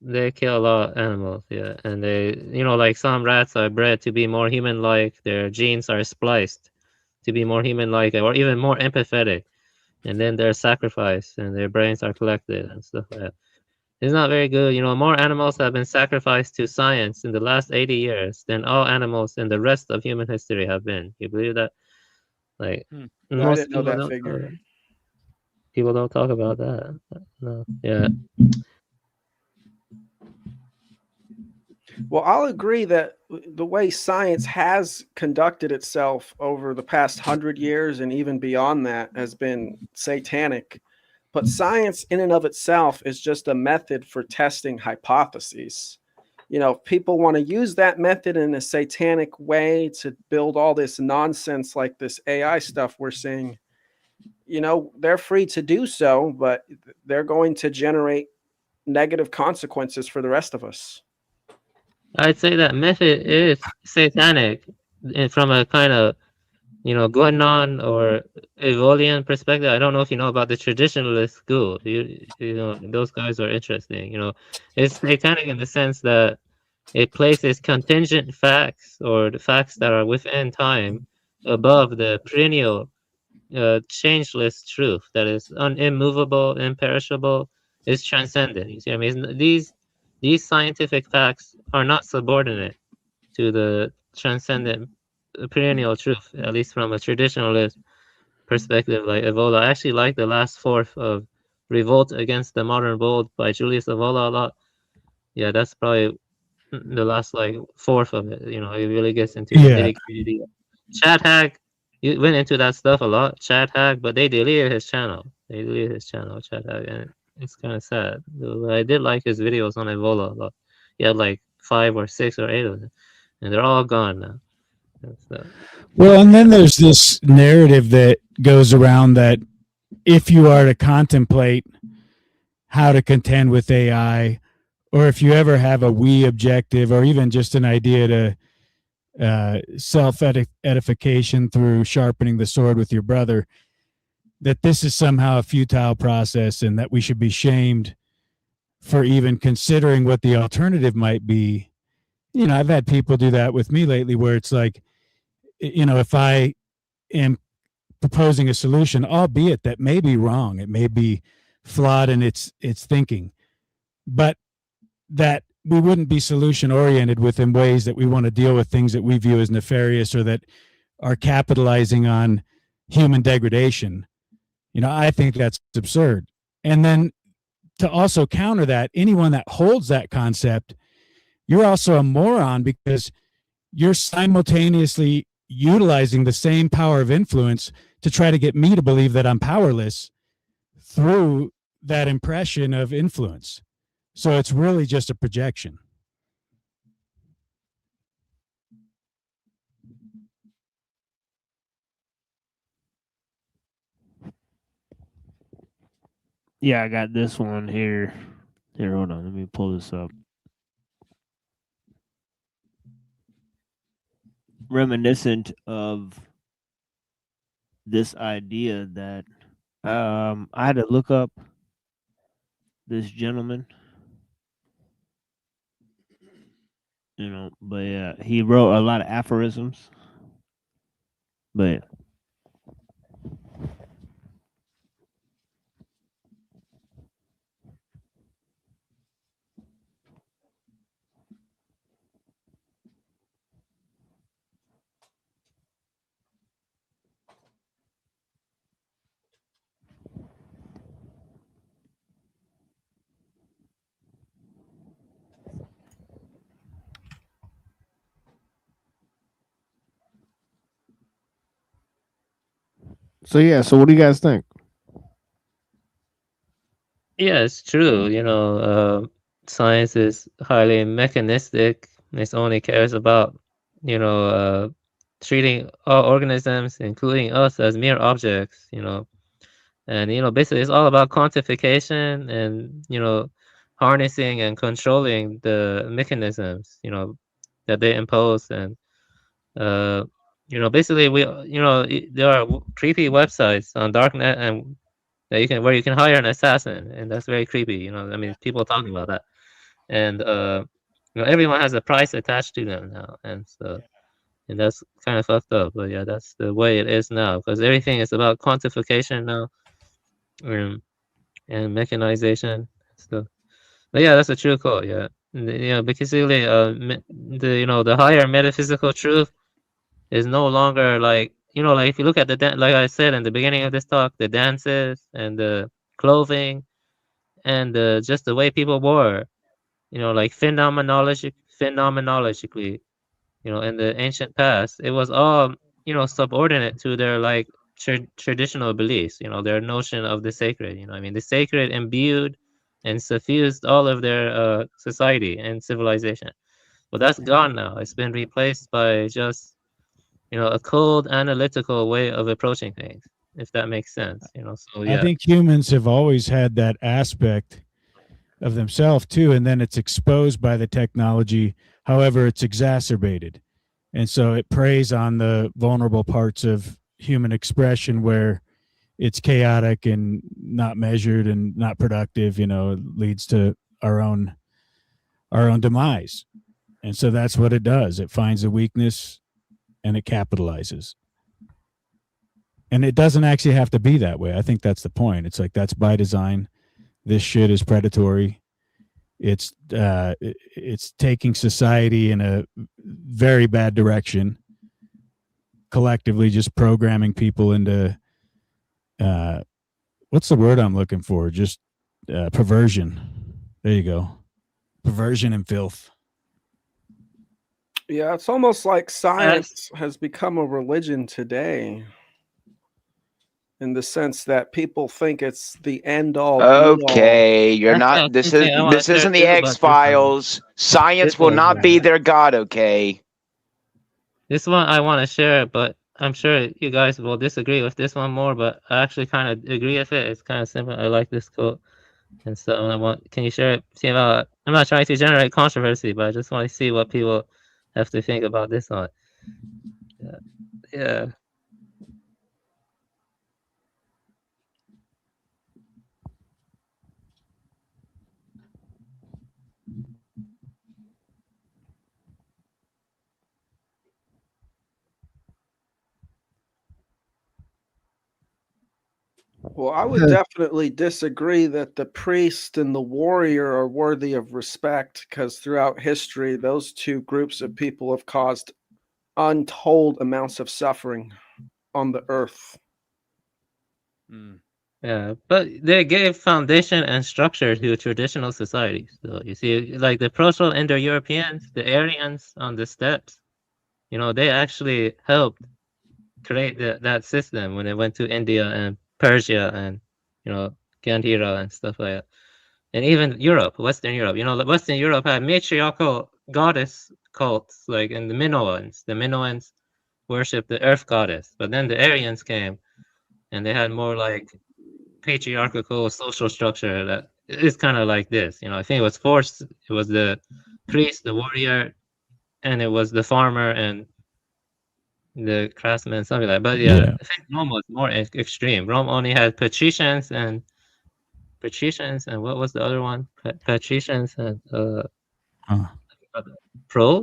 They kill a lot of animals. Yeah, and they, like some rats are bred to be more human-like. Their genes are spliced to be more human-like or even more empathetic, and then they're sacrificed and their brains are collected and stuff like that. It's not very good. More animals have been sacrificed to science in the last 80 years than all animals in the rest of human history have been. You believe that? Like, I didn't know that figure. People don't talk about that. No. Yeah. Well, I'll agree that the way science has conducted itself over the past 100 years and even beyond that has been satanic. But science, in and of itself, is just a method for testing hypotheses. If people want to use that method in a satanic way to build all this nonsense like this AI stuff we're seeing, they're free to do so, but they're going to generate negative consequences for the rest of us. I'd say that method is satanic and from a kind of, Guanon or Evolian perspective. I don't know if you know about the traditionalist school. Those guys are interesting. It's satanic in the sense that it places contingent facts or the facts that are within time above the perennial, changeless truth that is immovable, imperishable, is transcendent. You see what I mean? These scientific facts are not subordinate to the transcendent perennial truth, at least from a traditionalist perspective. Like Evola, I actually like the last fourth of Revolt Against the Modern World by Julius Evola a lot. Yeah, that's probably the last fourth of it. It really gets into the Yeah. nitty-gritty. Chad Hag, you went into that stuff a lot, Chad Hag, but they deleted his channel. Chad Hag, and it's kind of sad. I did like his videos on Evola a lot. He had like 5 or 6 or 8 of them, and they're all gone now. Well, and then there's this narrative that goes around that if you are to contemplate how to contend with AI, or if you ever have a we objective, or even just an idea to self edification through sharpening the sword with your brother, that this is somehow a futile process and that we should be shamed for even considering what the alternative might be. I've had people do that with me lately where it's like, if I am proposing a solution, albeit that may be wrong, it may be flawed in its thinking, but that we wouldn't be solution oriented within ways that we want to deal with things that we view as nefarious or that are capitalizing on human degradation. I think that's absurd. And then to also counter that, anyone that holds that concept, you're also a moron because you're simultaneously utilizing the same power of influence to try to get me to believe that I'm powerless through that impression of influence. So it's really just a projection. Yeah, I got this one here. Here, hold on. Let me pull this up. Reminiscent of this idea that I had to look up this gentleman, but yeah, he wrote a lot of aphorisms. But so yeah, so what do you guys think? Yeah, it's true. Science is highly mechanistic. It only cares about, treating all organisms, including us, as mere objects. And basically, it's all about quantification and harnessing and controlling the mechanisms that they impose. And basically, there are creepy websites on darknet and that where you can hire an assassin, and that's very creepy. I mean, people talking about that, and everyone has a price attached to them now, and that's kind of fucked up. But yeah, that's the way it is now because everything is about quantification now, and mechanization stuff. But yeah, that's a true call. Yeah, basically, the higher metaphysical truth is no longer like if you look at like I said in the beginning of this talk, the dances and the clothing and just the way people were, like phenomenologically, in the ancient past, it was all, subordinate to their like traditional beliefs, their notion of the sacred. I mean, the sacred imbued and suffused all of their society and civilization. But that's gone now. It's been replaced by just, a cold analytical way of approaching things, if that makes sense. So I yeah. think humans have always had that aspect of themselves too, and then it's exposed by the technology. However, it's exacerbated, and so it preys on the vulnerable parts of human expression where it's chaotic and not measured and not productive. It leads to our own demise, and so that's what it does. It finds a weakness and it capitalizes. And it doesn't actually have to be that way. I think that's the point. It's like that's by design. This shit is predatory. It's taking society in a very bad direction. Collectively, just programming people into what's the word I'm looking for? Just perversion. There you go. Perversion and filth. Yeah, it's almost like science has become a religion today, in the sense that people think it's the end all. Okay, you're not. This isn't the X-Files. Science will not be their god. Okay. This one I want to share, but I'm sure you guys will disagree with this one more. But I actually kind of agree with it. It's kind of simple. I like this quote, and so can you share it? See about. I'm not trying to generate controversy, but I just want to see what people have to think about this one. Yeah. Well, I would definitely disagree that the priest and the warrior are worthy of respect, because throughout history, those two groups of people have caused untold amounts of suffering on the earth. Yeah, but they gave foundation and structure to traditional societies. So you see, like the Proto-Indo-Europeans, the Aryans on the steppes, they actually helped create that system when they went to India and Persia and, Gandhira and stuff like that. And even Europe, Western Europe, Western Europe had matriarchal goddess cults, like in the Minoans. The Minoans worshiped the earth goddess, but then the Aryans came and they had more like patriarchal social structure that is kind of like this. I think it was forced. It was the priest, the warrior, and it was the farmer and the craftsman, something like that. But yeah. I think Rome was more extreme. Rome only had patricians and what was the other one? Patricians and pros?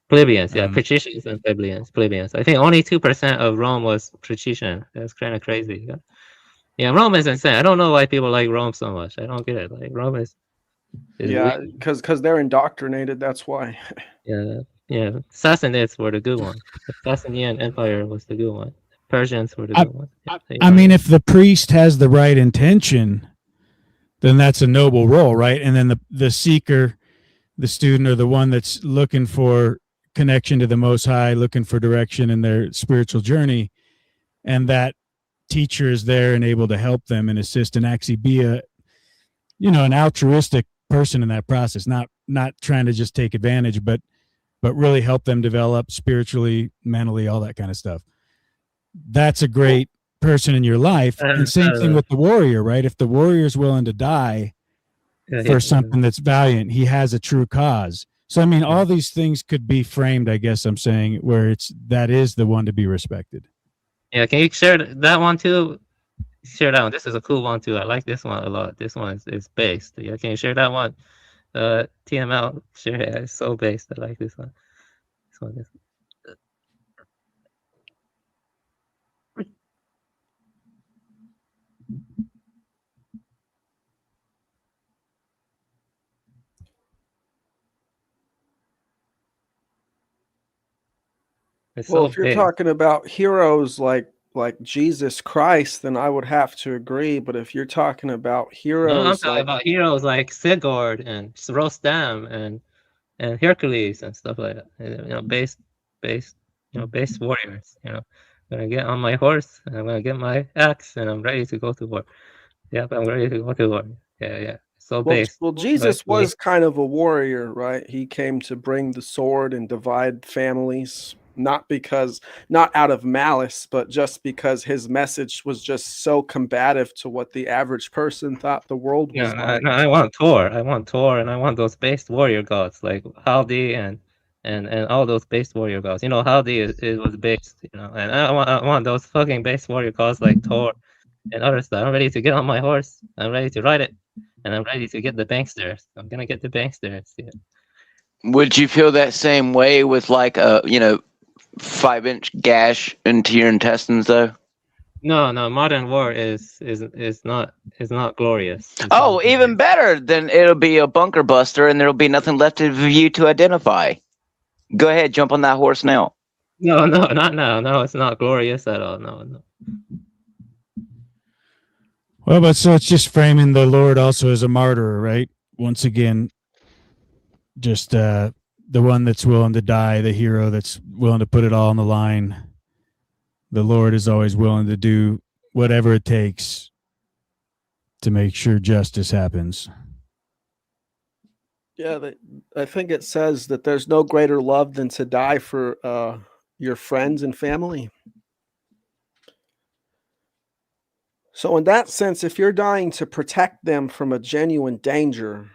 Plebeians, yeah, patricians and plebeians. I think only 2% of Rome was patrician. That's kind of crazy. Yeah, Rome is insane. I don't know why people like Rome so much. I don't get it. Like Rome is yeah, because they're indoctrinated. That's why. Yeah. Sassanids were the good one. The Sasanian Empire was the good one. Persians were the good one. I mean, if the priest has the right intention, then that's a noble role, right? And then the seeker, the student, or the one that's looking for connection to the Most High, looking for direction in their spiritual journey, and that teacher is there and able to help them and assist and actually be an altruistic person in that process, not trying to just take advantage, but really help them develop spiritually, mentally, all that kind of stuff. That's a great person in your life. And same thing with the warrior, right? If the warrior is willing to die for something that's valiant, he has a true cause. So, I mean, all these things could be framed, I guess I'm saying, where that is the one to be respected. Yeah, can you share that one too? Share that one. This is a cool one too. I like this one a lot. This one is based. Yeah, can you share that one? TML, share it. It's so based. I like this one. This one is. Well, if you're talking about heroes like Jesus Christ, then I would have to agree. But if you're talking about heroes, I'm talking about heroes like Sigurd and Rostam and and Hercules and stuff like that. Based warriors. I'm gonna get on my horse and I'm gonna get my axe and I'm ready to go to war. Yep, I'm ready to go to war. Yeah. So based. Well, Jesus was kind of a warrior, right? He came to bring the sword and divide families, not out of malice, but just because his message was just so combative to what the average person thought the world was like. I want Thor. I want Thor, and I want those based warrior gods like Haldi and all those based warrior gods. Haldi was based. And I want those fucking based warrior gods like Thor and other stuff. I'm ready to get on my horse. I'm ready to ride it, and I'm ready to get the banksters. I'm gonna get the banksters. Yeah. Would you feel that same way with like a 5-inch gash into your intestines though? No, modern war is not glorious. Oh, even better. Then it'll be a bunker buster and there'll be nothing left of you to identify. Go ahead, jump on that horse now. No, not now. No, it's not glorious at all. No. Well, but so it's just framing the Lord also as a martyr, right? Once again, just the one that's willing to die, the hero that's willing to put it all on the line. The Lord is always willing to do whatever it takes to make sure justice happens. Yeah, I think it says that there's no greater love than to die for your friends and family. So in that sense, if you're dying to protect them from a genuine danger,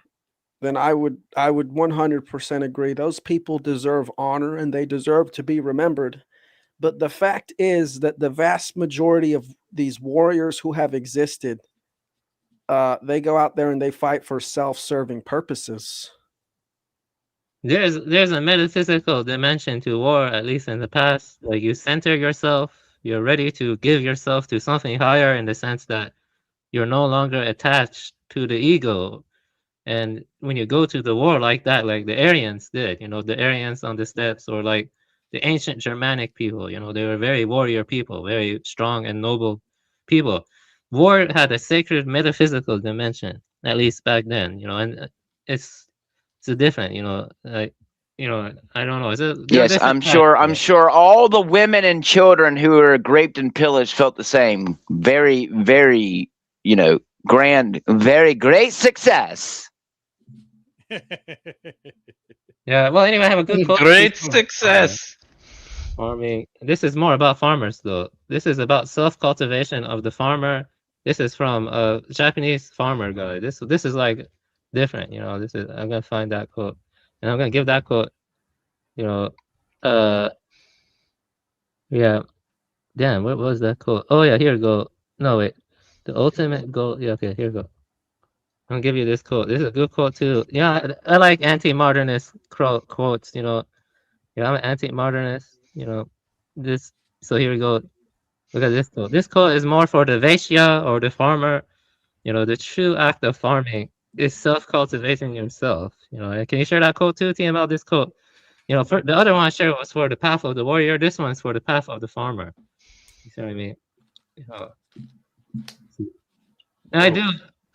then I would 100% agree. Those people deserve honor and they deserve to be remembered. But the fact is that the vast majority of these warriors who have existed, they go out there and they fight for self-serving purposes. There's a metaphysical dimension to war, at least in the past. Like you center yourself, you're ready to give yourself to something higher in the sense that you're no longer attached to the ego. And when you go to the war like that, like the Aryans did, the Aryans on the steppes, or like the ancient Germanic people, they were very warrior people, very strong and noble people. War had a sacred metaphysical dimension, at least back then, and it's a different, I don't know. Yes, I'm sure all the women and children who were raped and pillaged felt the same. Very, very, grand, very great success. Yeah, well, anyway, I have a good quote. Great success. Farming. This is more about farmers, though. This is about self-cultivation of the farmer. This is from a Japanese farmer guy. This is like different, I'm gonna find that quote, and I'm gonna give that quote. Yeah. Damn, what was that quote? Oh yeah, here we go. No wait, the ultimate goal. Yeah, okay, here we go. I'm gonna give you this quote. This is a good quote too. Yeah, I like anti-modernist quotes. I'm an anti-modernist. This. So here we go. Look at this quote. This quote is more for the Vaishya or the farmer. The true act of farming is self-cultivating yourself. Can you share that quote too, Team, about this quote? For the other one I shared was for the path of the warrior. This one's for the path of the farmer. You see what I mean? And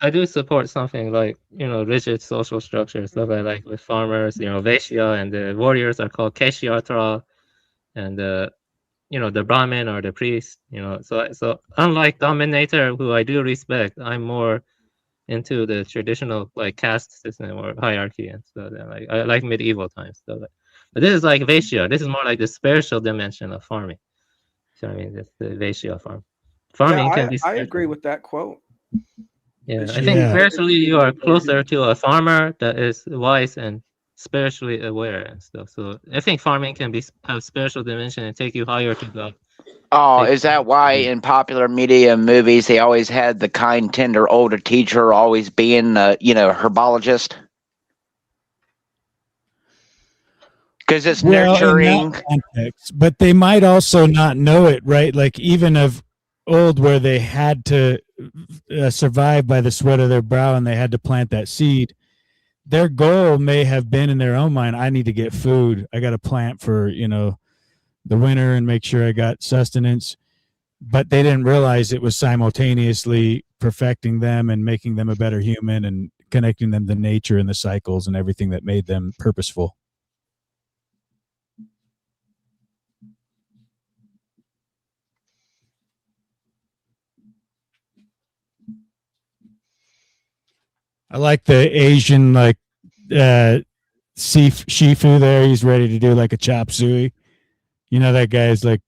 I do support something like rigid social structure, stuff like with farmers. Vaishya and the warriors are called Kshatriya, and the Brahmin or the priest. So unlike Dominator, who I do respect, I'm more into the traditional like caste system or hierarchy and stuff. I like medieval times. But this is like Vaishya. This is more like the spiritual dimension of farming. So I mean, it's the Vaishya farm. Farming can be. I agree with that quote. Yeah, I think spiritually you are closer to a farmer that is wise and spiritually aware and stuff. So I think farming can have spiritual dimension and take you higher to God. Oh, is that why in popular media and movies they always had the kind, tender older teacher always being, herbologist? Because it's nurturing. In that context, but they might also not know it, right? Like even of old, where they had to survive by the sweat of their brow and they had to plant that seed. Their goal may have been in their own mind, I need to get food. I got to plant for, the winter and make sure I got sustenance. But they didn't realize it was simultaneously perfecting them and making them a better human and connecting them to nature and the cycles and everything that made them purposeful. I like the Asian, like, Shifu there. He's ready to do like a chop suey. You know, that guy's like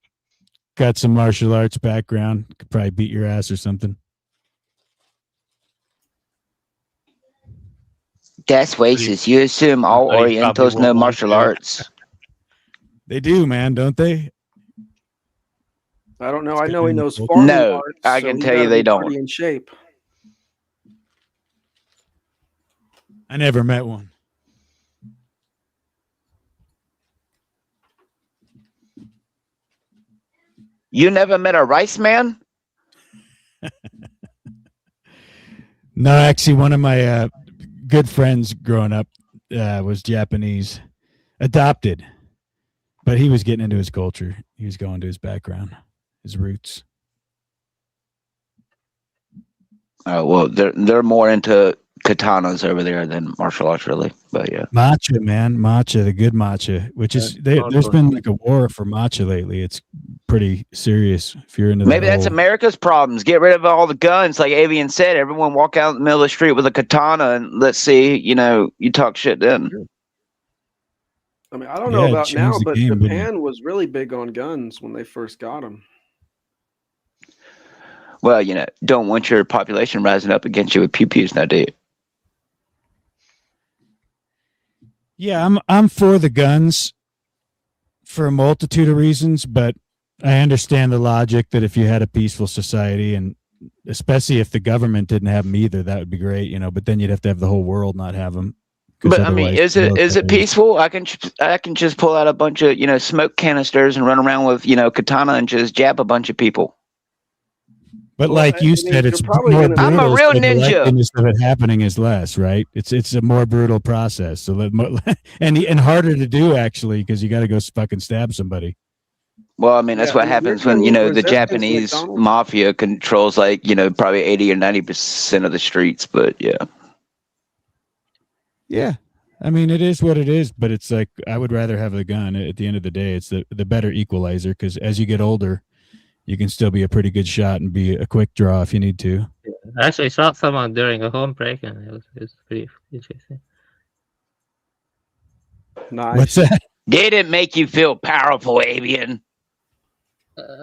got some martial arts background. Could probably beat your ass or something. That's racist. You assume all Orientals know martial arts. They do, man, don't they? I don't know. I know he knows farming No, arts. I so can he tell you gotta they be don't. pretty in shape. I never met one. You never met a rice man? No, actually, one of my good friends growing up was Japanese, adopted, but he was getting into his culture. He was going to his background, his roots. Oh well, they're more into katanas over there than martial arts, really. But yeah, Matcha, man, matcha, the good matcha, which is there's been like a war for matcha lately. It's pretty serious if you're into maybe that that's whole- America's problems. Get rid of all the guns, like Avian said. Everyone walk out in the middle of the street with a katana, and let's see. You know, you talk shit then. I mean, I don't know it about now, changed the but game, didn't it? Japan was really big on guns when they first got them. Well, you know, don't want your population rising up against you with pew-pews now, do you? Yeah, I'm for the guns for a multitude of reasons, but I understand the logic that if you had a peaceful society, and especially if the government didn't have them either, that would be great, you know. But then you'd have to have the whole world not have them. But I mean, is it peaceful? I can just pull out a bunch of smoke canisters and run around with katana and just jab a bunch of people. But like you said, it's more brutal. I'm a real so the ninja. likeliness of it happening is less, right? It's a more brutal process, so and harder to do actually because you got to go fucking stab somebody. Well, I mean, that's what happens when the Japanese mafia controls probably 80 or 90% of the streets. But yeah. Yeah, I mean, it is what it is, but it's like I would rather have the gun. At the end of the day, it's the better equalizer because as you get older, you can still be a pretty good shot and be a quick draw if you need to. I actually shot someone during a home break, and it was pretty interesting. Nice. What's that? Did it make you feel powerful, Avian?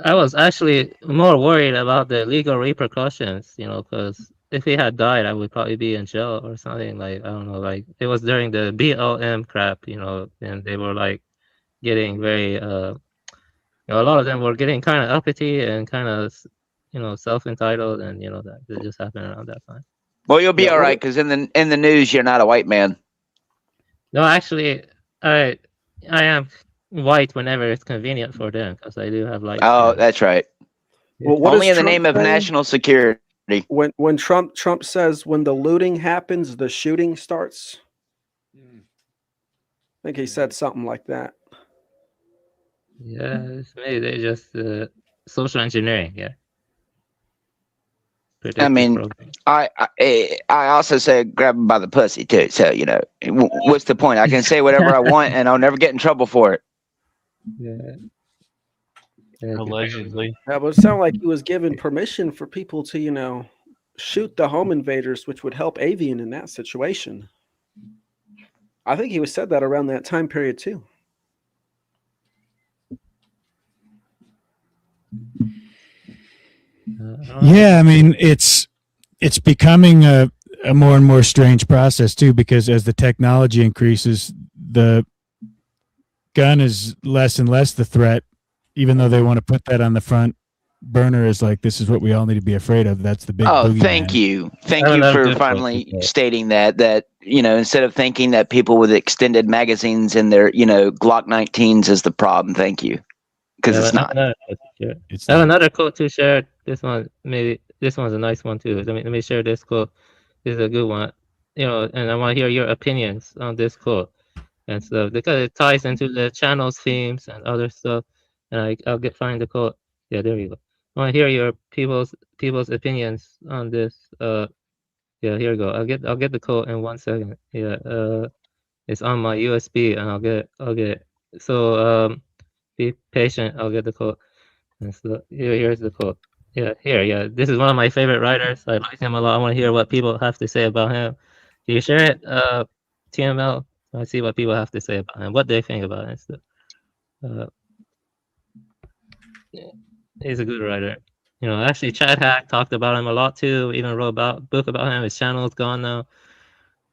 I was actually more worried about the legal repercussions, because if he had died, I would probably be in jail or something. Like, I don't know, like it was during the BLM crap, and they were like getting very, a lot of them were getting kind of uppity and kind of, self-entitled, and that just happened around that time. Well, you'll be all right because in the news, you're not a white man. No, actually, I am white whenever it's convenient for them because I do have like. Oh, that's right. Well, only in the name of national security. When Trump says when the looting happens, the shooting starts. I think he said something like that. Yeah, it's maybe they just social engineering. Yeah. I mean, I also said grab him by the pussy too. So what's the point? I can say whatever I want, and I'll never get in trouble for it. Yeah. Allegedly. Yeah, but it sounded like he was given permission for people to, shoot the home invaders, which would help Avian in that situation. I think he was said that around that time period too. Yeah, I mean it's becoming a more and more strange process too, because as the technology increases, the gun is less and less the threat, even though they want to put that on the front burner as like this is what we all need to be afraid of. That's the big. Oh, thank you for finally stating that instead of thinking that people with extended magazines in their Glock 19s is the problem. Thank you, because it's not. I have another quote to share. This one, maybe this one's a nice one too. Let me share this quote. This is a good one. And I want to hear your opinions on this quote and stuff because it ties into the channel's themes and other stuff. And I'll find the quote. Yeah, there you go. I want to hear your people's opinions on this Yeah, here we go. I'll get the code in 1 second. Yeah, it's on my USB, and I'll get it. So be patient. I'll get the code. And so here's the code. Yeah, here. Yeah, this is one of my favorite writers. I like him a lot. I want to hear what people have to say about him. Can you share it, TML? I see what people have to say about him. What they think about it. So, yeah, he's a good writer. You know, actually, Chad Hack talked about him a lot too. Even wrote a book about him. His channel is gone now.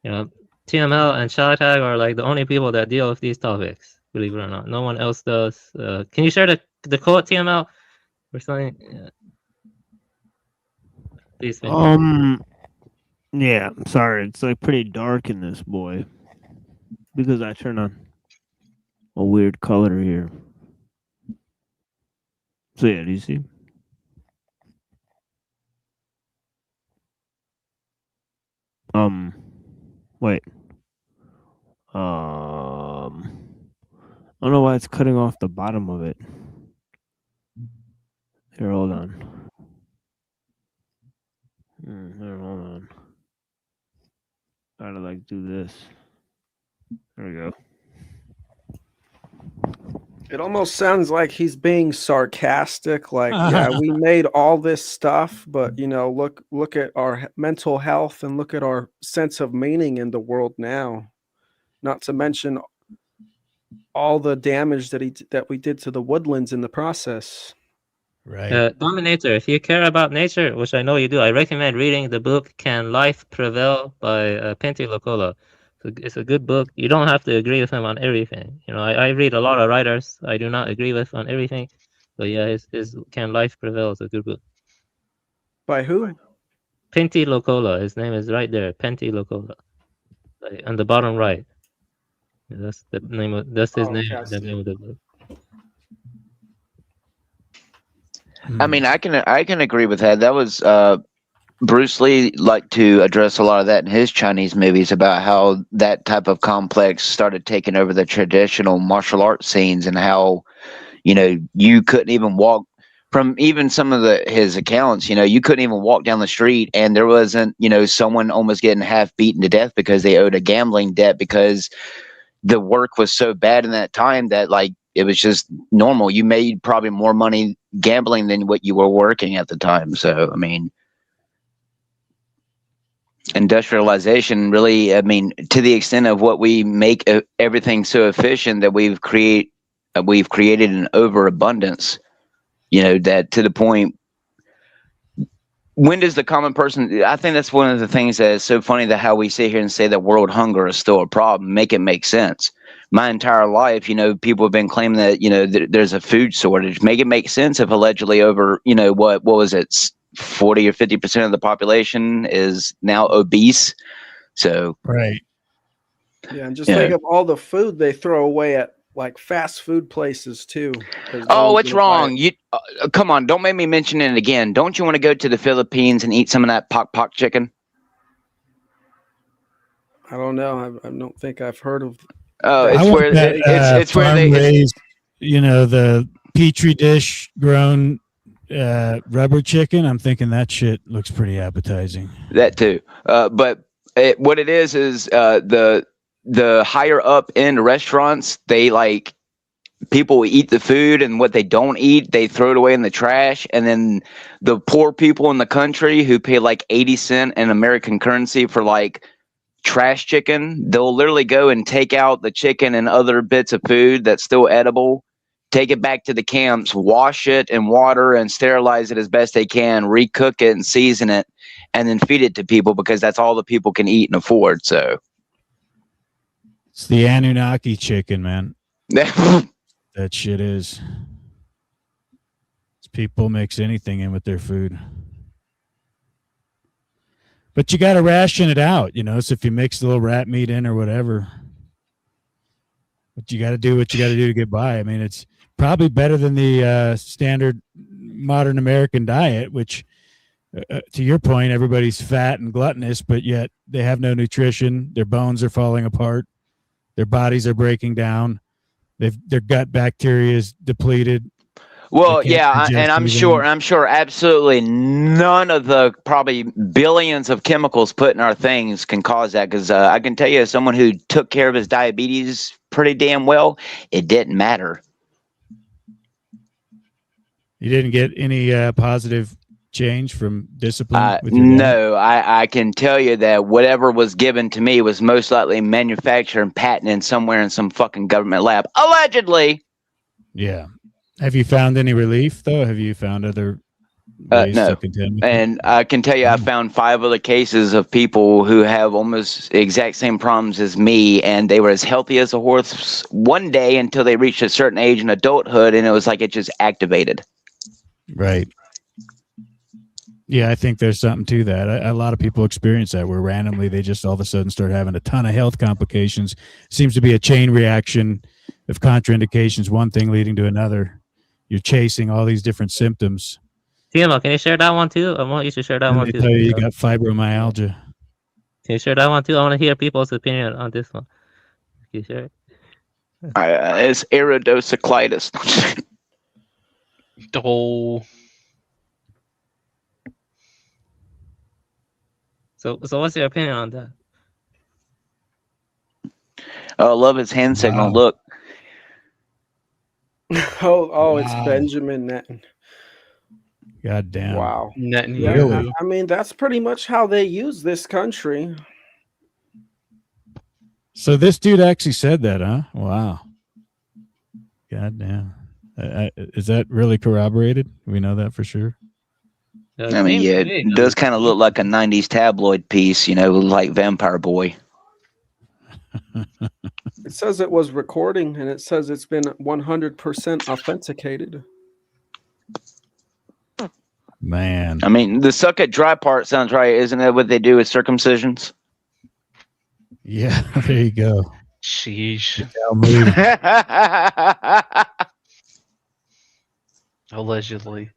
You know, TML and Chad Hack are like the only people that deal with these topics. Believe it or not, no one else does. Can you share the code, TML, or something? Yeah. Please. Yeah, I'm sorry. It's like pretty dark in this boy because I turn on a weird color here. So yeah, do you see? Wait. I don't know why it's cutting off the bottom of it. Here, hold on. Here, hold on. Gotta like do this. There we go. It almost sounds like he's being sarcastic. Like, yeah, we made all this stuff, but you know, look at our mental health and look at our sense of meaning in the world now. Not to mention all the damage that we did to the woodlands in the process. Right. Dominator, if you care about nature, which I know you do, I recommend reading the book Can Life Prevail by Pentti Locola. It's a good book. You don't have to agree with him on everything. You know, I read a lot of writers I do not agree with on everything. But yeah, his Can Life Prevail is a good book. By who? Pentti Locola. His name is right there. Pentti Locola. On the bottom right. That's the name of his name. The name of the book. I mean, I can agree with that. That was Bruce Lee liked to address a lot of that in his Chinese movies about how that type of complex started taking over the traditional martial arts scenes and how, you know, you couldn't even walk from even some of his accounts, you know, you couldn't even walk down the street and there wasn't, you know, someone almost getting half beaten to death because they owed a gambling debt because the work was so bad in that time that like it was just normal. You made probably more money gambling than what you were working at the time. So, I mean, industrialization really, I mean, to the extent of what we make everything so efficient that we've created an overabundance, you know, that to the point, when does the common person, I think that's one of the things that is so funny, that how we sit here and say that world hunger is still a problem, make it make sense. My entire life, you know, people have been claiming that, you know, there's a food shortage. Make it make sense if allegedly over, you know, what was it, 40 or 50% of the population is now obese. So right. Yeah, and just think of all the food they throw away at like fast food places too. Oh, what's wrong? You come on, don't make me mention it again. Don't you want to go to the Philippines and eat some of that pock chicken? I don't know. I don't think I've heard of. Oh, it's where it's where they raised, you know, the petri dish grown rubber chicken. I'm thinking that shit looks pretty appetizing. That too, but what it is the higher up in restaurants, they like people eat the food, and what they don't eat, they throw it away in the trash. And then the poor people in the country who pay like 80 cents in American currency for like trash chicken, they'll literally go and take out the chicken and other bits of food that's still edible, take it back to the camps, wash it in water and sterilize it as best they can, recook it and season it, and then feed it to people because that's all the people can eat and afford. So it's the Anunnaki chicken, man. That shit is. People mix anything in with their food. But you got to ration it out, you know. So if you mix a little rat meat in or whatever, but you got to do what you got to do to get by. I mean, it's probably better than the standard modern American diet, which, to your point, everybody's fat and gluttonous, but yet they have no nutrition. Their bones are falling apart. Their bodies are breaking down. Their gut bacteria is depleted. Well, can't yeah, and digest I'm anything. sure absolutely none of the probably billions of chemicals put in our things can cause that. Because I can tell you, as someone who took care of his diabetes pretty damn well, it didn't matter. You didn't get any positive change from discipline with your diet? No, I can tell you that whatever was given to me was most likely manufactured and patented somewhere in some fucking government lab, allegedly. Yeah. Have you found any relief though? Have you found other ways No. to contend with it? And I can tell you, I found 5 other cases of people who have almost exact same problems as me, and they were as healthy as a horse one day until they reached a certain age in adulthood, and it was like it just activated. Right. Yeah, I think there's something to that. A lot of people experience that where randomly they just all of a sudden start having a ton of health complications. Seems to be a chain reaction of contraindications, one thing leading to another. You're chasing all these different symptoms. TMO, can you share that one too? I want you to share that And one they too. tell you got fibromyalgia. Can you share that one too? I want to hear people's opinion on this one. Can you share it? It's iridocyclitis. The whole. So what's your opinion on that? I love his hand signal. Wow. Look. It's Wow. Benjamin Netanyahu. God damn. Wow. Netanyahu. Yeah, Really? I mean, that's pretty much how they use this country. So this dude actually said that, huh? Wow. God damn. Is that really corroborated? We know that for sure. I mean, yeah, it does kind of look like a 90s tabloid piece, like Vampire Boy. It says it was recording, and it says it's been 100% authenticated. Man. I mean, the suck it dry part sounds right. Isn't that what they do with circumcisions? Yeah, there you go. Sheesh. Allegedly.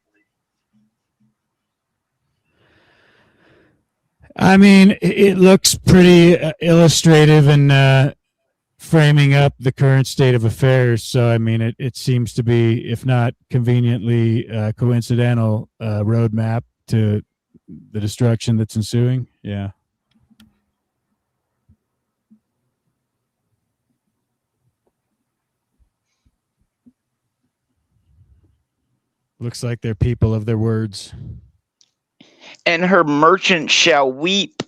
I mean, it looks pretty illustrative and framing up the current state of affairs. So, I mean, it seems to be, if not conveniently coincidental, roadmap to the destruction that's ensuing. Yeah. Looks like they're people of their words. And her merchant shall weep.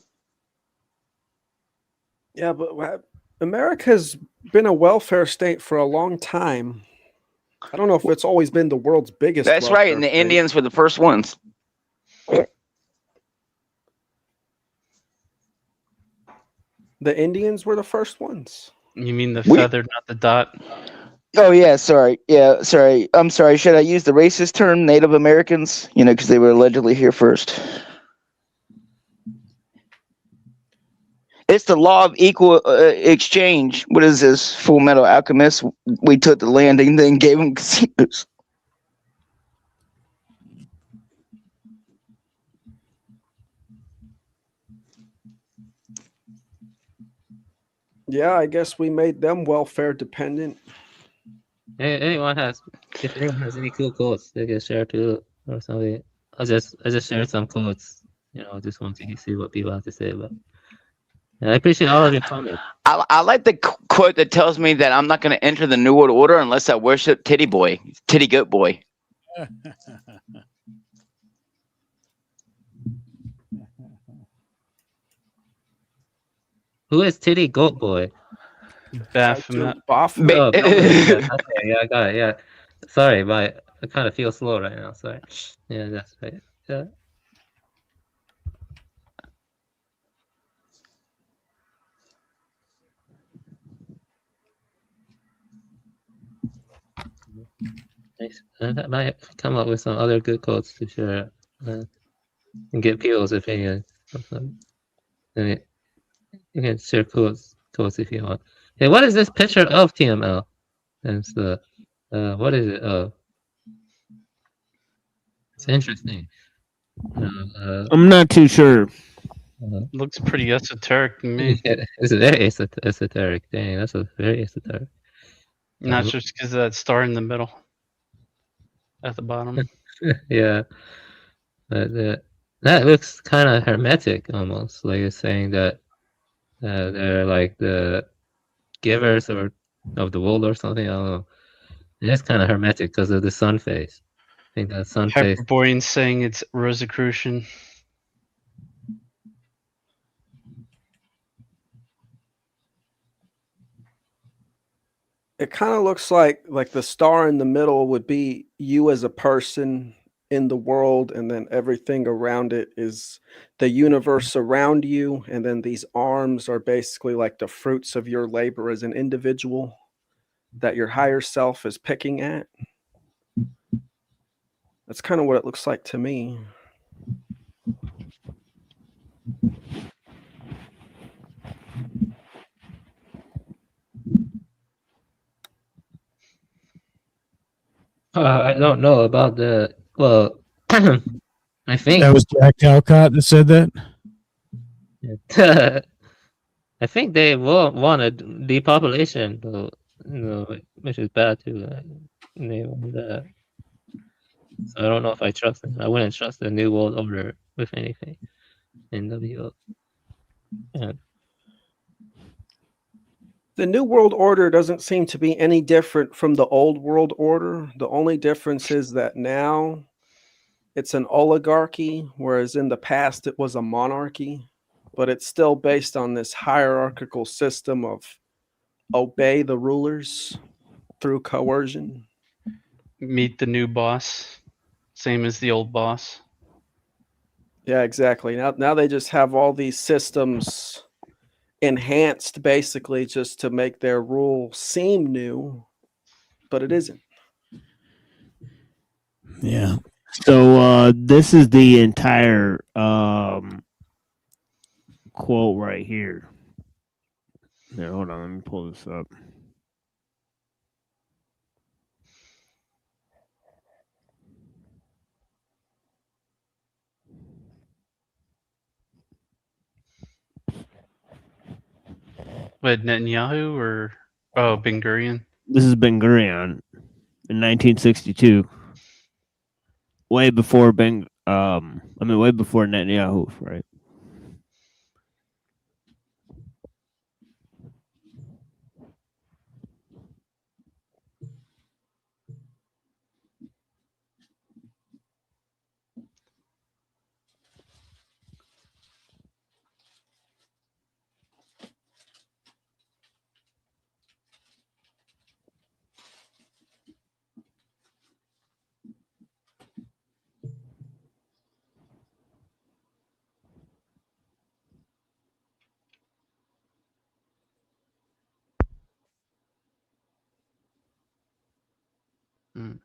Yeah, but America's been a welfare state for a long time. I don't know if it's always been the world's biggest. That's right, and the Indians were the first ones. The Indians were the first ones. You mean the feather, not the dot? Oh, yeah, sorry. Yeah, sorry. I'm sorry. Should I use the racist term, Native Americans? Because they were allegedly here first. It's the law of equal exchange. What is this? Full Metal Alchemist? We took the land and then gave them casinos. Yeah, I guess we made them welfare dependent. Hey, if anyone has any cool quotes, they can share too or something. I just shared some quotes. Just want to see what people have to say about. And I appreciate all of your comments. I like the quote that tells me that I'm not going to enter the New World Order unless I worship Titty Goat Boy. Who is Titty Goat Boy? Baphomet. Oh, okay, yeah, I got it. Yeah, sorry, but I kind of feel slow right now. Sorry. Yeah, that's right. Yeah. Nice. I might come up with some other good quotes to share and get people's opinion. I mean, you can share quotes if you want. Hey, what is this picture of TML? And it's what is it of? It's interesting. I'm not too sure. Looks pretty esoteric to me. It's very esoteric. Dang, that's a very esoteric. Not just because of that star in the middle. at the bottom. Yeah, that looks kind of hermetic almost, like it's saying that they're like the givers or of the world or something. I don't know. It's kind of hermetic because of the sun phase. I think that sun phase. Hyperborean saying it's Rosicrucian. It kind of looks like the star in the middle would be you as a person in the world, and then everything around it is the universe around you, and then these arms are basically like the fruits of your labor as an individual that your higher self is picking at. That's kind of what it looks like to me. I don't know about the well. I think That was Jack Calcott that said that. I think they wanted depopulation, though, which is bad too. They wanted that. So I don't know if I trust them. I wouldn't trust the New World Order with anything in WO. Yeah. The New World Order doesn't seem to be any different from the Old World Order. The only difference is that now it's an oligarchy, whereas in the past it was a monarchy. But it's still based on this hierarchical system of obey the rulers through coercion. Meet the new boss, same as the old boss. Yeah, exactly. Now they just have all these systems enhanced basically just to make their rule seem new, but it isn't. Yeah. So this is the entire quote right here. Here, hold on, let me pull this up. What, Netanyahu or Ben Gurion? This is Ben Gurion in 1962. Way before way before Netanyahu, right? Mm.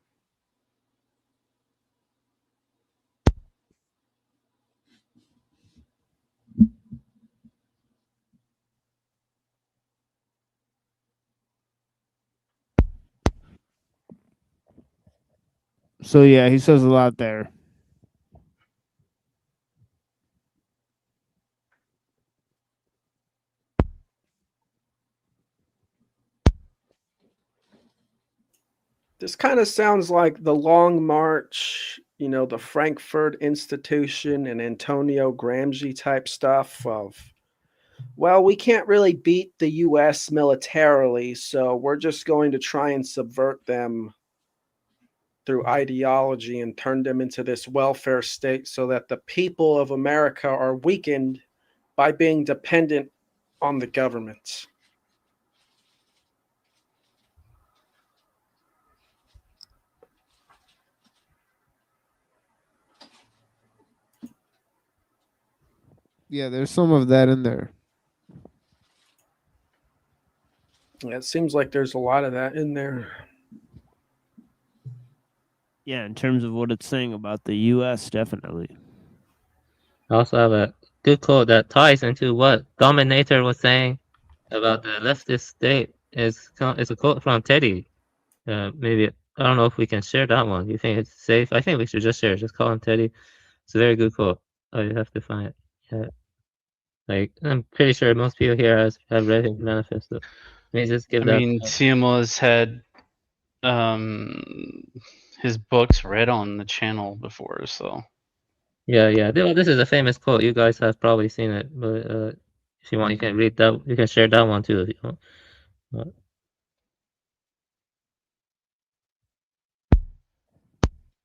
So yeah, he says a lot there. This kind of sounds like the Long March, the Frankfurt Institution and Antonio Gramsci type stuff of, well, we can't really beat the US militarily, so we're just going to try and subvert them through ideology and turn them into this welfare state so that the people of America are weakened by being dependent on the government. Yeah, there's some of that in there. Yeah, it seems like there's a lot of that in there. Yeah, in terms of what it's saying about the U.S., definitely. I also have a good quote that ties into what Dominator was saying about the leftist state. It's a quote from Teddy. Maybe I don't know if we can share that one. Do you think it's safe? I think we should just share it. Just call him Teddy. It's a very good quote. Oh, you have to find it. Yeah. Like I'm pretty sure most people here have read his manifesto. Let me just give I that. mean, CMO has had his books read on the channel before, so Yeah. This is a famous quote. You guys have probably seen it, but if you want, you can read that. You can share that one too if you want.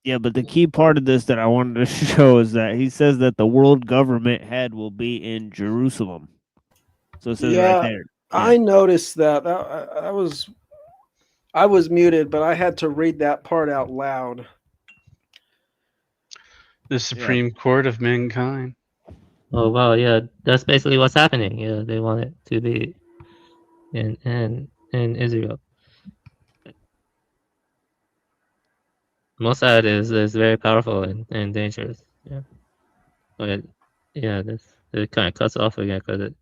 Yeah, but the key part of this that I wanted to show is that he says that the world government head will be in Jerusalem. So it says right Yeah, there. I noticed that. I was muted, but I had to read that part out loud. the Supreme Court of mankind. Oh wow, yeah, that's basically what's happening. Yeah, they want it to be in Israel. Mossad is very powerful and dangerous. Yeah, but yeah, this it kind of cuts off again because it.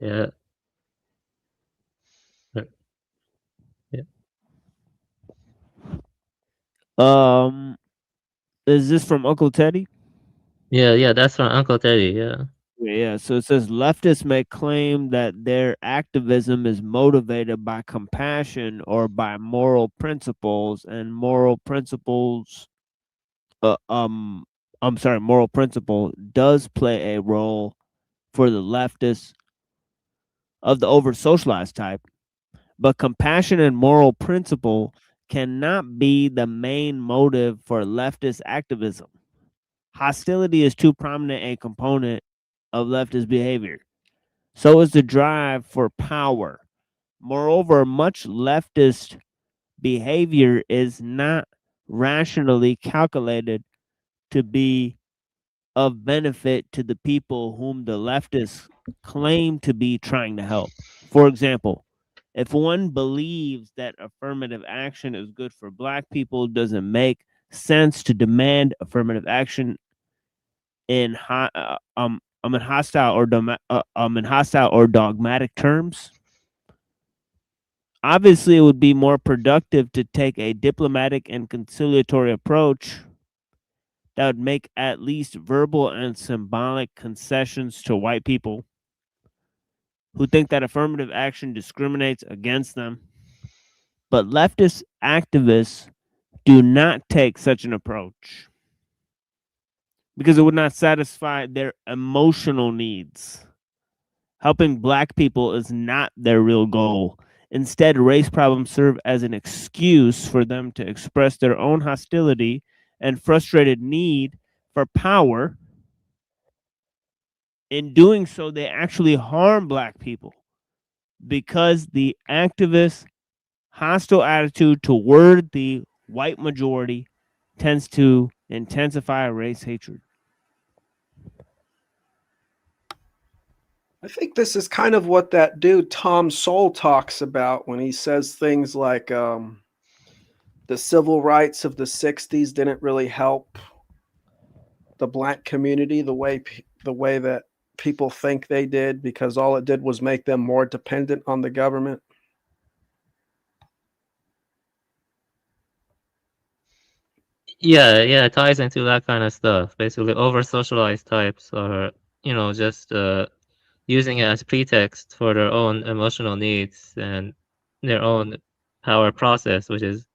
Yeah. Yeah. Is this from Uncle Teddy? Yeah, that's from Uncle Teddy. Yeah. Yeah, so it says leftists may claim that their activism is motivated by compassion or by moral principles, and moral principles, moral principle does play a role for the leftists of the over socialized type, but compassion and moral principle cannot be the main motive for leftist activism. Hostility is too prominent a component of leftist behavior. So is the drive for power. Moreover, much leftist behavior is not rationally calculated to be of benefit to the people whom the leftists claim to be trying to help. For example, if one believes that affirmative action is good for black people, does it make sense to demand affirmative action in hostile or dogmatic terms? Obviously, it would be more productive to take a diplomatic and conciliatory approach that would make at least verbal and symbolic concessions to white people who think that affirmative action discriminates against them. But leftist activists do not take such an approach because it would not satisfy their emotional needs. Helping black people is not their real goal. Instead, race problems serve as an excuse for them to express their own hostility and frustrated need for power. In doing so, they actually harm black people because the activists' hostile attitude toward the white majority tends to intensify race hatred. I think this is kind of what that dude Tom Sowell talks about when he says things like the civil rights of the 60s didn't really help the black community the way that people think they did, because all it did was make them more dependent on the government. Yeah, it ties into that kind of stuff. Basically, over socialized types are, just using it as pretext for their own emotional needs and their own power process, which is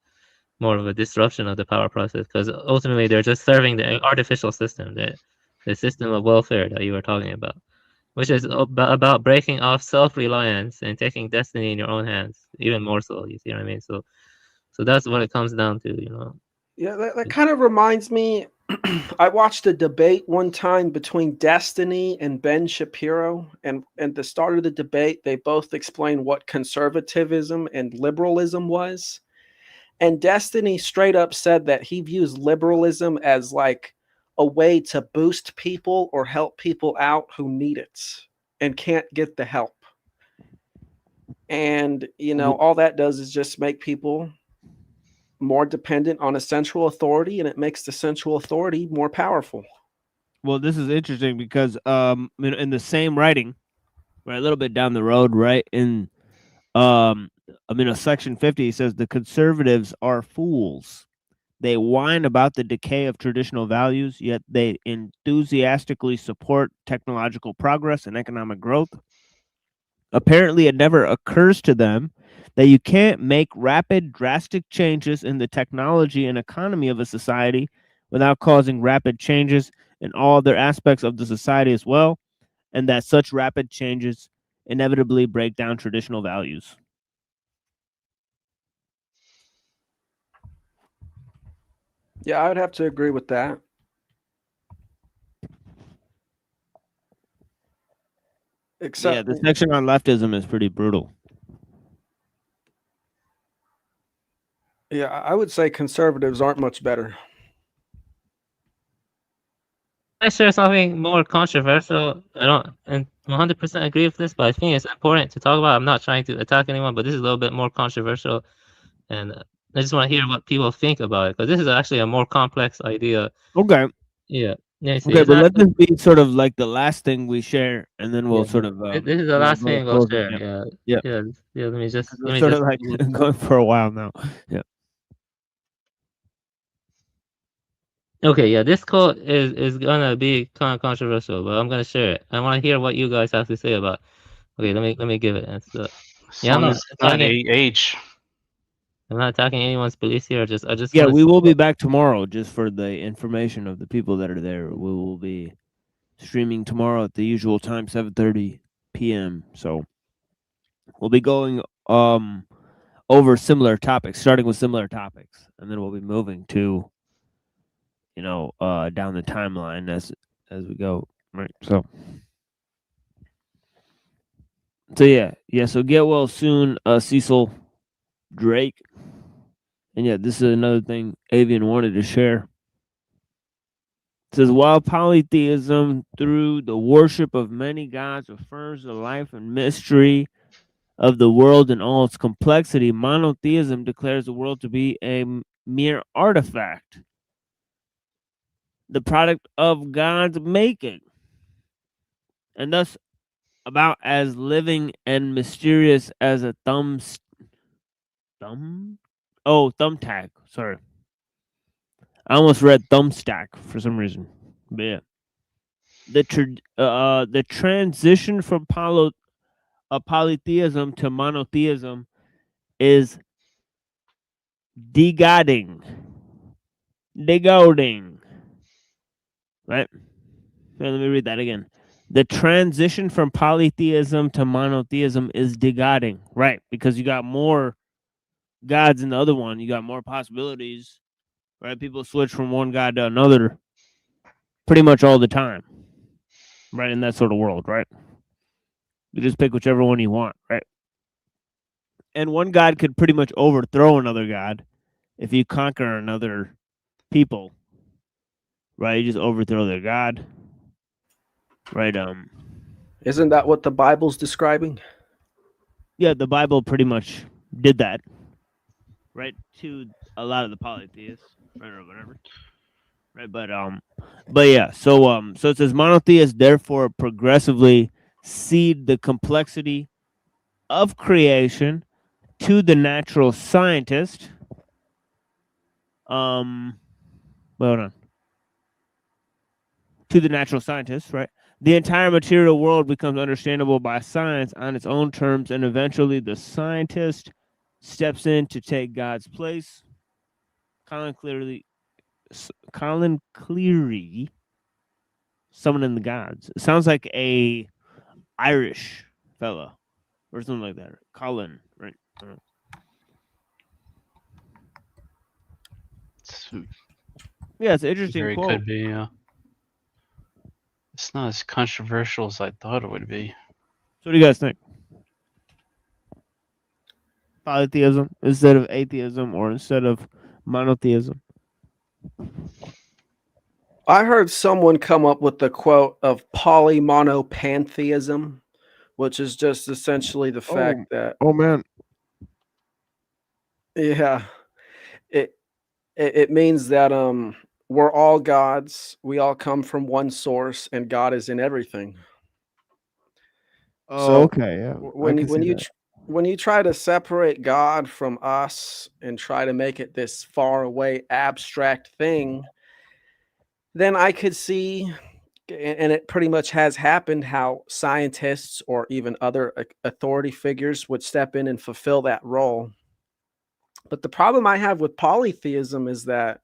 more of a disruption of the power process, because ultimately they're just serving the artificial system, the system of welfare that you were talking about, which is about breaking off self-reliance and taking destiny in your own hands, even more so. You see what I mean? So that's what it comes down to. Yeah, that kind of reminds me. I watched a debate one time between Destiny and Ben Shapiro, and at the start of the debate, they both explained what conservatism and liberalism was. And Destiny straight up said that he views liberalism as like a way to boost people or help people out who need it and can't get the help. And, all that does is just make people more dependent on a central authority, and it makes the central authority more powerful. Well, this is interesting because in the same writing, right, a little bit down the road, right, in section 50, he says the conservatives are fools. They whine about the decay of traditional values, yet they enthusiastically support technological progress and economic growth. Apparently, it never occurs to them that you can't make rapid, drastic changes in the technology and economy of a society without causing rapid changes in all other aspects of the society as well, and that such rapid changes inevitably break down traditional values. Yeah, I would have to agree with that. Yeah, Except, the section on leftism is pretty brutal. yeah, I would say conservatives aren't much better. I share something more controversial. I don't and 100% agree with this, but I think it's important to talk about. I'm not trying to attack anyone, but this is a little bit more controversial, and I just want to hear what people think about it because this is actually a more complex idea. Okay. Yeah. Yeah. See, Okay, it's but not. let this be sort of like the last thing we share, and then we'll Yeah, sort of this is the we'll last go to thing I'll closing. share. Yeah. Yeah. Yeah. Yeah. Let me just. We're sort of like going for a while now. Yeah. Okay, yeah, this quote is gonna be kind of controversial, but I'm gonna share it. I want to hear what you guys have to say about. Okay, let me give it. It's As yeah, I'm long not as it's not attacking. AH. I'm not attacking anyone's beliefs here. I just Yeah, want we to. will be back tomorrow just for the information of the people that are there. We will be streaming tomorrow at the usual time, 7:30 p.m. So we'll be going over similar topics, starting with similar topics, and then we'll be moving to down the timeline as we go. Right. So yeah. So get well soon, Cecil Drake. And yeah, this is another thing Avian wanted to share. It says, while polytheism, through the worship of many gods, affirms the life and mystery of the world in all its complexity, monotheism declares the world to be a mere artifact, the product of God's making, and thus about as living and mysterious as a thumbtack. Sorry. I almost read thumbstack for some reason. But yeah. The transition from polytheism to monotheism is degoding. Right? Let me read that again. The transition from polytheism to monotheism is degoding. Right, because you got more gods in the other one. You got more possibilities. Right? People switch from one god to another pretty much all the time. Right? In that sort of world, right? You just pick whichever one you want, right? And one god could pretty much overthrow another god if you conquer another people, right? You just overthrow their god, right? Isn't that what the Bible's describing? Yeah, the Bible pretty much did that, right? To a lot of the polytheists, right, or whatever, right? But yeah, so it says monotheists therefore progressively cede the complexity of creation to the natural scientist. Hold on. To the natural scientist, right? The entire material world becomes understandable by science on its own terms, and eventually the scientist steps in to take God's place. Colin Cleary, summoning the gods. It sounds like a Irish fella or something like that. Colin, right? Yeah, it's an interesting Very quote. could be, yeah. It's not as controversial as I thought it would be. So what do you guys think? Polytheism instead of atheism or instead of monotheism? I heard someone come up with the quote of polymonopantheism, which is just essentially the fact that Oh man. yeah, it means that we're all gods. We all come from one source, and God is in everything. Oh, okay, yeah. I can see that. When you try to separate God from us and try to make it this far away abstract thing, then I could see and it pretty much has happened, how scientists or even other authority figures would step in and fulfill that role. But the problem I have with polytheism is that,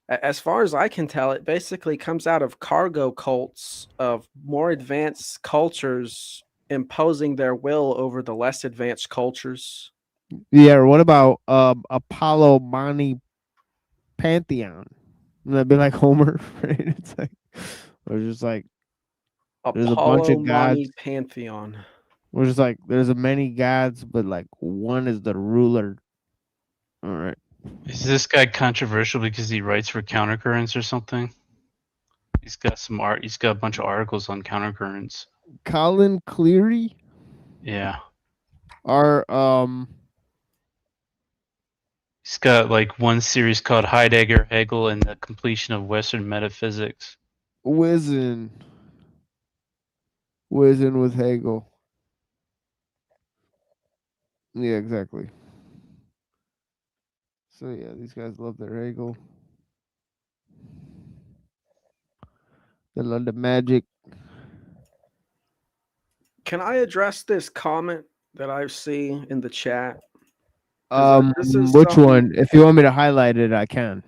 as far as I can tell, it basically comes out of cargo cults of more advanced cultures imposing their will over the less advanced cultures. Yeah, or what about Apollo Monte Pantheon? Wouldn't that be like Homer, right? It's like, or just like there's a bunch Apollo of gods. Monte Pantheon. We're just like there's a many gods, but like one is the ruler. All right. Is this guy controversial because he writes for countercurrents or something? He's got some art. He's got a bunch of articles on countercurrents. Colin Cleary Yeah, are he's got like one series called Heidegger, Hegel, and the Completion of Western Metaphysics. whizzing with Hegel. Yeah, exactly. So yeah, these guys love their Hegel. They love the magic. Can I address this comment that I see in the chat? This is Which something one? If you want me to highlight it, I can.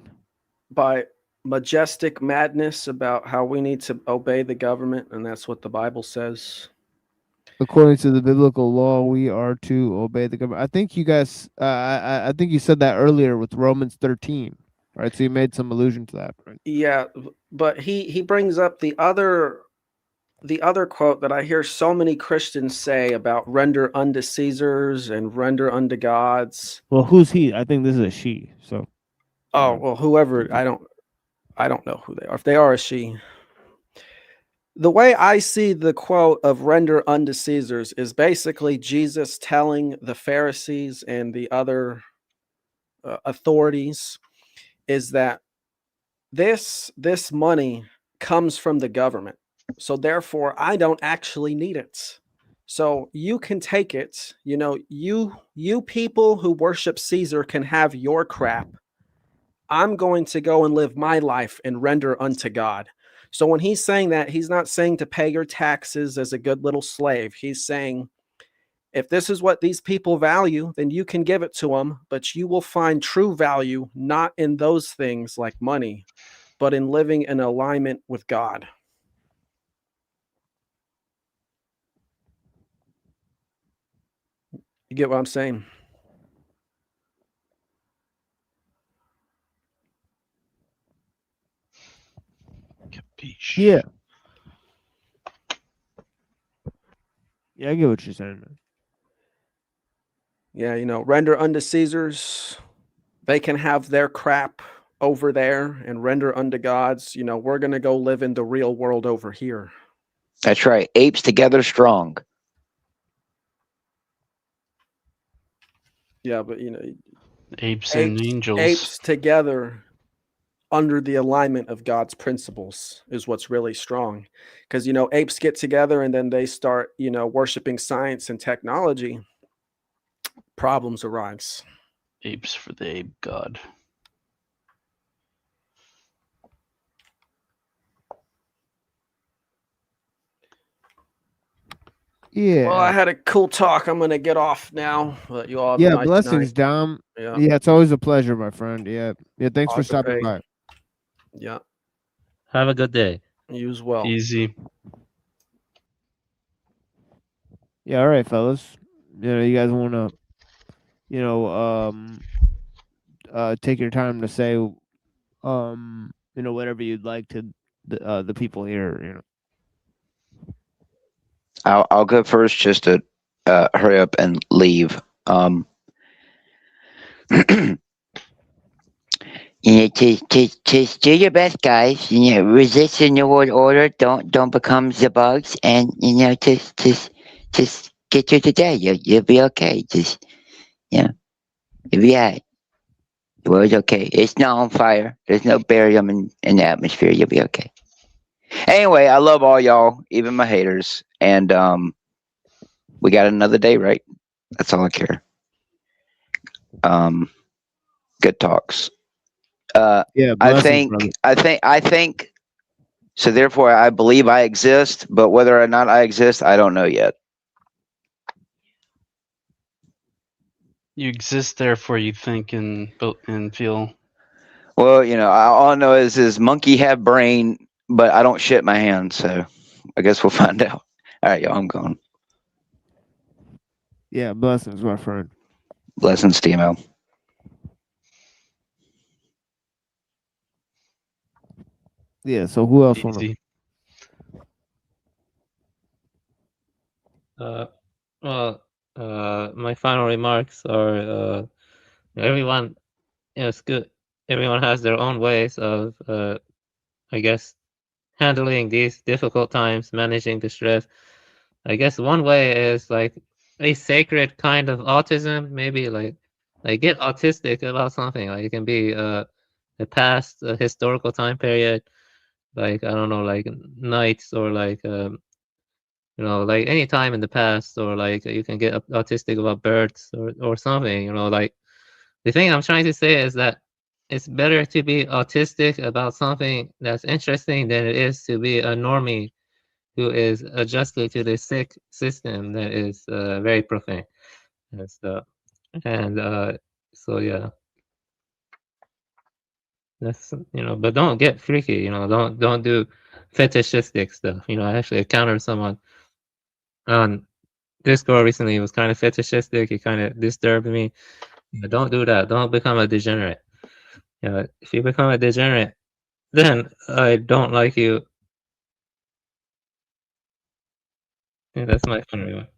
by Majestic Madness about how we need to obey the government, and that's what the Bible says. According to the biblical law, we are to obey the government. I think you guys, I think you said that earlier with Romans 13, right? So you made some allusion to that, right? Yeah, but he brings up the other quote that I hear so many Christians say about render unto Caesars and render unto gods. Well, who's he? I think this is a she. So. Oh well, whoever, I don't know who they are. If they are a she. The way I see the quote of render unto Caesars is basically Jesus telling the Pharisees and the other authorities is that this money comes from the government. So therefore, I don't actually need it. So you can take it. You know, you people who worship Caesar can have your crap. I'm going to go and live my life and render unto God. So when he's saying that, he's not saying to pay your taxes as a good little slave. He's saying, if this is what these people value, then you can give it to them, but you will find true value not in those things like money, but in living in alignment with God. You get what I'm saying? Yeah. Yeah, I get what you're saying, man. Yeah, you know, render unto Caesars. They can have their crap over there and render unto gods. You know, we're going to go live in the real world over here. That's right. Apes together strong. Yeah, but you know, Apes and angels. Apes together under the alignment of God's principles is what's really strong. Because, you know, apes get together and then they start, you know, worshiping science and technology. Problems arise. Apes for the ape god. Yeah. Well, I had a cool talk. I'm going to get off now. But you all have a nice blessings, night. Dom. Yeah. Yeah, it's always a pleasure, my friend. Yeah. Thanks for stopping by. Yeah. Have a good day. You as well. Easy. Yeah, all right, fellas. You know, you guys want to, you know, take your time to say, you know, whatever you'd like to the people here. You know. I'll go first just to hurry up and leave. You know, just do your best, guys. You know, resist the New World Order. Don't become the bugs, and you know, just get through the day. You'll be okay. Just you'll be alright. The world's okay. It's not on fire. There's no barium in the atmosphere. You'll be okay. Anyway, I love all y'all, even my haters, and we got another day, right? That's all I care. Good talks. Yeah, I blessings, think So therefore, I believe I exist, but whether or not I exist, I don't know yet. You exist, therefore you think and feel. Well, you know, all I know is monkey have brain, but I don't shit my hands. So I guess we'll find out. All right, y'all, I'm gone. Yeah, blessings, my friend. Blessings, TML. Yeah. So who else want to? Easy. Well, my final remarks are everyone, it's good. Everyone has their own ways of, I guess, handling these difficult times, managing the stress. I guess one way is like a sacred kind of autism, maybe like get autistic about something. Like it can be a past a historical time period, like I don't know, like knights or like like any time in the past, or like you can get autistic about birds or something. Like the thing I'm trying to say is that it's better to be autistic about something that's interesting than it is to be a normie who is adjusted to the sick system that is very profane and stuff. And so yeah, that's but don't get freaky. Don't do fetishistic stuff. I actually encountered someone on Discord recently. He was kind of fetishistic. He kind of disturbed me. Don't do that. Don't become a degenerate. If you become a degenerate, then I don't like you. Yeah, that's my final one.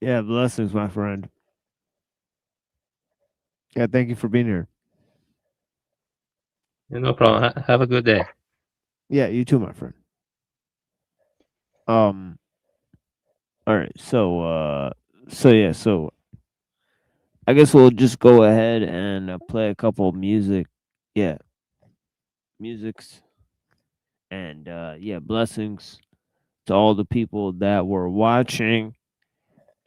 Yeah, blessings, my friend. Yeah, thank you for being here. No problem. Have a good day. Yeah, you too, my friend. All right. So I guess we'll just go ahead and play a couple of musics. And blessings to all the people that were watching.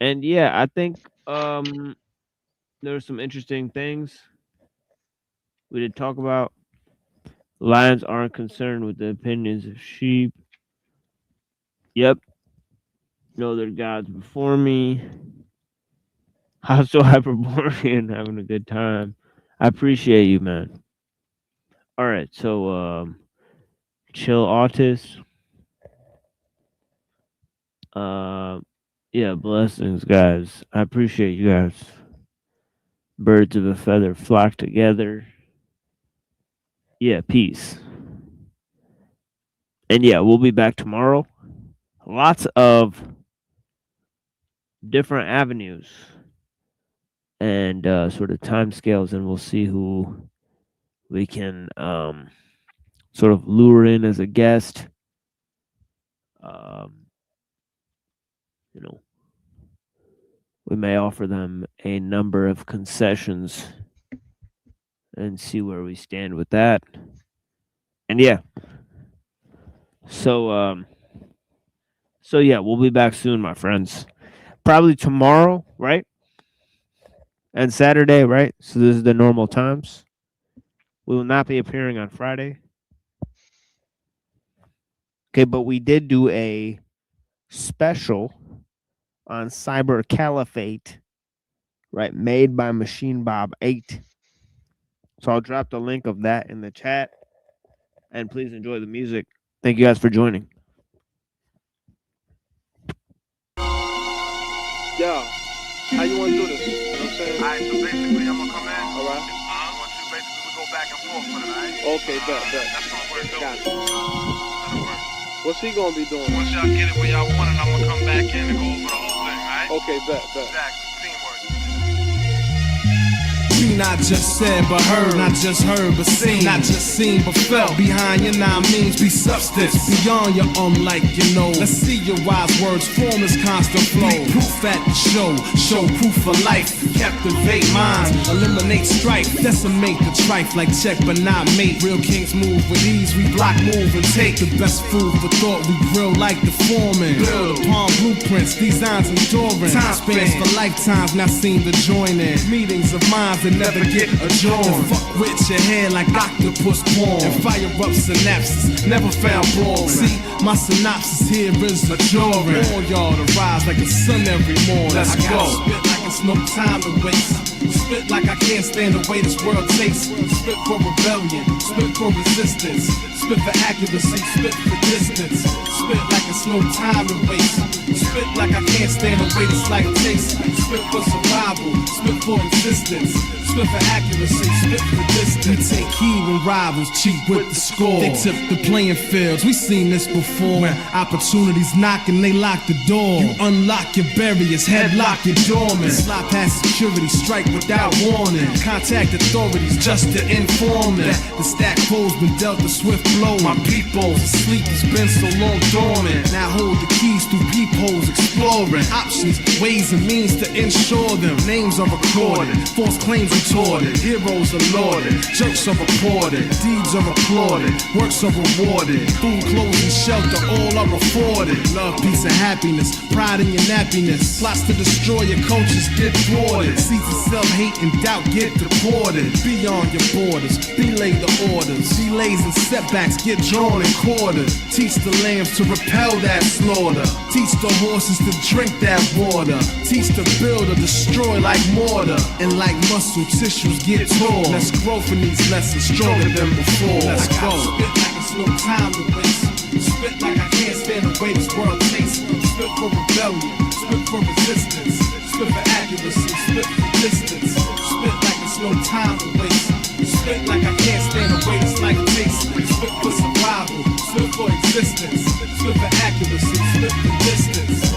And yeah, I think there were some interesting things we did talk about. Lions aren't concerned with the opinions of sheep. Yep. No, they're gods before me. Hostile Hyperborean having a good time. I appreciate you, man. All right, so chill autist. Yeah, blessings, guys. I appreciate you guys. Birds of a feather flock together. Yeah, peace. And yeah, we'll be back tomorrow. Lots of different avenues and sort of time scales, and we'll see who we can sort of lure in as a guest. We may offer them a number of concessions and see where we stand with that. And yeah. So yeah, we'll be back soon, my friends. Probably tomorrow, right? And Saturday, right? So this is the normal times. We will not be appearing on Friday. Okay, but we did do a special on Cyber Caliphate, right? Made by Machine Bob 8. So I'll drop the link of that in the chat. And please enjoy the music. Thank you guys for joining. Yeah. How you want to do this? You know what I'm saying? Alright, so basically I'm gonna come in. Alright. I want you basically we go back and forth for tonight. Okay, bet. That's gonna work. Got it. What's he gonna be doing? Once y'all get it where y'all want it, I'm gonna come back in and go over the whole thing, alright? Okay, bet. Exactly. Teamwork. We be not just said but heard, not just heard but seen, not just seen but felt. Behind your nine means be substance, beyond your like you know. Let's see your wise words form this constant flow. Be proof at the show proof for life. Captivate minds, eliminate strife, decimate the trife like check but not mate. Real kings move with ease, we block, move and take. The best food for thought, we grill like the foreman. Build upon blueprints, designs enduring. Time spans for lifetimes, now seem to join in. Meetings of minds that never get adjourned. And fuck with your head like octopus porn. And fire up synapses, never found boring. See, my synopsis here is adoring. All y'all to rise like the sun every morning. Let's go. Spit like it's no time to waste. Spit like I can't stand the way this world tastes. Spit for rebellion, spit for resistance. Spit for accuracy, spit for distance. Spit like it's no time to waste. Spit like I can't stand the way this life tastes. Spit for survival, spit for existence. Spit for accuracy, spit for distance. We take heed when rivals cheat with the score. They tip the playing fields, we seen this before. When opportunities knock and they lock the door. You unlock your barriers, headlock your doorman. Slide past security, strike without warning. Contact authorities just to inform them that the stack foe's been dealt a swift blow. My people's asleep has been so long dormant. Now hold the keys through peepholes exploring. Options, ways and means to ensure them. Names are recorded, false claims retorted. Heroes are lauded, jerks are reported. Deeds are applauded, works are rewarded. Food, clothes and shelter, all are afforded. Love, peace and happiness, pride in your nappiness. Plots to destroy your cultures get thwarted. Seeds of self-hate and doubt get deported. Beyond your borders, belay the orders. Delays and setbacks get drawn and quartered. Teach the lambs to repel that slaughter. Teach the horses to drink that water. Teach to build or destroy like mortar. And like muscle tissues get torn. Let's grow from these lessons stronger than before. Let's go. Spit like it's no time to waste. Spit like I can't stand the way this world tastes. Spit for rebellion, spit for resistance. Spit for accuracy, spit for distance. Spit like it's no time to waste. Spit like I can't stand the way this life tastes. Spit for survival, spit for existence. Spit for accuracy, spit for distance.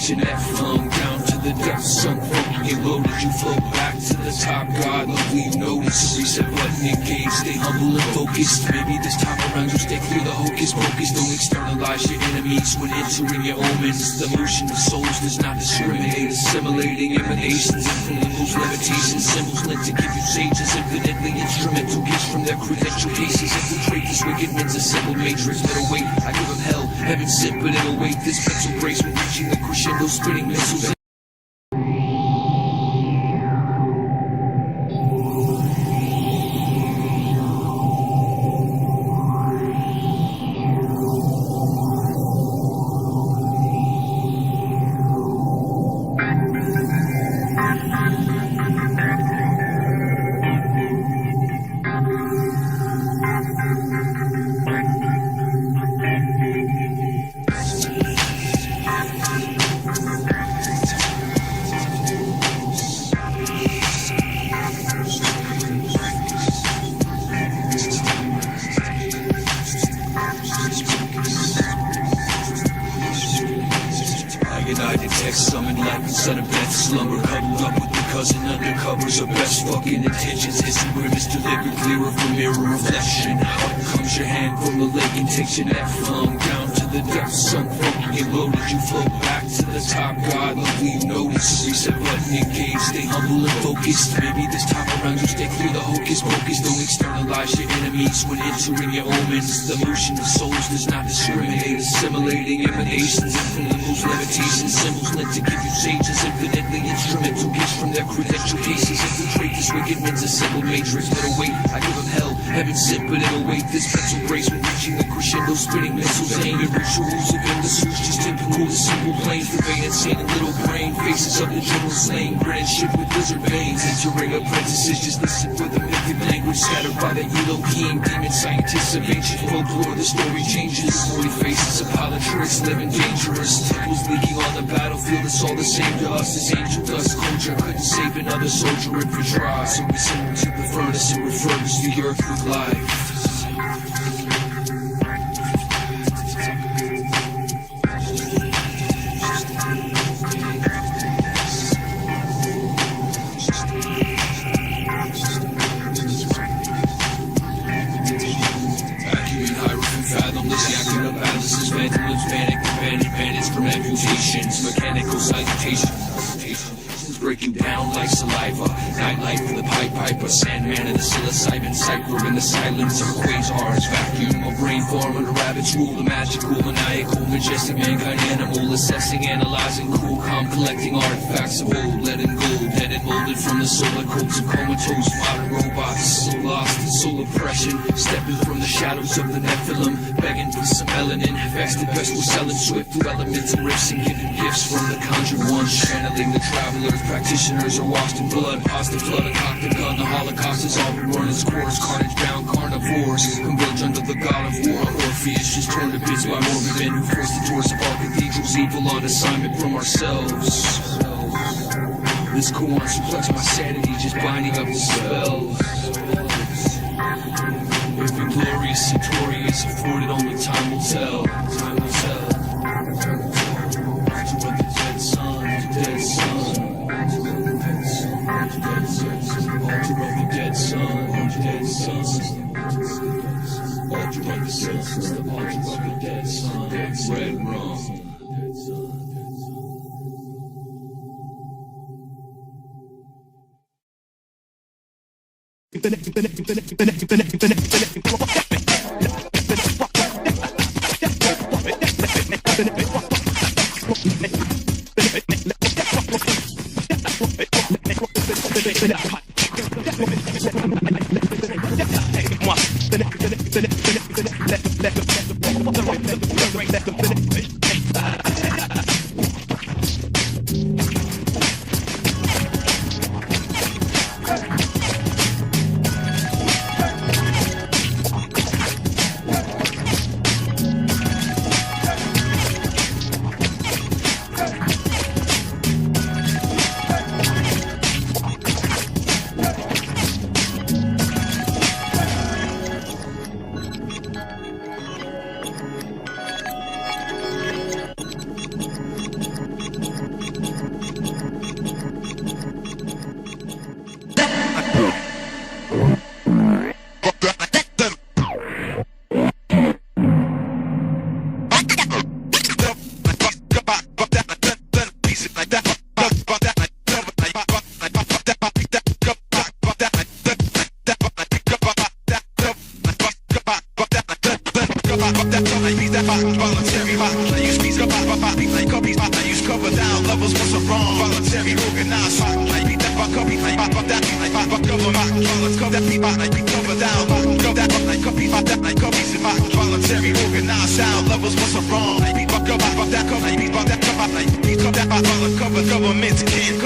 That flung down to the depths, sunk, funky and loaded. You float back to the top. God, look, we've noticed. Reset button engaged. Stay humble and focused. Maybe this time around you stay clear the hocus pocus. Don't externalize your enemies when entering your omens. The motion of souls does not discriminate. Assimilating emanations, infinite moves, limitations. Symbols meant to give you sages. Infinitely instrumental gifts from their credential cases. Infiltrate this wicked men's assembled matrix. Better wait, I give them hell. Heaven sent, but it'll wait. This mental grace when reaching the crescendo, spinning missiles. next. Summoned life instead of death. Slumber huddled up with the cousin undercovers of best fucking intentions. Hissing grimace delivered clearer from mirror reflection. Up comes your hand from the lake and takes your net flung down to the depths. Sunk funky and loaded, you float back to the top. God, look, leave notice. Reset button engaged, stay humble and focused. Maybe this time around you stay clear the hocus pocus. Don't externalize your enemies when entering your omens. The motion of souls does not discriminate. Assimilating emanations, infinite moves, limitations. Symbols meant to give you sages, infinitely instrumental gifts from their credential cases. Infiltrate this wicked man's a simple matrix. But await, I give them hell, heaven sent, but it'll wait. This mental grace when reaching the crescendo, spitting missiles, anger, rituals of imbeciles. Just typical, the simple plain, conveying insane and little brain. Faces of the general slain, brand ship with lizard veins. Entering apprentices, just listen for the mythic language scattered by the Elohim. Demon scientists of ancient folklore, the story changes. Void faces of polytrics, living dangerous. Temples leaking on the battlefield, it's all the same to us as angel dust. Culture couldn't save another soldier if we tried. So we send him to the furnace and refurbish the earth with life. From amputations, mechanical salutations, breaking down like saliva. Nightlife for the Pied Piper, Sandman and the psilocybin cycle in the silence of quasars. Vacuum of brain form under rabbits rule. The magical, maniacal, majestic mankind animal. Assessing, analyzing, cool, calm, collecting artifacts of old. Letting go, dead and molded from the solar cults of comatose modern robots. So lost in soul oppression, stepping from the shadows of the Nephilim, begging for some melanin. Fasted best will sell it swift through elemental riffs and giving gifts from the conjured ones. Channeling the travelers, practitioners are washed in blood. Past the flood, a cocked gun, the Holocaust has all been run its course. Carnage bound carnivores converge under the god of war. Orpheus just torn to bits by morbid men who forced the doors of our cathedrals. Evil on assignment from ourselves. This koan suplex my sanity, just binding up the spells. If inglorious Centurions afforded, only time will tell. Time will tell. To run the dead son, the dead son. To run the dead son, the dead son. To run the dead son, the dead son. To run the dead son, red rum. Governments can't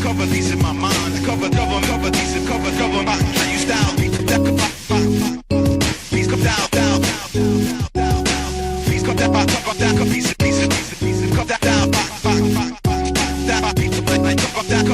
cover these in my mind. Cover these and cover government. I use style. Please come down. Please come down. Please come down.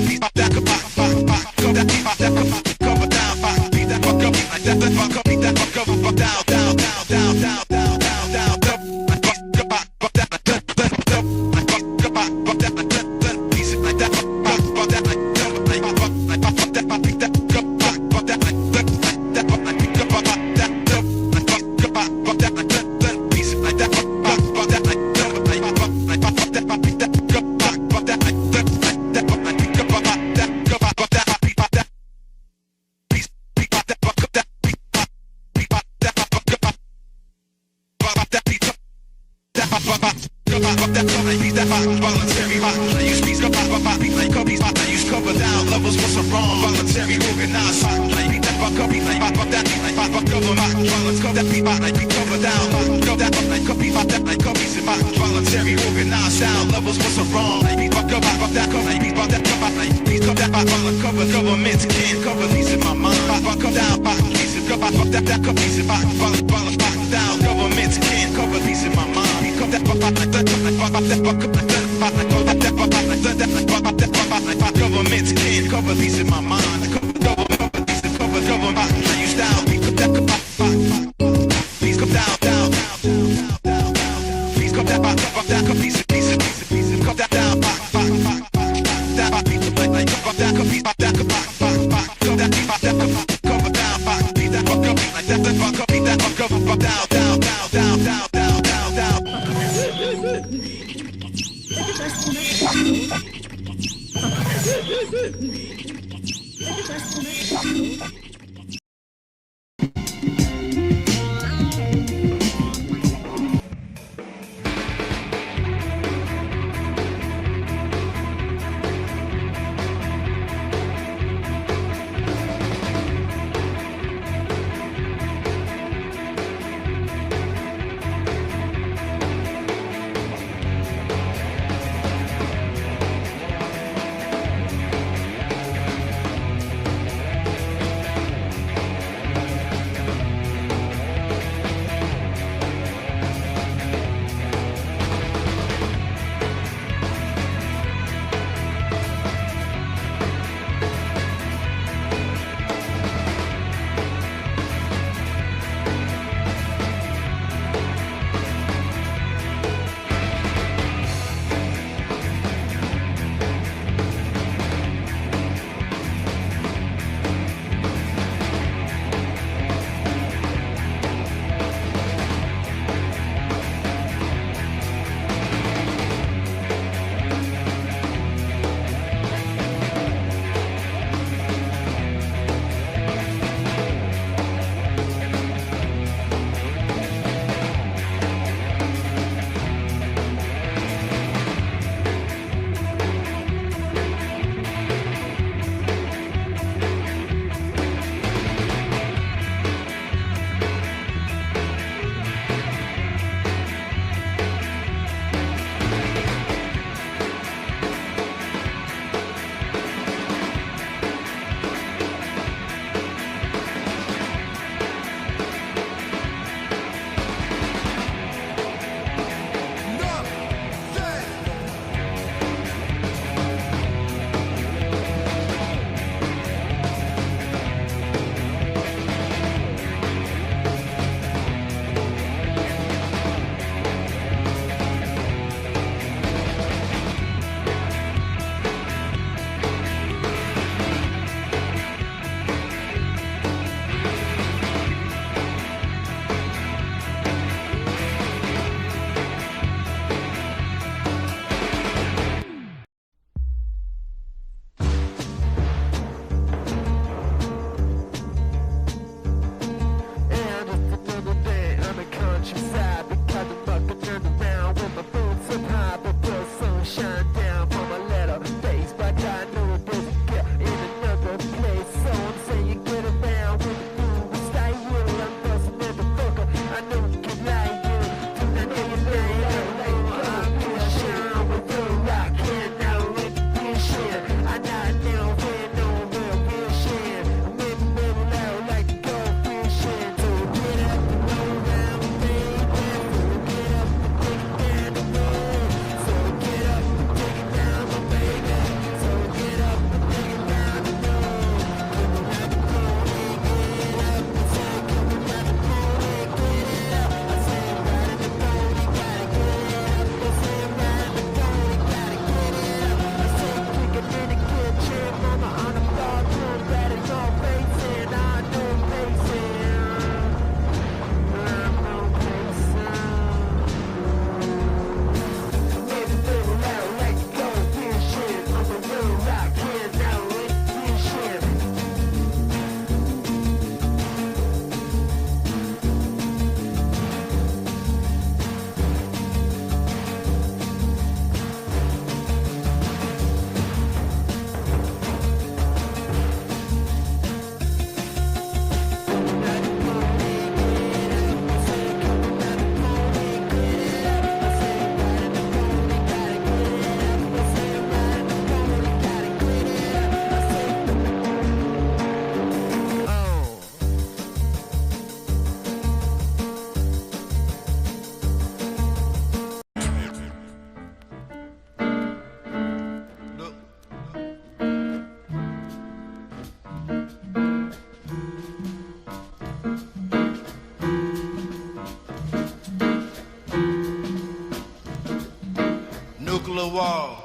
Nuclear war.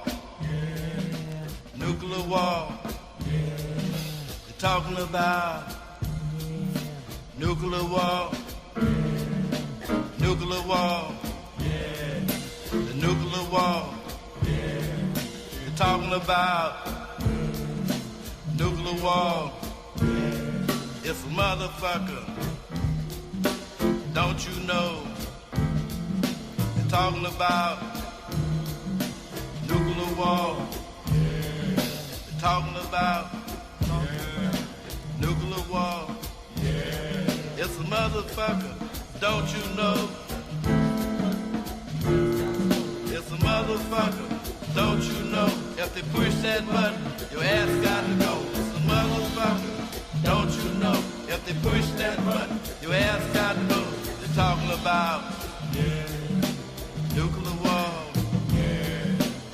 Nuclear war. They're talking about nuclear war. Nuclear war. The nuclear war. They're talking about nuclear war. It's a motherfucker. Don't you know? They're talking about nuclear war. They're talking about nuclear war. It's a motherfucker. Don't you know? It's a motherfucker. Don't you know? If they push that button, your ass got to go. It's a motherfucker. Don't you know? If they push that button, your ass got to go. They're talking about nuclear war.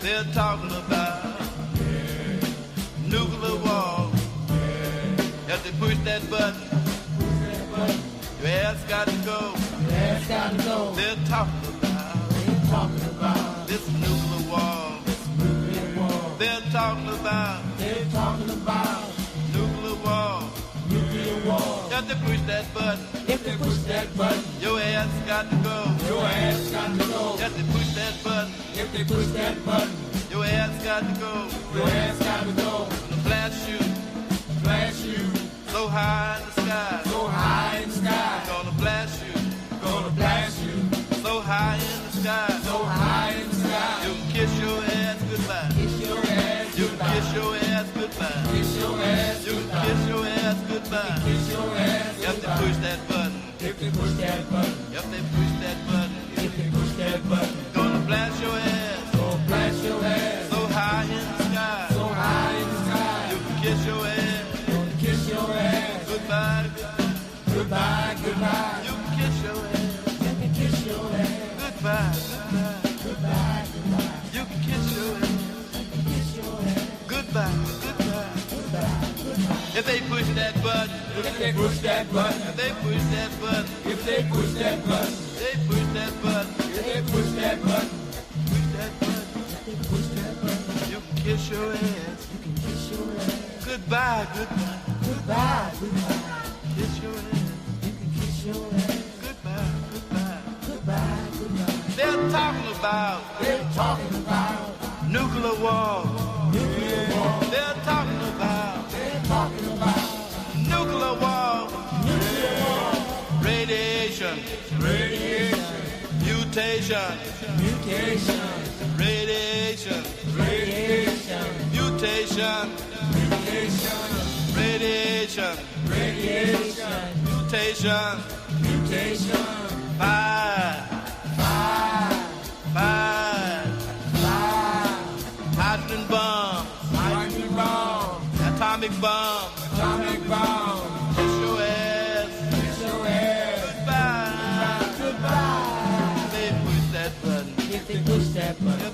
They're talking about nuclear war. If they push that button, your ass got to go. They're talking about this nuclear war. They're talking about nuclear war. If they push that button, your ass got to go. If they push that button, your ass got to go. Gonna blast you, so high in the sky. Gonna blast you, so high in the sky. You can kiss your ass goodbye. You can kiss your ass goodbye. You can kiss your ass goodbye. If they push that button, if they push that button, gonna blast your ass, so high in the sky. You can kiss your ass, goodbye. You can kiss your ass, goodbye. You can kiss your ass, goodbye. If they push that button, if they push that button, you can kiss your ass, goodbye. Kiss your ass, goodbye. They're talking about nuclear war. They're talking about nuclear war. Radiation. Mutation. Radiation. Mutation. Radiation. Mutation. Fire. Hydrogen bomb. Atomic bomb. Kiss your ass. Goodbye. If they push that button,